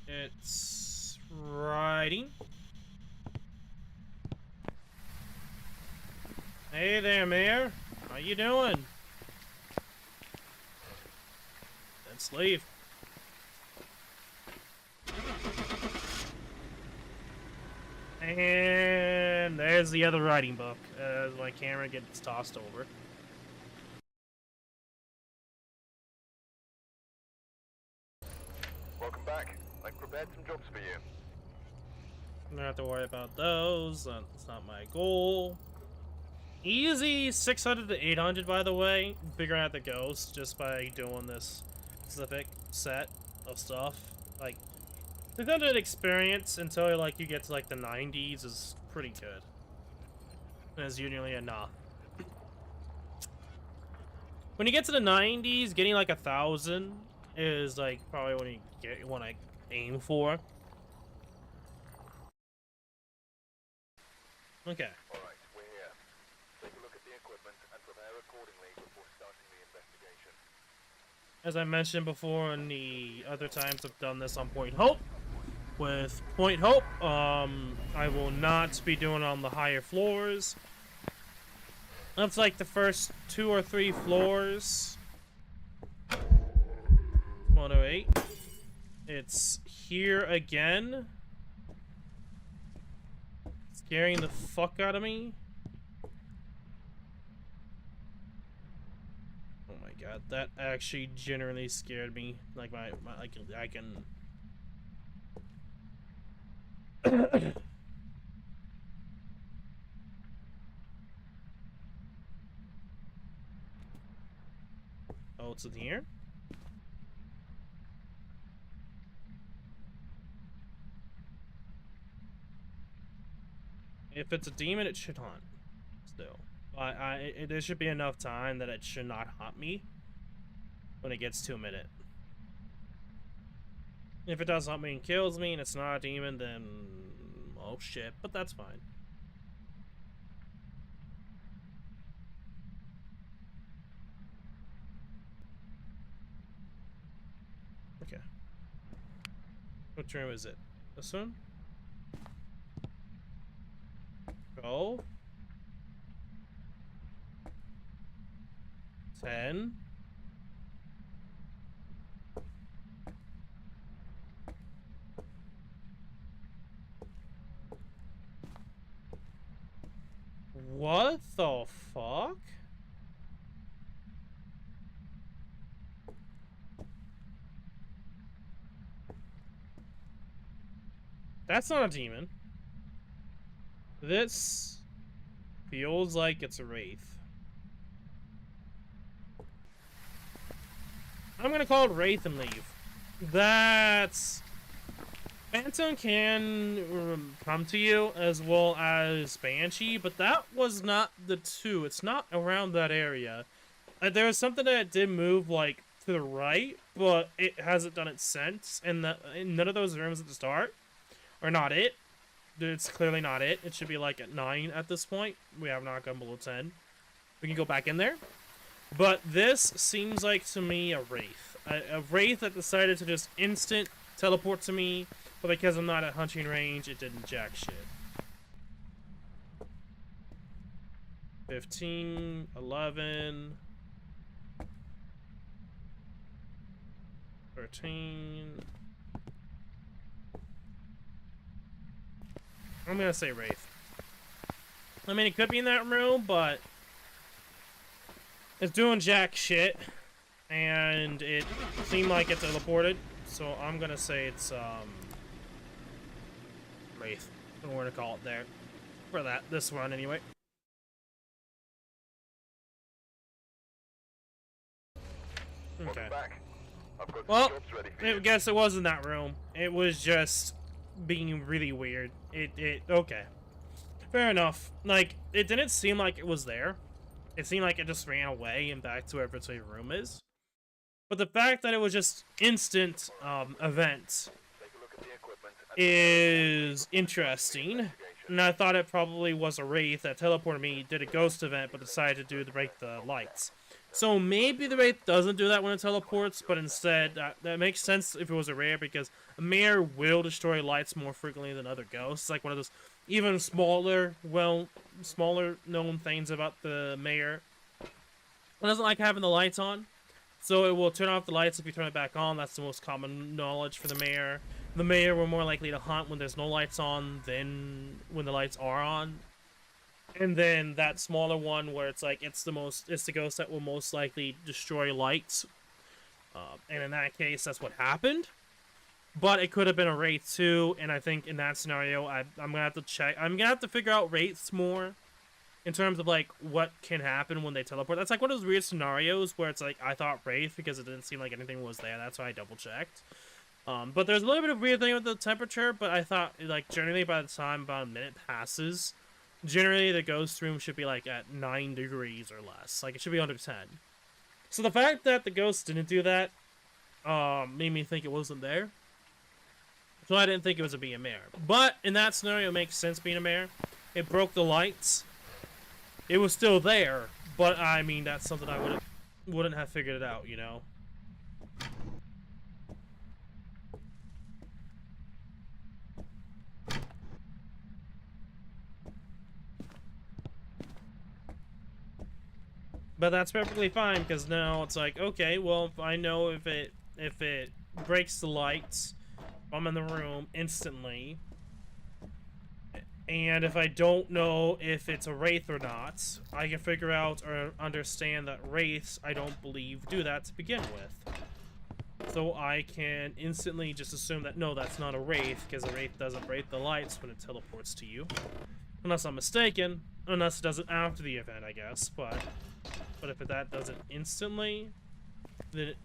It's riding. Hey there, Mayor. How you doing? Let's leave. And there's the other writing book as my camera gets tossed over. Welcome back. I've prepared some jobs for you. Don't have to worry about those. That's not my goal. Easy 600 to 800, by the way. Figuring out the ghost just by doing this specific set of stuff. Like, 600 experience until like you get to like the 90s is pretty good. That's usually enough. When you get to the 90s, getting like 1,000 is like probably when you want to aim for. Okay. Alright, we're here. Take a look at the equipment and prepare accordingly before starting the investigation. As I mentioned before in the other times I've done this on Point Hope, with Point Hope, I will not be doing on the higher floors. That's like the first 2 or 3 floors. 108. It's here again. Scaring the fuck out of me. Oh my god, that actually genuinely scared me. Like I can Oh, it's in here? If it's a demon, it should haunt. Still. There should be enough time that it should not haunt me when it gets to a minute. If it does haunt me and kills me and it's not a demon, then oh shit, but that's fine. Okay. Which room is it? This one? 12? 10? What the fuck? That's not a demon. This feels like it's a wraith. I'm gonna call it wraith and leave. That's... Phantom can come to you as well as Banshee, but that was not the two. It's not around that area. There was something that did move like to the right, but it hasn't done it since. And none of those rooms at the start are not it. It's clearly not it. It should be like at 9 at this point. We have not gone below 10. We can go back in there. But this seems like to me a wraith. A wraith that decided to just instant teleport to me, but because I'm not at hunting range, it didn't jack shit. 15, 11, 13. I'm gonna say wraith. I mean, it could be in that room, but it's doing jack shit, and it seemed like it teleported, so I'm gonna say it's wraith. And we're gonna call it there for this run anyway. Okay. Well, I guess it was in that room. It was just being really weird. Okay. Fair enough. Like, it didn't seem like it was there. It seemed like it just ran away and back to wherever its room is. But the fact that it was just instant event is interesting. And I thought it probably was a wraith that teleported me, did a ghost event, but decided to break the lights. So maybe the wraith doesn't do that when it teleports, but instead, that makes sense if it was a rare, because a mare will destroy lights more frequently than other ghosts. It's like one of those even smaller known things about the mayor. It doesn't like having the lights on, so it will turn off the lights if you turn it back on. That's the most common knowledge for the mayor. The mayor were more likely to hunt when there's no lights on than when the lights are on. And then that smaller one where it's like it's the ghost that will most likely destroy lights. And in that case, that's what happened. But it could have been a wraith too, and I think in that scenario, I'm gonna have to check. I'm gonna have to figure out wraiths more in terms of like what can happen when they teleport. That's like one of those weird scenarios where it's like I thought wraith because it didn't seem like anything was there. That's why I double checked. But there's a little bit of weird thing with the temperature. But I thought like generally by the time about a minute passes, generally the ghost room should be like at 9 degrees or less. Like it should be under 10. So the fact that the ghost didn't do that made me think it wasn't there. So I didn't think it was a being a mare. But in that scenario, it makes sense being a mare. It broke the lights. It was still there, but I mean that's something I wouldn't have figured it out, you know. But that's perfectly fine because now it's like, okay, well, if I know if it breaks the lights, I'm in the room instantly. And if I don't know if it's a wraith or not, I can figure out or understand that wraiths, I don't believe, do that to begin with. So I can instantly just assume that, no, that's not a wraith, because a wraith doesn't break the lights when it teleports to you. Unless I'm mistaken. Unless it does it after the event, I guess. But if that does it instantly, then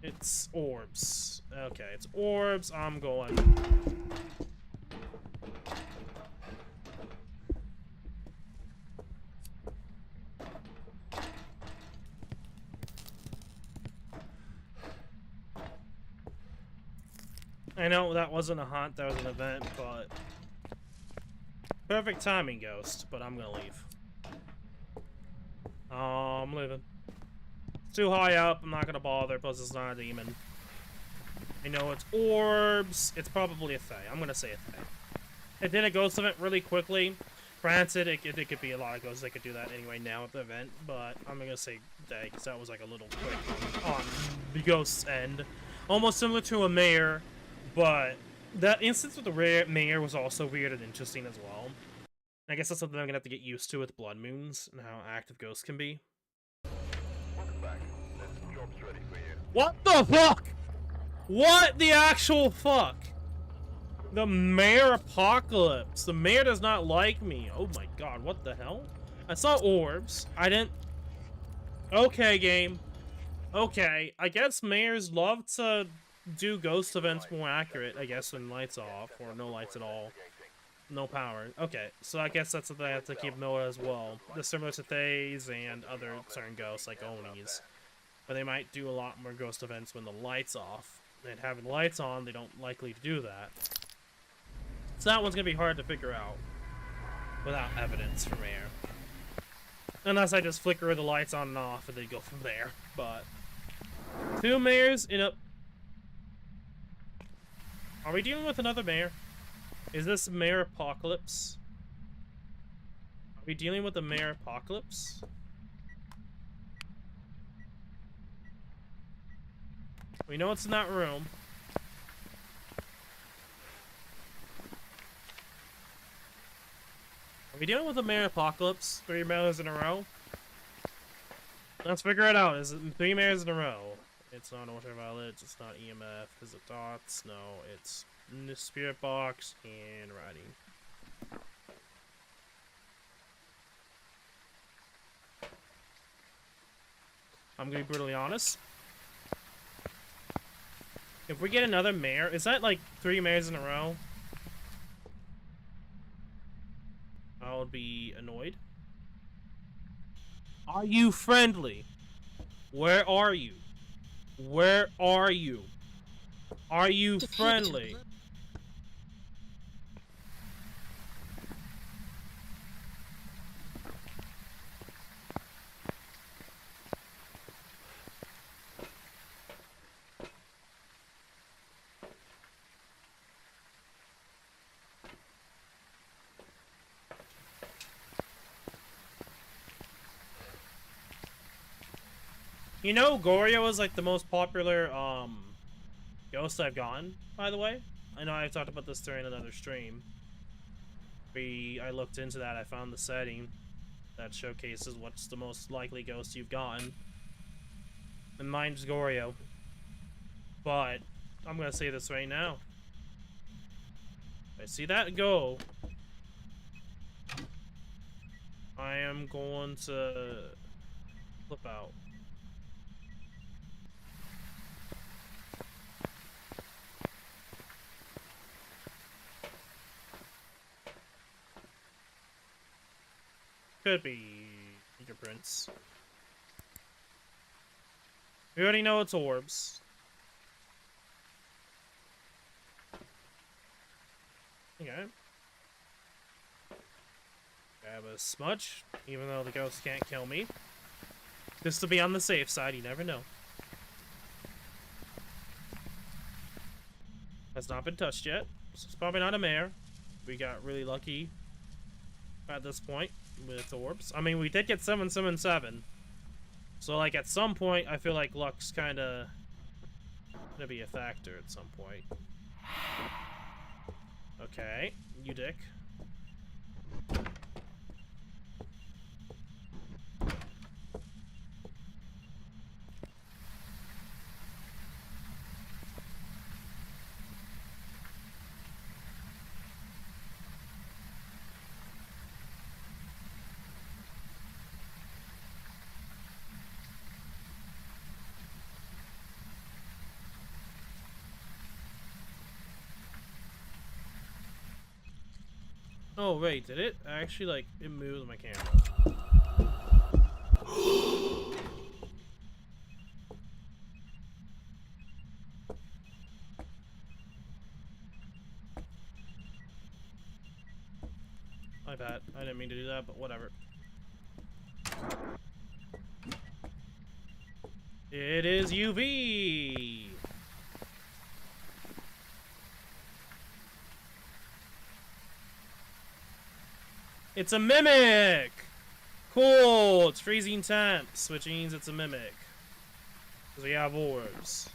it's orbs. Okay, it's orbs. I'm going... I know that wasn't a hunt, that was an event, but... Perfect timing, Ghost, but I'm gonna leave. I'm leaving. It's too high up, I'm not gonna bother, plus it's not a demon. I know it's orbs, it's probably a Fae. I'm gonna say a Fae. It did a ghost event really quickly. Granted, it could be a lot of ghosts that could do that anyway now at the event, but I'm gonna say Fae, because that was like a little quick on the ghost's end. Almost similar to a mare. But that instance with the mayor was also weird and interesting as well. I guess that's something I'm gonna have to get used to with blood moons and how active ghosts can be. Welcome back. This job's ready for you. What the fuck? What the actual fuck? The mayor apocalypse. The mayor does not like me. Oh my god, what the hell? I saw orbs. I didn't... Okay, game. Okay, I guess mayors love to do ghost events more accurate, I guess, when lights off, or no lights at all. No power. Okay, so I guess that's something I have to keep note as well. They're similar to Thays and other certain ghosts, like Onis. But they might do a lot more ghost events when the light's off. And having the lights on, they don't likely to do that. So that one's gonna be hard to figure out without evidence from air. Unless I just flicker the lights on and off and they go from there. But 2 mayors in a... Are we dealing with another mayor? Is this mayor apocalypse? Are we dealing with a mayor apocalypse? We know it's in that room. Are we dealing with a mayor apocalypse? 3 mayors in a row? Let's figure it out. Is it 3 mayors in a row? It's not ultraviolet, it's not EMF, is it dots? No, it's in the spirit box and writing. I'm gonna be brutally honest. If we get another mayor, is that like 3 mayors in a row? I would be annoyed. Are you friendly? Where are you? Where are you? Are you friendly? You know, Goryo is like the most popular ghost I've gotten, by the way. I know I've talked about this during another stream. I looked into that, I found the setting that showcases what's the most likely ghost you've gotten. And mine's Goryo. But I'm gonna say this right now. If I see that go, I am going to flip out. Could be fingerprints. We already know it's orbs. Okay. Grab a smudge, even though the ghost can't kill me. Just to be on the safe side, you never know. Has not been touched yet. So it's probably not a mare. We got really lucky at this point with orbs. I mean, we did get 777. So, like, at some point, I feel like luck's kind of gonna be a factor at some point. Okay, you dick. Oh, wait, did it? Actually, like, it moved my camera. My bad. I didn't mean to do that, but whatever. It is UV! It's a mimic! Cool! It's freezing temps, which means it's a mimic. Because we have orbs.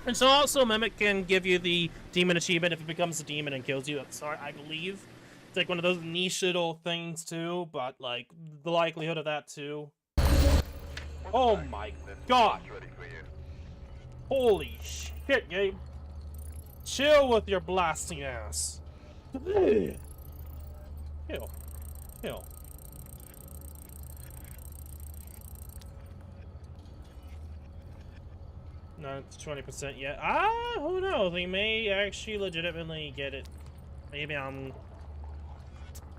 And so also Mimic can give you the demon achievement if it becomes a demon and kills you at the start, I believe. It's like one of those niche little things too, but like the likelihood of that too. Oh my god! Holy shit, Gabe. Chill with your blasting ass. Kill. Kill. Not 20% yet. Who knows? We may actually legitimately get it. Maybe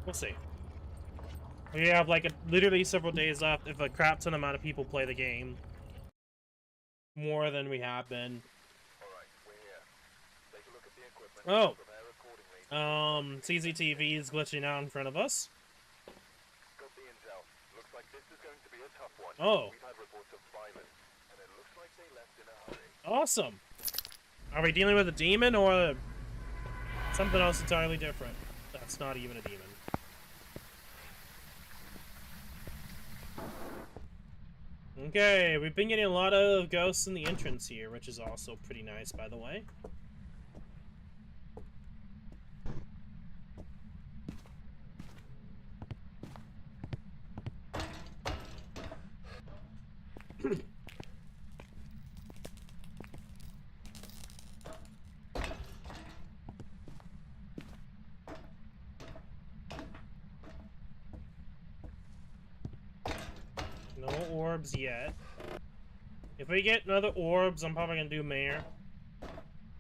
we'll see. We have like literally several days left if a crap ton amount of people play the game. More than we have been. Oh. CCTV is glitching out in front of us. Oh. Awesome. Are we dealing with a demon or something else entirely different? That's not even a demon. Okay, we've been getting a lot of ghosts in the entrance here, which is also pretty nice, by the way. No orbs yet. If we get another orbs, I'm probably gonna do Mare.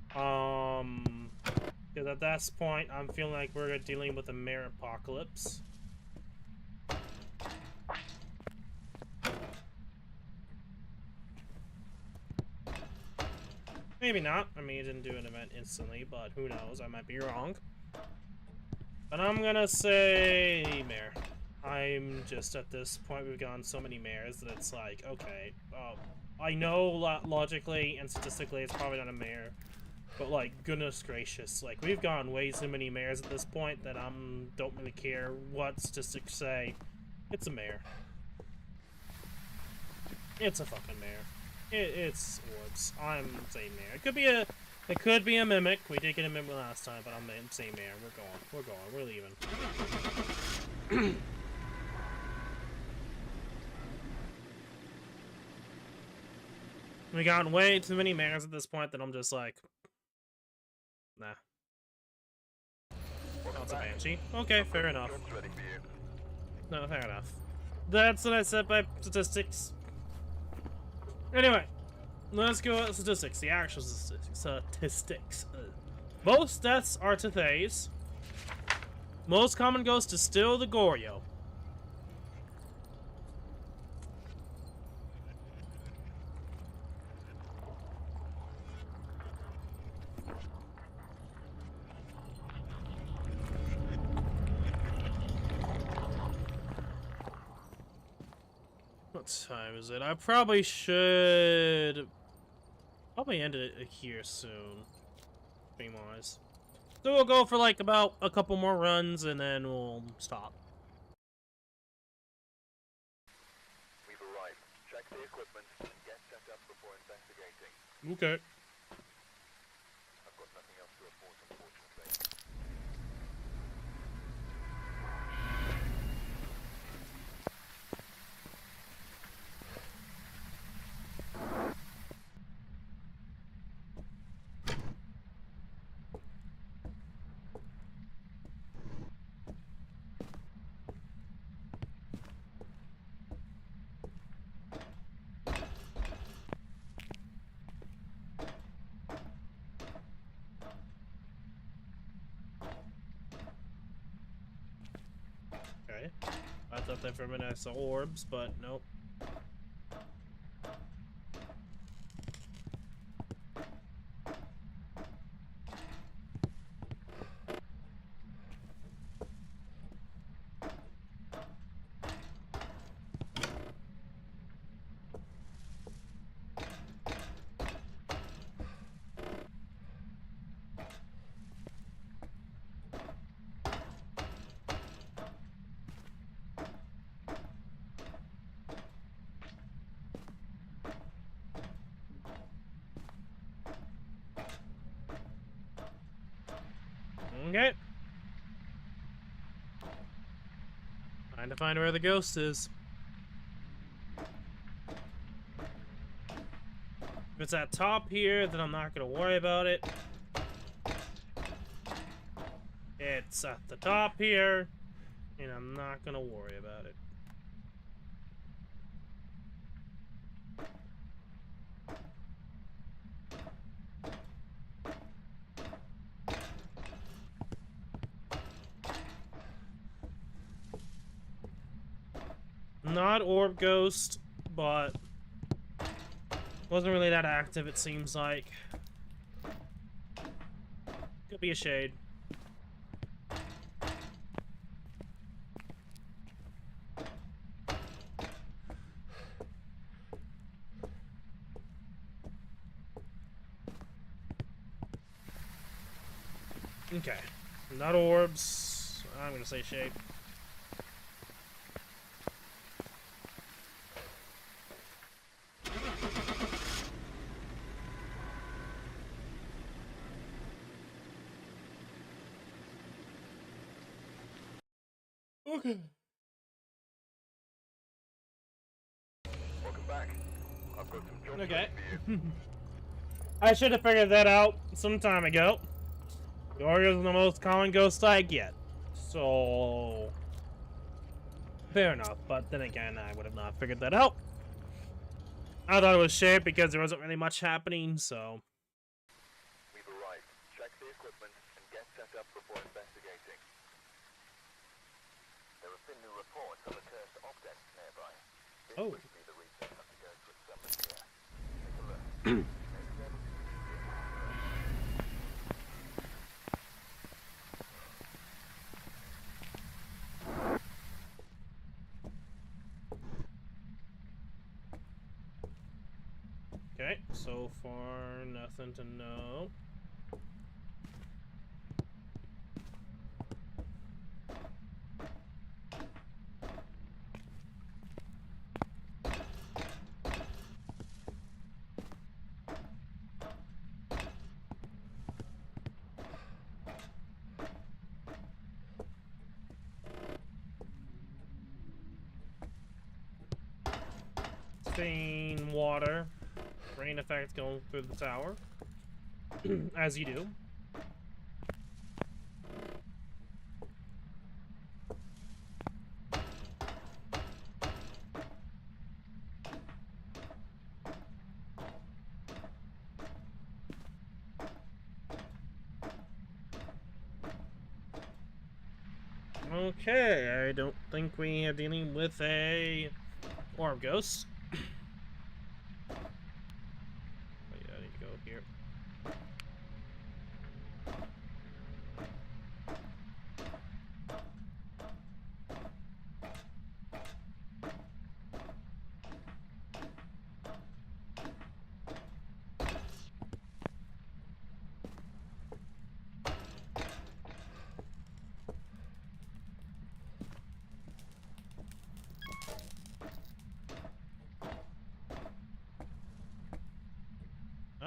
Because at this point, I'm feeling like we're dealing with a Mare apocalypse. Maybe not. I mean, it didn't do an event instantly, but who knows? I might be wrong. But I'm gonna say Mare. I'm just at this point, we've gone so many mares that it's like, okay, I know logically and statistically it's probably not a mare, But like, goodness gracious, like we've gone way too many mares at this point that don't really care what statistics say. It's a mare. It's a fucking mare. It's orbs. I'm saying mare. It could be a mimic. We did get a mimic last time, but I'm saying mare. We're going. We're leaving. We got way too many mares at this point that I'm just like, nah. Oh, it's a banshee. Okay, fair enough. No, fair enough. That's what I said by statistics. Anyway, let's go at statistics. The actual statistics. Most deaths are to Thays. Most common ghost is still the Goryo. What time is it? I probably should end it here soon. Stream-wise. So we'll go for like about a couple more runs and then we'll stop. We've arrived. Check the equipment and get set up before investigating. Okay. I've got nothing else to report, unfortunately. Okay. I thought that for a minute I saw orbs, but nope. Okay. Trying to find where the ghost is. If it's at top here, then I'm not gonna worry about it. It's at the top here, and I'm not gonna worry about it. Not orb ghost, but wasn't really that active, it seems like. Could be a shade. Okay. Not orbs. I'm gonna say shade. Okay. Welcome back. I've got some jobs Okay. ready for you. I should have figured that out some time ago. Goryo's the most common ghost I get. So... fair enough, but then again, I would have not figured that out. I thought it was shit because there wasn't really much happening, so... We've arrived. Check the equipment and get set up before investigating. There have been new reports of a cursed object nearby. This Oh. would be the reason of the ghost would summon here. Take a look. Okay, so far, nothing to know. collecting water. Rain effect going through the tower. As you do. Okay, I don't think we have dealing with a orb ghost. Oh yeah, I need to go here.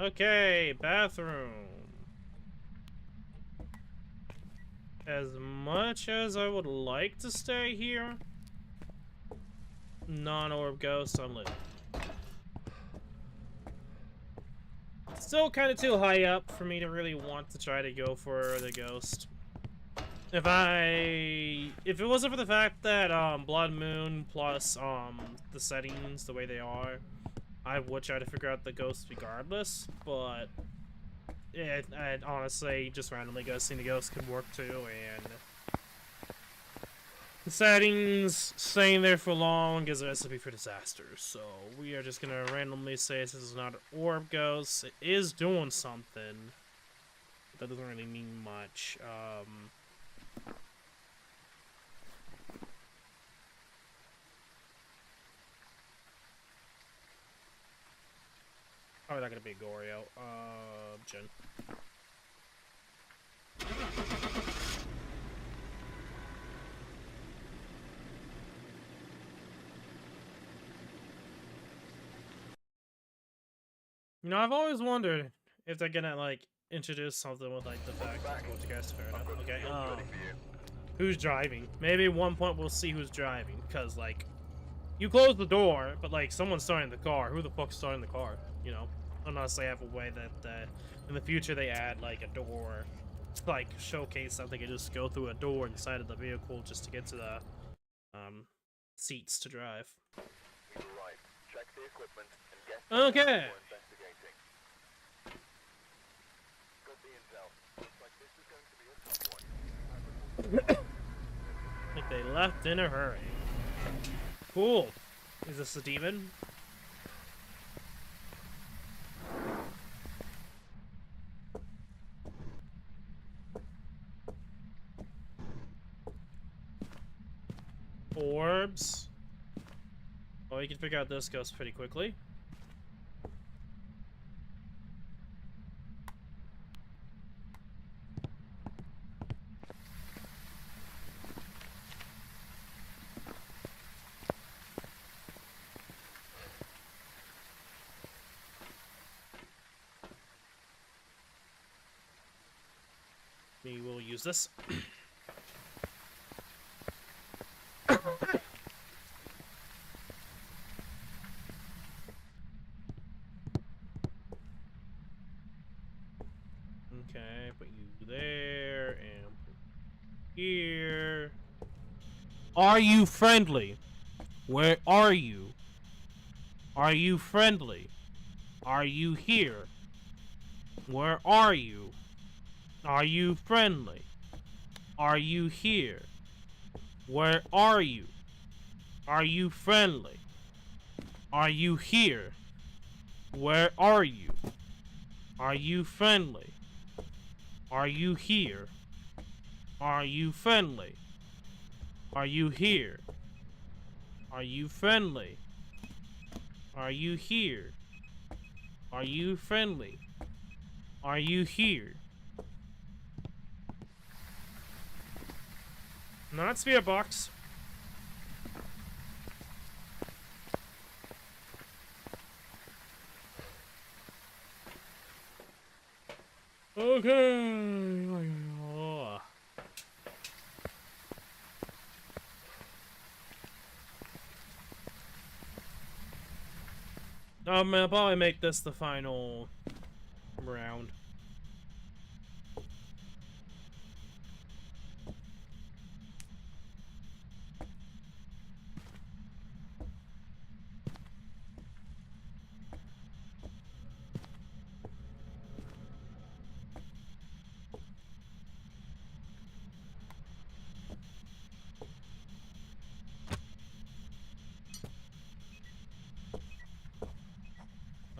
Okay, bathroom. As much as I would like to stay here, non-orb ghost, I'm leaving. Still kind of too high up for me to really want to try to go for the ghost. If it wasn't for the fact that Blood Moon plus the settings the way they are, I would try to figure out the ghost regardless, but I'd honestly just randomly ghosting the ghost could work too, and the settings staying there for long is a recipe for disaster. So we are just gonna randomly say this is not an orb ghost. It is doing something. That doesn't really mean much. Probably not gonna be Gorio. Jen. You know, I've always wondered if they're gonna like introduce something with like the fact that what you guys fair enough. Okay. Who's driving? Maybe at one point we'll see who's driving, because like you close the door, but like someone's starting the car. Who the fuck's starting the car? You know, unless they have a way that in the future they add like a door, to, like showcase that they can just go through a door inside of the vehicle just to get to the seats to drive. Check the equipment and get Okay. investigating. Got the intel. Looks like this is going to be a tough one. I think they left in a hurry. Cool. Is this a demon? Orbs. Well, you can figure out this ghost pretty quickly. We will use this. Okay, put you there and put you here. Are you friendly? Where are you? Are you friendly? Are you here? Where are you? Are you friendly? Are you here? Where are you? Are you friendly? Are you here? Where are you? Are you friendly? Are you here? Are you friendly? Are you here? Are you friendly? Are you here? Are you friendly? Are you here? Not Sphere Box. Okay. I'm gonna probably make this the final round.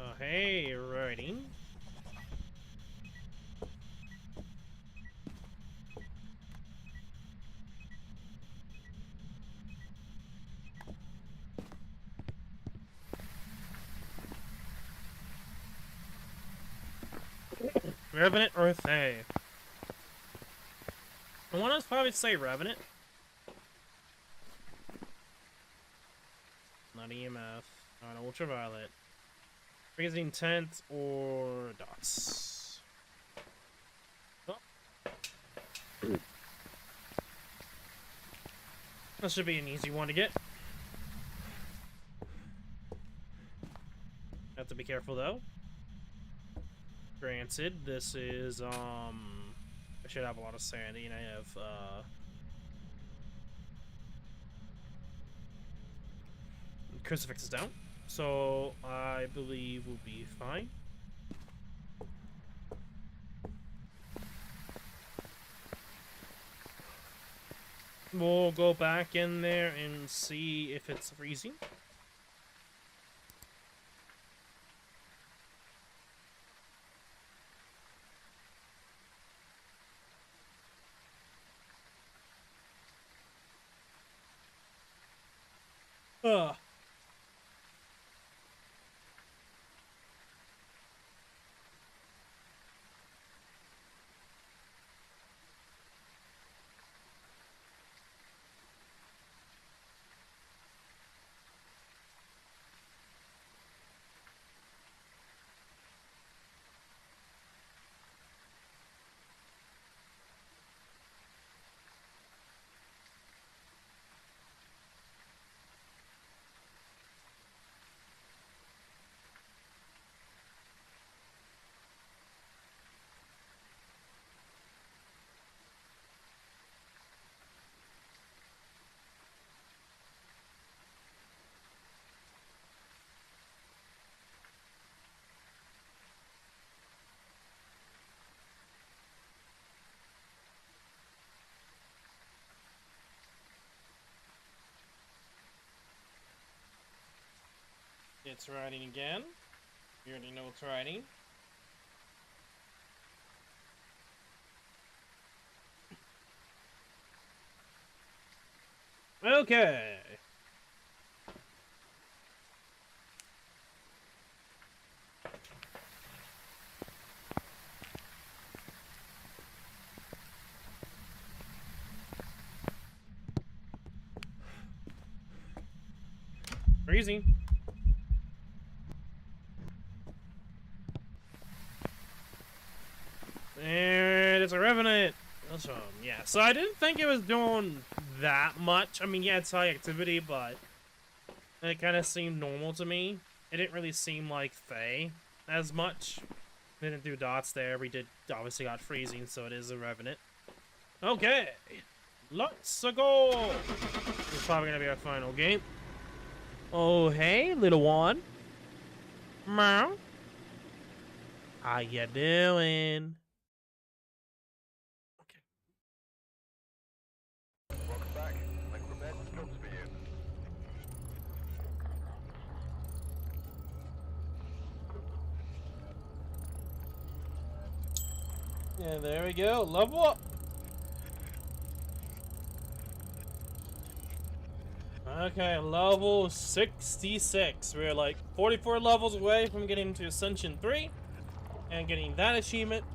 Oh, hey, writing. Revenant or Thay? I want to probably say Revenant. Not EMF. Not Ultraviolet. Freezing Tent or Dots. Oh. That should be an easy one to get. Have to be careful though. Granted, this is I should have a lot of sanity, and I have crucifix is down, so I believe we'll be fine. We'll go back in there and see if it's freezing. Ugh. It's writing again. You already know it's writing. Okay. Freezing. And it's a Revenant. Awesome. Yeah, so I didn't think it was doing that much. I mean, yeah, it's high activity, but it kind of seemed normal to me. It didn't really seem like Thay as much. We didn't do dots there. We did obviously got freezing, so it is a Revenant. Okay, let's go. This is probably gonna be our final game. Oh, hey, little one. Meow. How you doing? Welcome back. I've prepared some jobs for you. Yeah, there we go. Level up. Okay, level 66. We're like 44 levels away from getting to Ascension 3 and getting that achievement.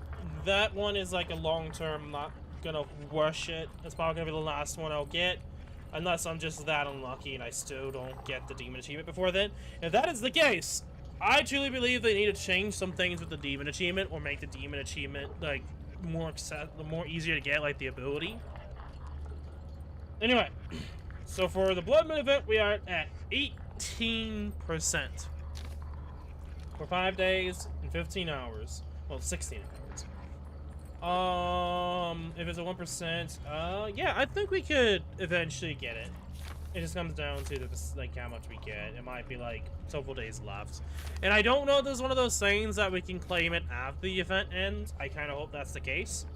That one is like a long-term, not gonna rush it. It's probably gonna be the last one I'll get, unless I'm just that unlucky and I still don't get the demon achievement before then. If that is the case, I truly believe they need to change some things with the demon achievement, or make the demon achievement like more easier to get, like the ability. Anyway, so for the Blood Moon event, we are at 18%. for 5 days and 15 hours. Well, 16 hours. If it's a 1%, yeah, I think we could eventually get it. It just comes down to like how much we get. It might be like several days left, and I don't know if this is one of those things that we can claim it after the event ends. I kind of hope that's the case.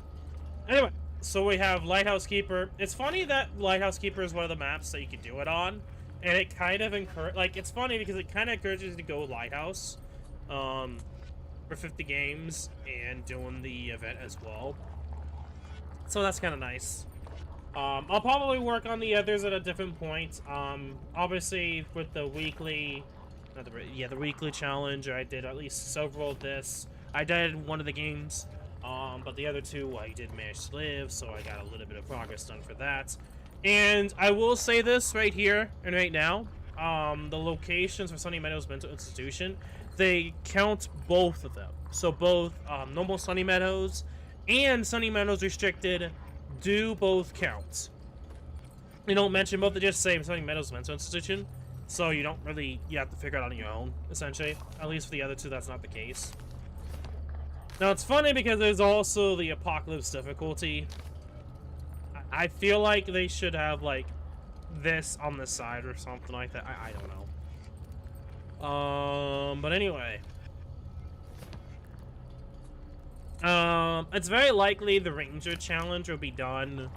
Anyway, so we have Lighthouse Keeper. It's funny that Lighthouse Keeper is one of the maps that you can do it on, and it kind of it's funny because it kind of encourages you to go Lighthouse, for 50 games and doing the event as well. So that's kind of nice. I'll probably work on the others at a different point. Obviously with the weekly, the weekly challenge, I did at least several of this. I did one of the games, but the other two I did manage to live, so I got a little bit of progress done for that. And I will say this right here and right now, the locations for Sunny Meadows Mental Institution, they count both of them. So both normal Sunny Meadows and Sunny Meadows Restricted do both count. They don't mention both, they just say Sunny Meadows Mental Institution, so you have to figure it out on your own, essentially. At least for the other two, that's not the case. Now, it's funny because there's also the Apocalypse difficulty. I feel like they should have, like, this on the side or something like that. I don't know. But anyway. It's very likely the Ranger Challenge will be done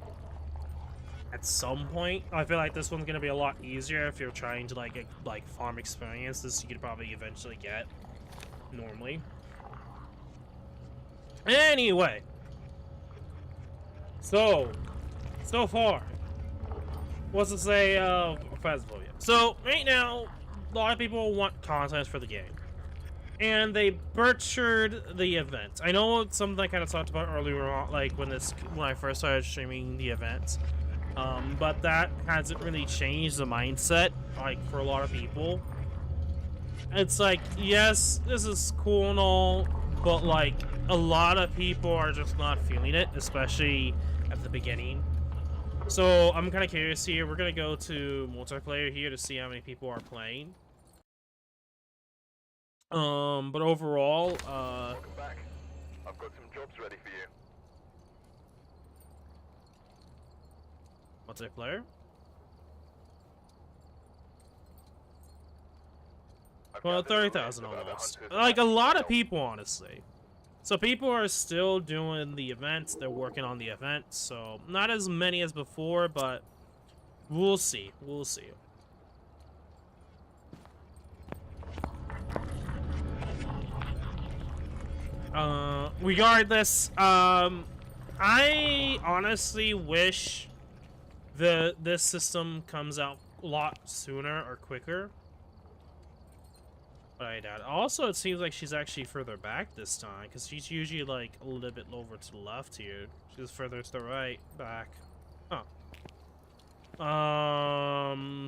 at some point. I feel like this one's gonna be a lot easier if you're trying to like farm experience. This you could probably eventually get normally. Anyway, so far, what's to say Phasmphobia? So right now, a lot of people want content for the game. And they butchered the event. I know it's something I kind of talked about earlier on, like when I first started streaming the event. But that hasn't really changed the mindset, like, for a lot of people. It's like, yes, this is cool and all, but like, a lot of people are just not feeling it, especially at the beginning. So I'm kind of curious here. We're gonna go to multiplayer here to see how many people are playing. But overall, Welcome back. I've got some jobs ready for you. multiplayer. I've Well, gathered a 30,000 list of other almost. hunters Like, a and lot of help. people, honestly. So people are still doing the events. They're working on the event. So not as many as before, but we'll see. We'll see. Regardless, I honestly wish this system comes out a lot sooner or quicker. But I doubt it. Also, it seems like she's actually further back this time, because she's usually like a little bit over to the left here. She's further to the right, back. Huh.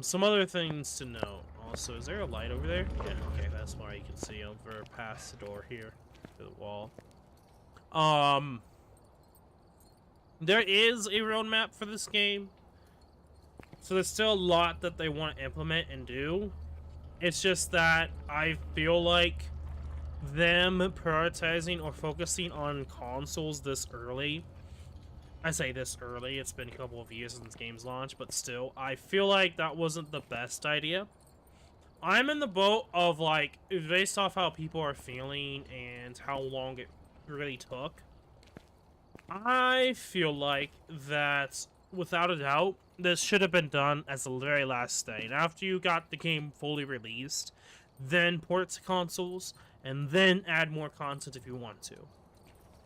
Some other things to note. Also, is there a light over there? Yeah, okay, that's why you can see over past the door here to the wall. There is a roadmap for this game, so there's still a lot that they want to implement and do. It's just that I feel like them prioritizing or focusing on consoles this early. I say this early, it's been a couple of years since game's launch, but still, I feel like that wasn't the best idea. I'm in the boat of, like, based off how people are feeling and how long it really took, I feel like that, without a doubt, this should have been done as the very last thing. After you got the game fully released, then port to consoles, and then add more content if you want to.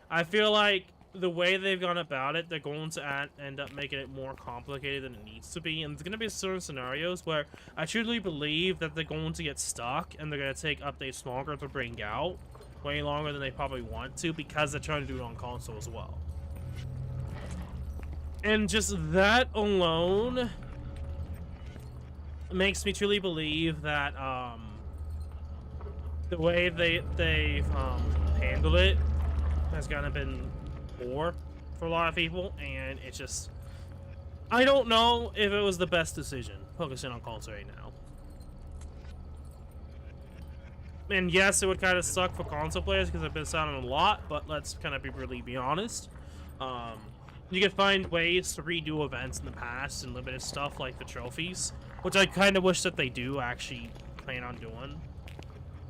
I feel like the way they've gone about it, they're going to end up making it more complicated than it needs to be, and there's going to be certain scenarios where I truly believe that they're going to get stuck, and they're going to take updates longer to bring out, way longer than they probably want to, because they're trying to do it on console as well. And just that alone makes me truly believe that the way they've handled it has kind of been poor for a lot of people, and it's just, I don't know if it was the best decision focusing on console right now. And yes, it would kind of suck for console players because I've been sounding a lot, but let's kind of be honest. Um, you can find ways to redo events in the past and limited stuff like the trophies, which I kind of wish that they do actually plan on doing.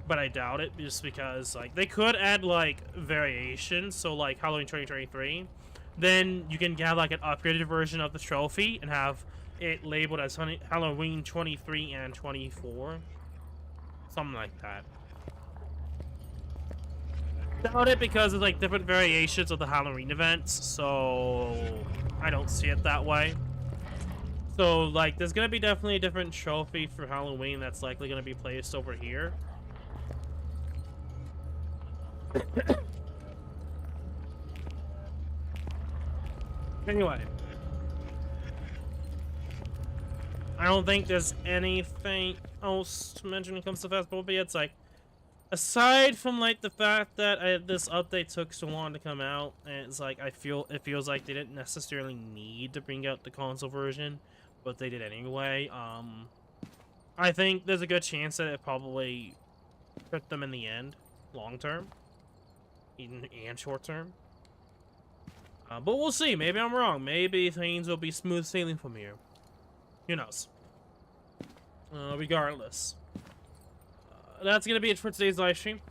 But I doubt it, just because like they could add like variations. So like Halloween 2023, then you can have like an upgraded version of the trophy and have it labeled as Halloween 23 and 24, something like that. Doubt it because it's like different variations of the Halloween events, so I don't see it that way. So like there's gonna be definitely a different trophy for Halloween that's likely gonna be placed over here. Anyway, I don't think there's anything else to mention when it comes to Phasmophobia. It's like, aside from like the fact that this update took so long to come out, and it's like it feels like they didn't necessarily need to bring out the console version, but they did anyway. I think there's a good chance that it probably hurt them in the end, long term, even and short term. But we'll see. Maybe I'm wrong. Maybe things will be smooth sailing from here. Who knows? Regardless. That's gonna be it for today's live stream.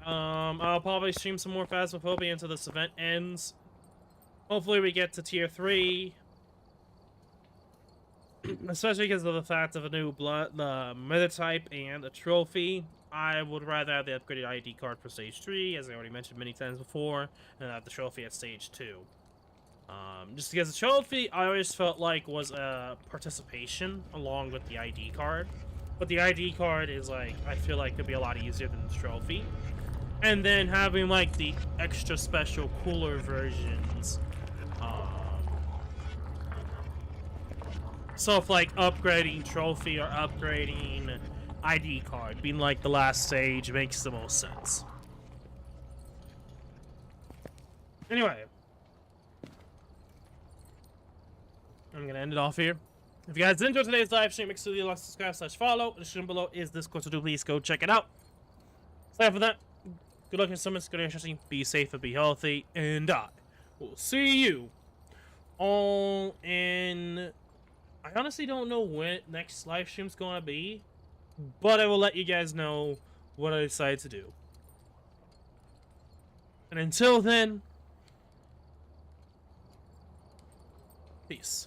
I'll probably stream some more Phasmophobia until this event ends. Hopefully we get to tier 3. Especially because of the fact of a new meta type and a trophy. I would rather have the upgraded ID card for stage 3, as I already mentioned many times before, and have the trophy at stage 2. Just because the trophy, I always felt like was a participation along with the ID card. But the ID card is like, I feel like could be a lot easier than the trophy. And then having like the extra special cooler versions. So if like upgrading trophy or upgrading ID card being like the last stage makes the most sense. Anyway. I'm gonna end it off here. If you guys enjoyed today's live stream, make sure you like, subscribe, /follow. The description below is Discord, so do please go check it out. Aside from that, good luck in summons, good interesting, be safe and be healthy, and I will see you all in... I honestly don't know when next live stream's gonna be, but I will let you guys know what I decide to do. And until then, peace.